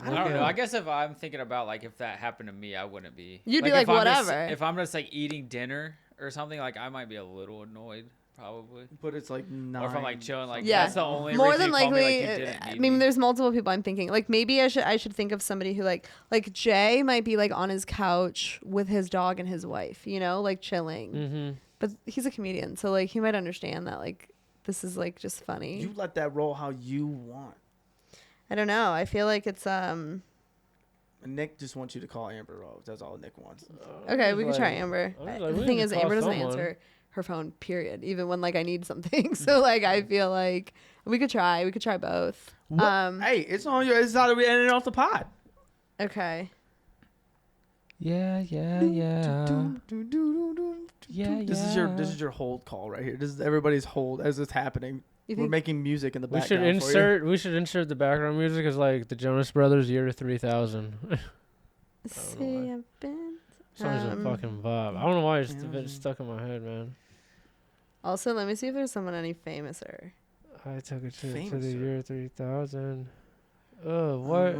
don't know. I guess if I'm thinking about like if that happened to me, I wouldn't be. You'd be like, if I'm just- whatever. if I'm just like eating dinner or something, like I might be a little annoyed, probably. But it's like nine. Or if I'm like chilling, like Yeah. that's the only more reason than you call me, likely, like, you didn't I need mean, me. there's multiple people I'm thinking. Like, maybe I should think of somebody who like Jay might be like on his couch with his dog and his wife, you know, like chilling. Mm-hmm. But he's a comedian, so like he might understand that like this is like just funny. You let that roll how you want. I don't know. I feel like it's Nick just wants you to call Amber Rose. That's all Nick wants. okay. We could try Amber. I was like, The we thing need is, to call Amber doesn't someone. answer her phone. Period. Even when like I need something. So like I feel like we could try. We could try both. Hey, it's on your. It's how we ending off the pod. Okay. Yeah. This is your hold call right here. This is everybody's hold as it's happening. You We're think making music in the We background. should insert the background music as like the Jonas Brothers Year 3000. see I've been. Song's a fucking vibe. I don't know why it's been stuck in my head, man. Also, let me see if there's someone any famouser. I took it to the Famouser. year 3000. Oh, what?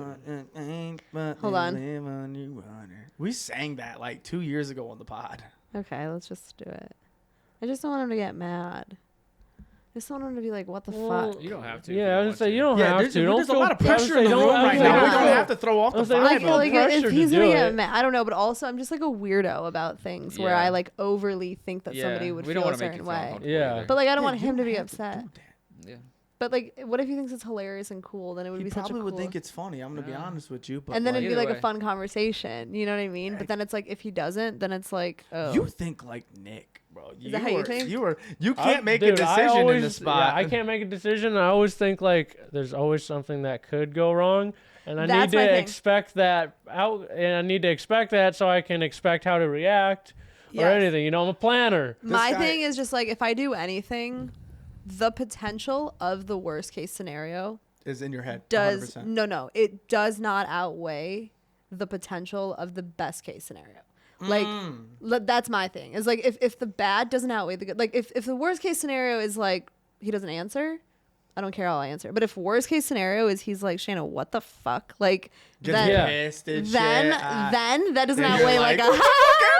Hold on. We sang that like 2 years ago on the pod. Okay, let's just do it. I just don't want him to get mad. I just don't want him to be like, what the Well, fuck? You don't have to. Yeah, I was gonna say you don't Yeah, have there's, to. Don't there's a feel- lot of I was pressure in gonna the say, room don't- right I now. was We gonna don't say- have to throw off I the was like, vibe. I I feel feel like pressure if to he's do gonna it. get mad, I don't know, but also I'm just like a weirdo about things where Yeah. I like overly think that Yeah, somebody would we feel don't a wanna make certain you feel way. uncomfortable Yeah. either. But like I don't Yeah, want you him to be have do upset. that. Yeah. But like, what if he thinks it's hilarious and cool? Then it would He be such a probably cool. would think it's funny. I'm gonna be Yeah. honest with you, but and then like, it'd be Either like a way. fun conversation. You know what I mean? But then it's like if he doesn't, then it's like, oh, you think like Nick, bro. Is that how you think? You can't make a Dude, I decision always, in this spot. Yeah, I can't make a decision. I always think like there's always something that could go wrong, and I That's need my to thing. expect that out, and I need to expect that so I can expect how to react or Yes. anything. You know, I'm a planner. My guy- thing is just like if I do anything, the potential of the worst case scenario Is in your head. does 100%. no, it does not outweigh the potential of the best case scenario. Like that's my thing. Is like if the bad doesn't outweigh the good, like if the worst case scenario is like he doesn't answer, I don't care, I'll answer. But if worst case scenario is he's like, Shaena, what the fuck? Like Get then Yeah. pissed and then shit. then that doesn't Then you're outweigh like, like, a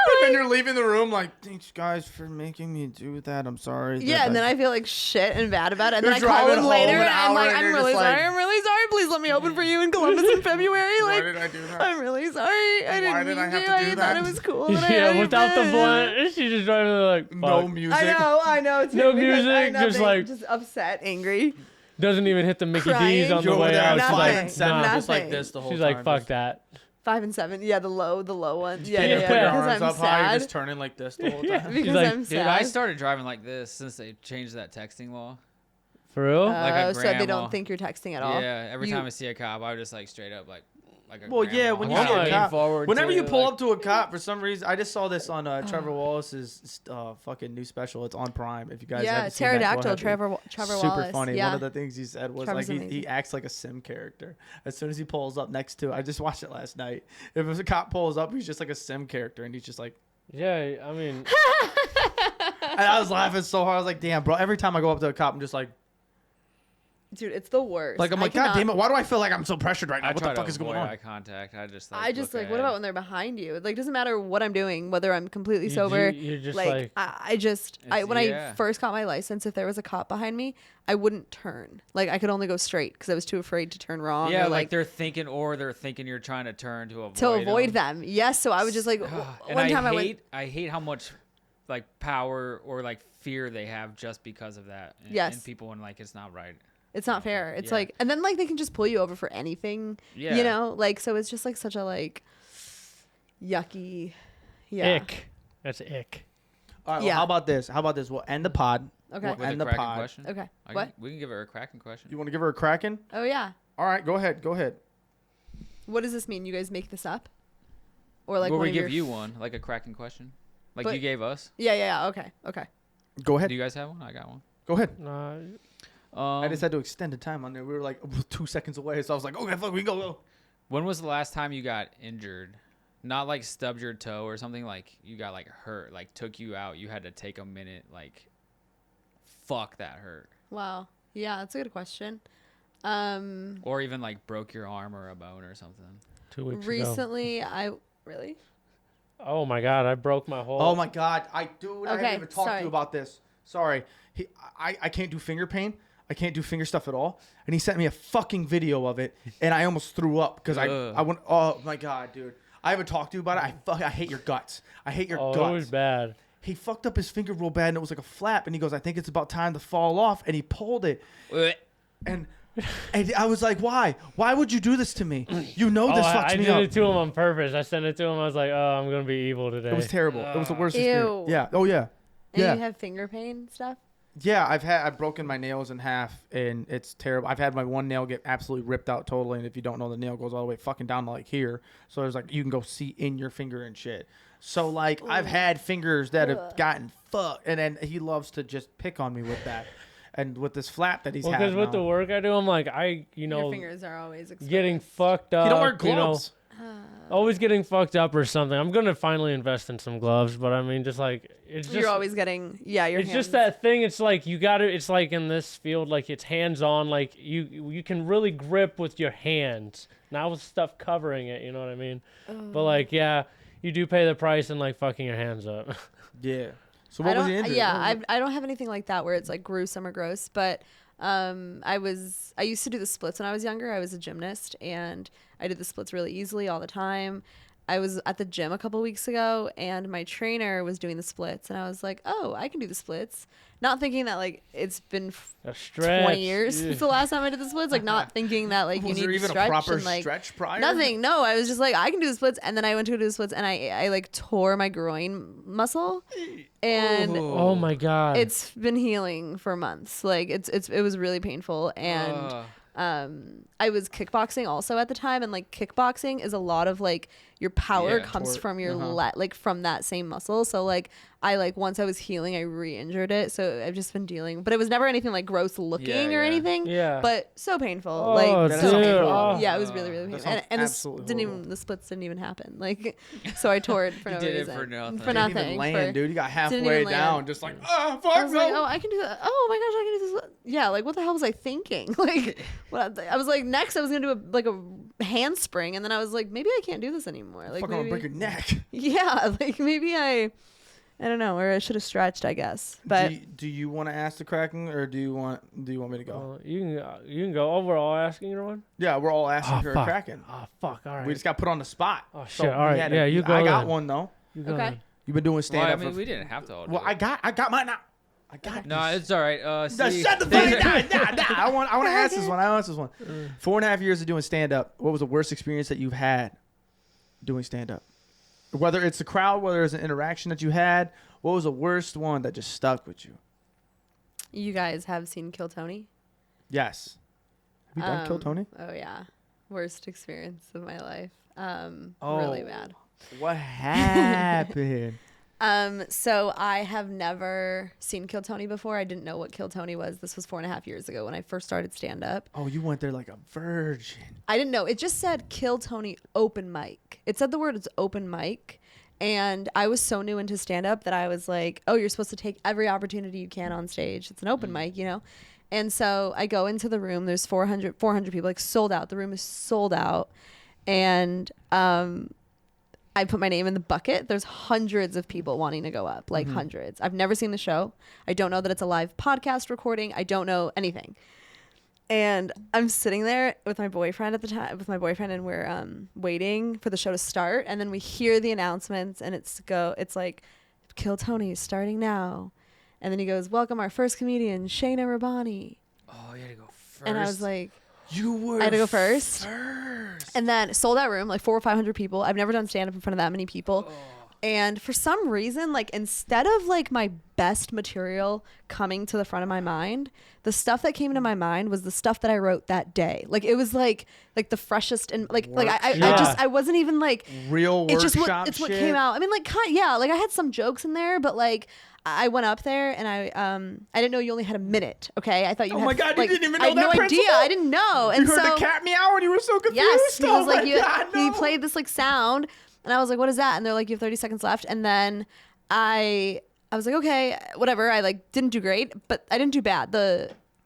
And then you're leaving the room like, thanks guys for making me do that. I'm sorry. yeah, and then I feel like shit and bad about it. And You're then I call driving him later home an and I'm hour like, and I'm you're really just sorry. like- I'm really sorry. Please let me open for you in Columbus in February. Why Like, did I do that? I'm really sorry. I didn't Why did mean I have to. to do I that? thought it was cool. and I Yeah, had without the been. blunt, she's just driving like No fuck. music. I know. Too, No because music, I'm just like- just upset, angry. Doesn't even hit the Mickey Crying. D's on the You're over way there out. at She's Nothing. 5 like, and 7, nah. just like Nothing. this the whole She's time. like, fuck just, that. 5 and 7. Yeah, the low one. Yeah, Can't yeah, put your yeah. Because arms I'm up high. You're sad. just turning like this the whole Yeah. time. Because like, I'm Dude, sad. I started driving like this since they changed that texting law. For real? like a So they grandma. don't think you're texting at all. Yeah, every You- time I see a cop, I would just like straight up like a Well, yeah, grandma. when you Like, see a lean cop- forward Whenever to, you pull like- up to a cop, for some reason, I just saw this on Trevor Wallace's fucking new special. It's on Prime. If you guys Yeah, haven't seen that, go pterodactyl. ahead. Trevor Super Wallace. funny. Yeah. One of the things he said was Trevor's like amazing. he acts like a sim character. As soon as he pulls up next to, I just watched it last night. If a cop pulls up, he's just like a sim character, and he's just like. Yeah, I mean, And I was laughing so hard. I was like, damn, bro. Every time I go up to a cop, I'm just like, Dude, it's the worst. I'm like, God damn it. Why do I feel like I'm so pressured right now? I What try the fuck to is going avoid on? eye contact. I just What look about ahead. when they're behind you? Like, doesn't matter what I'm doing, whether I'm completely You sober. do- you're just like, like- when I yeah. first got my license, if there was a cop behind me, I wouldn't turn. Like, I could only go straight because I was too afraid to turn wrong. Yeah, or, like they're thinking you're trying to turn to avoid to avoid them. them. Yes, so I was just like, And one time I went. I hate how much like power or like fear they have just because of that. And, Yes. and people and like it's not right. It's not fair. It's Yeah. like, and then like they can just pull you over for anything. Yeah. You know, like so it's just like such a like yucky. Yeah. ick. That's ick. All right, Yeah. well, how about this? We'll end the pod. Okay. We'll With end a the cracking pod. question. Okay. I What? can- we can give her a cracking question. You want to give her a cracking? Oh yeah. All right, go ahead. What does this mean? You guys make this up, or like Will one we of give your you one, like a cracking question, like But- you gave us? Yeah. Okay. Go ahead. Do you guys have one? I got one. Go ahead. Nah, I just had to extend the time on there. We were like 2 seconds away, so I was like, okay, fuck, we go. When was the last time you got injured? Not like stubbed your toe or something, like you got like hurt, like took you out. You had to take a minute, like, fuck, that hurt. Wow. Yeah, that's a good question. Or even like broke your arm or a bone or something. 2 weeks ago. Recently, really? Oh my God, I broke my whole. Oh my God, I Okay, haven't even talked to sorry. you about this. Sorry, I can't do finger pain. I can't do finger stuff at all. And he sent me a fucking video of it, and I almost threw up because I went. Oh my God, dude, I haven't talked to you about it. I hate your guts. I hate your guts. It was bad. He fucked up his finger real bad, and it was like a flap. And he goes, I think it's about time to fall off. And he pulled it, and I was like, why? Why would you do this to me? You know this fucks I me did up. it to him on purpose. I sent it to him. I was like, oh, I'm gonna be evil today. It was terrible. It was the worst Ew. experience. Yeah. Oh yeah. And Yeah. you have finger pain stuff? Yeah, I've broken my nails in half, and it's terrible. I've had my one nail get absolutely ripped out totally, and if you don't know, the nail goes all the way fucking down to like here. So there's like you can go see in your finger and shit. So like I've had fingers that have gotten fucked, and then he loves to just pick on me with that, and with this flap that he's had. Because with now. the work I do, I'm like, Your fingers are always exposed. getting fucked up. You don't wear gloves. Always getting fucked up or something. I'm gonna finally invest in some gloves, but I mean, just like it's just You're always getting, your it's hands. just that thing. It's like you got to. It's like in this field, like it's hands on. Like you can really grip with your hands, not with stuff covering it. You know what I mean? But like, yeah, you do pay the price in like fucking your hands up. Yeah. So what was the injury? I don't have anything like that where it's like gruesome or gross, but I used to do the splits when I was younger. I was a gymnast and I did the splits really easily all the time. I was at the gym a couple weeks ago and my trainer was doing the splits and I was like, oh, I can do the splits. Not thinking that like it's been A stretch. 20 years since the last time I did the splits. Like not thinking that like you Was need there to even stretch a proper and like stretch prior? nothing. No, I was just like, I can do the splits. And then I went to do the splits and I like tore my groin muscle and Oh my God. it's been healing for months. Like it was really painful. And I was kickboxing also at the time, and like kickboxing is a lot of like your power comes tort. from your like from that same muscle. So like once I was healing, I re-injured it. So I've just been dealing, but it was never anything like gross looking or anything. Yeah. But so painful. Oh, like That so sounds painful. horrible. Yeah, it was really really That painful. sounds And absolutely horrible. the splits didn't even happen. Like so I tore it for no did it reason. for nothing. For Didn't nothing. even land, dude. You got Didn't halfway even down, land. just like, I fuck was like, no. oh, I can do that. Oh my gosh, I can do this. Yeah, like what the hell was I thinking? Like, I was like, next I was gonna do a handspring, and then I was like, maybe I can't do this anymore. Like, Fucking gonna break maybe, your neck. yeah, like maybe I don't know, or I should have stretched, I guess. But Do you want to ask the Kraken, or do you want me to go? Well, you can go. Oh, we're all asking everyone. Yeah, we're all asking for fuck. a Kraken. Oh fuck! All right. We just got put on the spot. Oh, So shit. All we right. had Yeah, you go I got then. one though. You go okay. then. You've been doing Well, stand I up. mean, we didn't have to all do Well, it. I got mine now. I got No, this. it's all right. Just See, shut the fuck down. Nah. I want to ask this one. 4.5 years of doing stand up. What was the worst experience that you've had doing stand up? Whether it's the crowd, whether it's an interaction that you had, what was the worst one that just stuck with you? You guys have seen Kill Tony? Yes. Have you done Kill Tony? Oh yeah, worst experience of my life. Oh. Really bad. What happened? So I have never seen Kill Tony before. I didn't know what Kill Tony was. This was 4.5 years ago when I first started stand up. Oh, you went there like a virgin. I didn't know. It just said Kill Tony open mic. It said the word it's open mic. And I was so new into stand up that I was like, oh, you're supposed to take every opportunity you can on stage. It's an open mic, you know? And so I go into the room. There's 400 people, like sold out. The room is sold out. And I put my name in the bucket. There's hundreds of people wanting to go up, like hundreds. I've never seen the show. I don't know that it's a live podcast recording. I don't know anything. And I'm sitting there with my boyfriend at the time, and we're waiting for the show to start. And then we hear the announcements, and it's like, Kill Tony is starting now. And then he goes, welcome our first comedian, Shaena Rabbani. Oh, you had to go first. And I was like, I had to go first. And then sold out room, like 400 or 500 people. I've never done stand up in front of that many people. And for some reason, like instead of like my best material coming to the front of my mind, the stuff that came to my mind was the stuff that I wrote that day. Like it was like the freshest and like I wasn't even like real workshop it's what came out. I mean like like I had some jokes in there, but like I went up there and I didn't know you only had a minute. Okay, I thought you. Oh my god, like, you didn't even know I had that no principle? idea. I didn't know. And you heard so the cat meow and you were so confused. yes, he was like God, no. he played this like sound. And I was like, what is that? And they're like, you have 30 seconds left. And then I was like, okay, whatever. I like didn't do great, but I didn't do bad.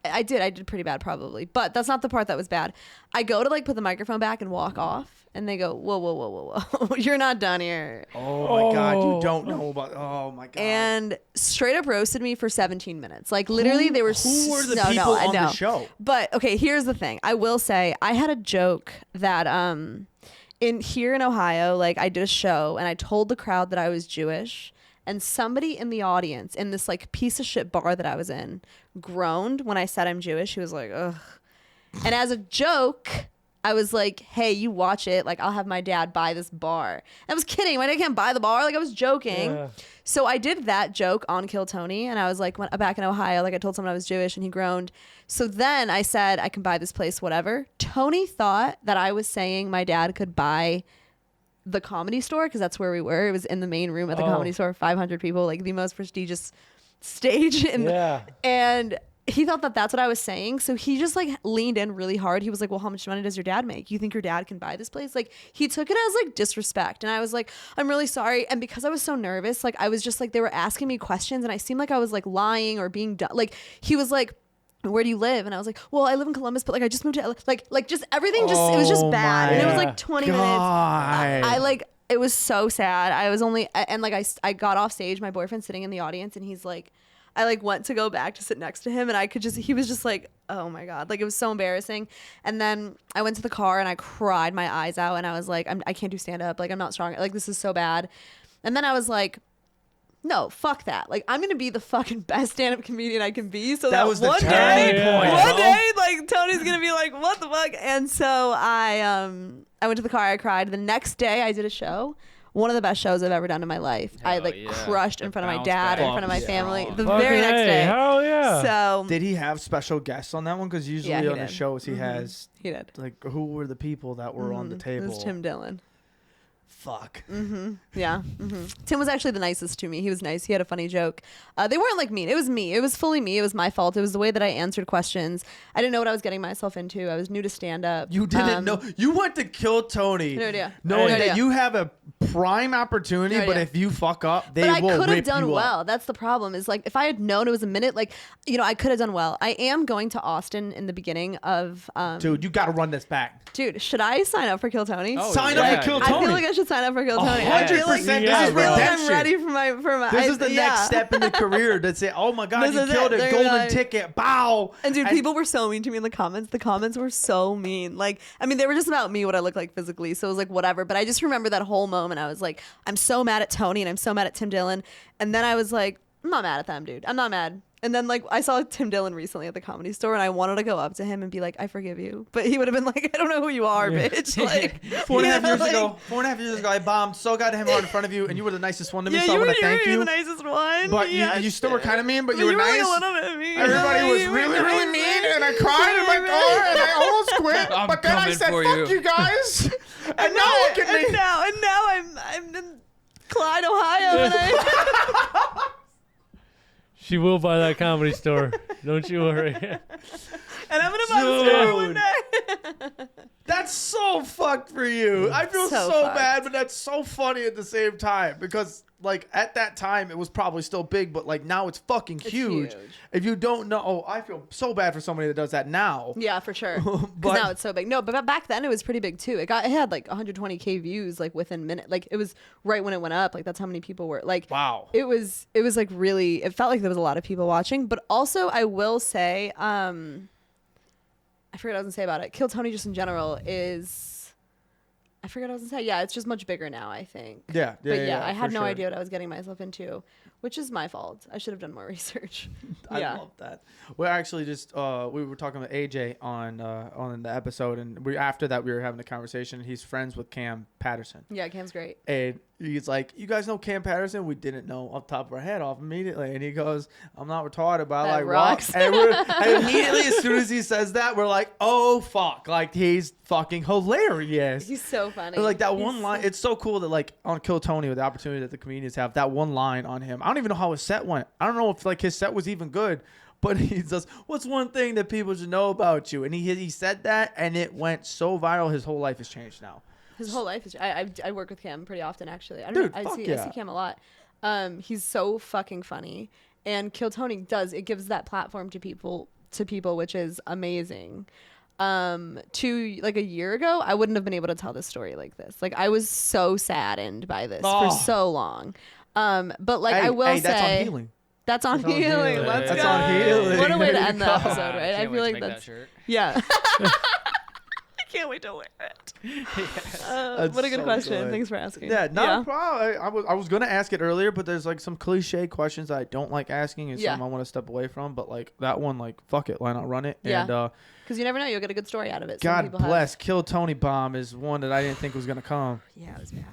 I did pretty bad probably, but that's not the part that was bad. I go to like put the microphone back and walk off and they go, whoa. You're not done here. Oh my God. You don't know about, oh my God. And straight up roasted me for 17 minutes. Like literally they were, who were the people on the show? But okay, here's the thing. I will say I had a joke that, here in Ohio, like I did a show and I told the crowd that I was Jewish, and somebody in the audience in this like piece of shit bar that I was in groaned when I said I'm Jewish. He was like, ugh. And as a joke, I was like, hey, you watch it. Like I'll have my dad buy this bar. I was kidding. My dad can't buy the bar. Like I was joking. Yeah. So I did that joke on Kill Tony, and I was like, when back in Ohio, like I told someone I was Jewish and he groaned. So then I said, I can buy this place, whatever. Tony thought that I was saying my dad could buy the Comedy Store, because that's where we were. It was in the main room at the Comedy Store, 500 people, like the most prestigious stage. And he thought that that's what I was saying. So he just like leaned in really hard. He was like, well, how much money does your dad make? You think your dad can buy this place? Like he took it as like disrespect. And I was like, I'm really sorry. And because I was so nervous, like I was just like, they were asking me questions and I seemed like I was like lying or being dumb. Like he was like, where do you live? And I was like, well, I live in Columbus, but like I just moved to LA. Like just everything just it was just bad. And it was like 20 minutes. I like, it was so sad. I was only, and like I got off stage, my boyfriend's sitting in the audience and he's like, I like went to go back to sit next to him and I could just, he was just like, oh my God. Like it was so embarrassing. And then I went to the car and I cried my eyes out and I was like, I can't do stand up. Like I'm not strong. Like this is so bad. And then I was like, no, fuck that. Like I'm gonna be the fucking best stand-up comedian I can be. So that was the one day, like Tony's gonna be like, what the fuck? And so I went to the car, I cried. The next day I did a show. One of the best shows I've ever done in my life. I like crushed in front of my dad, in front of my family. The very next day. Hell yeah. So did he have special guests on that one? Because usually on the shows he has. He did. Like who were the people that were on the table? It was Tim Dillon. Fuck. Yeah. Tim was actually the nicest to me. He was nice. He had a funny joke. They weren't like mean. It was me. It was fully me. It was my fault. It was the way that I answered questions. I didn't know what I was getting myself into. I was new to stand up. You didn't know. You went to Kill Tony. No idea. Knowing that you have a prime opportunity, but if you fuck up, they will rip you up. But I could have done well. That's the problem. Is like if I had known it was a minute, like I could have done well. I am going to Austin in the beginning of. Dude, you got to run this back. Dude, should I sign up for Kill Tony? Sign up for Kill Tony. I feel like I should sign up for Kill Tony. 100%. This is redemption. I'm ready for my. This is the next step in the career to say, "Oh my God, you killed it! Golden ticket, bow!" And dude, people were so mean to me in the comments. The comments were so mean. Like, I mean, they were just about me, what I look like physically. So it was like whatever. But I just remember that whole moment. I was like, I'm so mad at Tony and I'm so mad at Tim Dillon. And then I was like, I'm not mad at them, dude. I'm not mad. And then like I saw Tim Dillon recently at the Comedy Store and I wanted to go up to him and be like, I forgive you. But he would have been like, I don't know who you are, bitch. Like 4.5 years ago, I bombed so goddamn hard in front of you and you were the nicest one to me, so I want to thank you. You were the nicest one. But you still were kind of mean, but you were nice. You were a little bit mean. Everybody was really mean and I cried in my car and I almost quit. But then I said, fuck you guys. And now look at me. And now I'm in Clyde, Ohio. And she will buy that Comedy Store. Don't you worry. And I'm going to buy the store one day. That's so fucked for you. I feel so bad, but that's so funny at the same time because like at that time it was probably still big, but like now it's fucking huge. If you don't know, I feel so bad for somebody that does that now. Yeah, for sure. Because now it's so big. No, but back then it was pretty big too. It had like 120K views like within minute. Like it was right when it went up. Like that's how many people were. Like wow. It was like really. It felt like there was a lot of people watching. But also I will say, I forget what I was gonna say about it. Kill Tony just in general is. I forgot what I was gonna say. Yeah, it's just much bigger now, I think. Yeah. But I had no idea what I was getting myself into, which is my fault. I should have done more research. I love that. We're actually just we were talking with AJ on the episode, and after that we were having a conversation. He's friends with Cam Patterson. Yeah, Cam's great. And He's like, you guys know Cam Patterson? We didn't know off the top of our head off immediately. And he goes, I'm not retarded, but I That like rocks. rocks. And immediately, as soon as he says that, we're like, oh, fuck. Like, he's fucking hilarious. He's so funny. And, like, that He's one line, so- it's so cool that, like, on Kill Tony, with the opportunity that the comedians have, that one line on him. I don't even know how his set went. I don't know if, like, his set was even good. But he says, what's one thing that people should know about you? And he said that, and it went so viral. His whole life has changed now. His whole life is. I work with Cam pretty often, actually. I Dude, don't know. fuck I yeah. see Cam a lot. He's so fucking funny, and Kill Tony does. It gives that platform to people, which is amazing. Like a year ago, I wouldn't have been able to tell this story like this. Like, I was so saddened by this for so long. But like, I will say, that's on healing. That's on healing. Healing. Let's That's go. on healing. What a way to There end you the go. episode, right? I Can't feel wait like to make that's that shirt. yeah. I can't wait to wear it. That's What a good so question. good. Thanks for asking. Yeah, not a problem. I was gonna ask it earlier, but there's like some cliche questions that I don't like asking, and Yeah. some I want to step away from. But like that one, like fuck it, why not run it? Yeah. And Because you never know, you'll get a good story out of it. Some God people have- bless, Kill Tony Bomb is one that I didn't think was gonna come. Yeah, it was bad.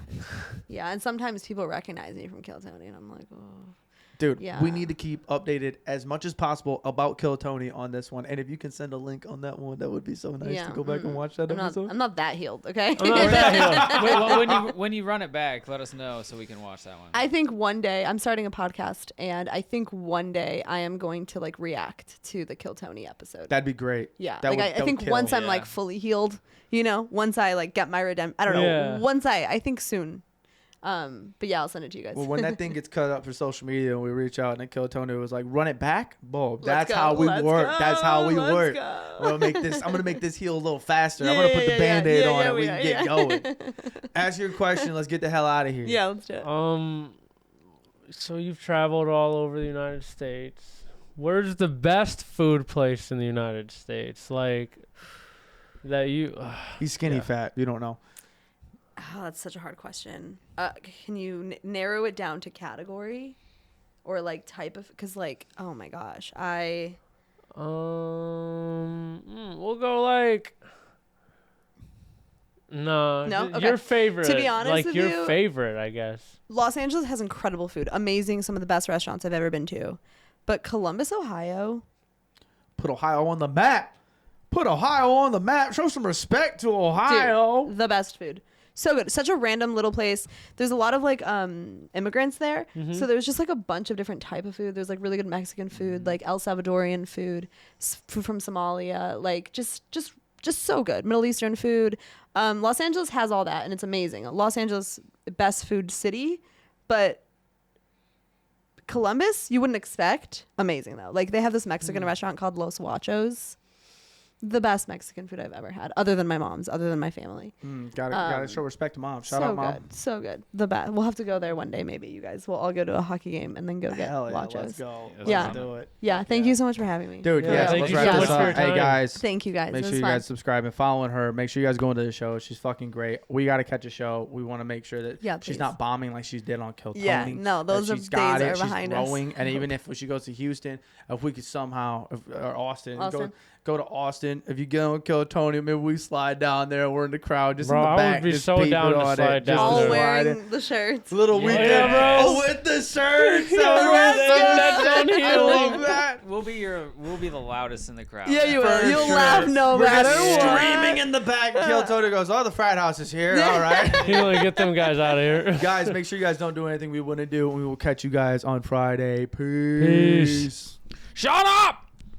Yeah, and sometimes people recognize me from Kill Tony, and I'm like, oh. Dude, Yeah. we need to keep updated as much as possible about Kill Tony on this one. And if you can send a link on that one, that would be so nice Yeah, to go back and watch that episode. I'm not that healed, okay? I'm not that Wait, well, when you run it back, let us know so we can watch that one. I think one day I'm starting a podcast, and I think one day I am going to like react to the Kill Tony episode. That'd be great. Yeah, That like would- I that would think kill. once I'm Yeah. like fully healed, once I like get my redemption, I don't know. Yeah. Once I think soon. But yeah, I'll send it to you guys. Well, when that thing gets cut up for social media and we reach out and then Kill Tony was like, run it back, boom. Let's That's go, how we let's work. go, That's how we let's work. go. I'm gonna make this heal a little faster. I'm Yeah, gonna put yeah, the Band-Aid yeah, on yeah, it. We yeah, can get yeah. going. Ask your question. Let's get the hell out of here. Yeah, let's do it. So you've traveled all over the United States. Where's the best food place in the United States? Like that you He's skinny Yeah. fat. You don't know. Oh, that's such a hard question. Can you narrow it down to category or like type of? Because like, oh my gosh, we'll go like no, No? Okay. your favorite. To be honest like with your you- favorite, I guess. Los Angeles has incredible food, amazing, some of the best restaurants I've ever been to. But Columbus, Ohio, Put Ohio on the map. Put Ohio on the map. Show some respect to Ohio. dude, the best food. So good. Such a random little place. There's a lot of like immigrants there. So there's just like a bunch of different type of food. There's like really good Mexican food, like El Salvadorian food, food from Somalia, like just so good. Middle Eastern food. Los Angeles has all that and it's amazing. Los Angeles, best food city, but Columbus, you wouldn't expect. Amazing though. Like they have this Mexican restaurant called Los Huachos. The best Mexican food I've ever had, other than my mom's, other than my family. Gotta show respect to mom. Shout so out, mom. good, so good. The best. We'll have to go there one day, maybe you guys. We'll all go to a hockey game and then go get Hell yeah, Huachos. let's go. Yeah. Let's do it. Yeah, thank you so much for having me. Dude, Yeah, yes, thank let's you wrap so this much for your up. Hey, time. guys. Thank you guys. Make It sure was you fun. guys subscribe and following her. Make sure you guys go into the show. She's fucking great. We got to catch a show. We want to make sure that Yeah, she's please. not bombing like she did on Kill Tony. Yeah, no, that those she's days got are it. behind she's us. growing. And even if she goes to Houston, if we could somehow, or Austin. Go to Austin. If you get on Kill Tony, maybe we slide down there. We're in the crowd, just Bro, in the I would back. be just so peeping down to on slide it, down just all there. wearing the shirts. Little Yeah, weekend. bro. Oh, with the shirts. That's on I love healing. that. We'll be the loudest in the crowd. Yeah, you For will. You'll sure. laugh no We're matter just what. screaming in the back. Kill Tony goes, oh, the frat house is here. All right. Healing, get them guys out of here. Guys, make sure you guys don't do anything we wouldn't do. And we will catch you guys on Friday. Peace. Peace. Shut up!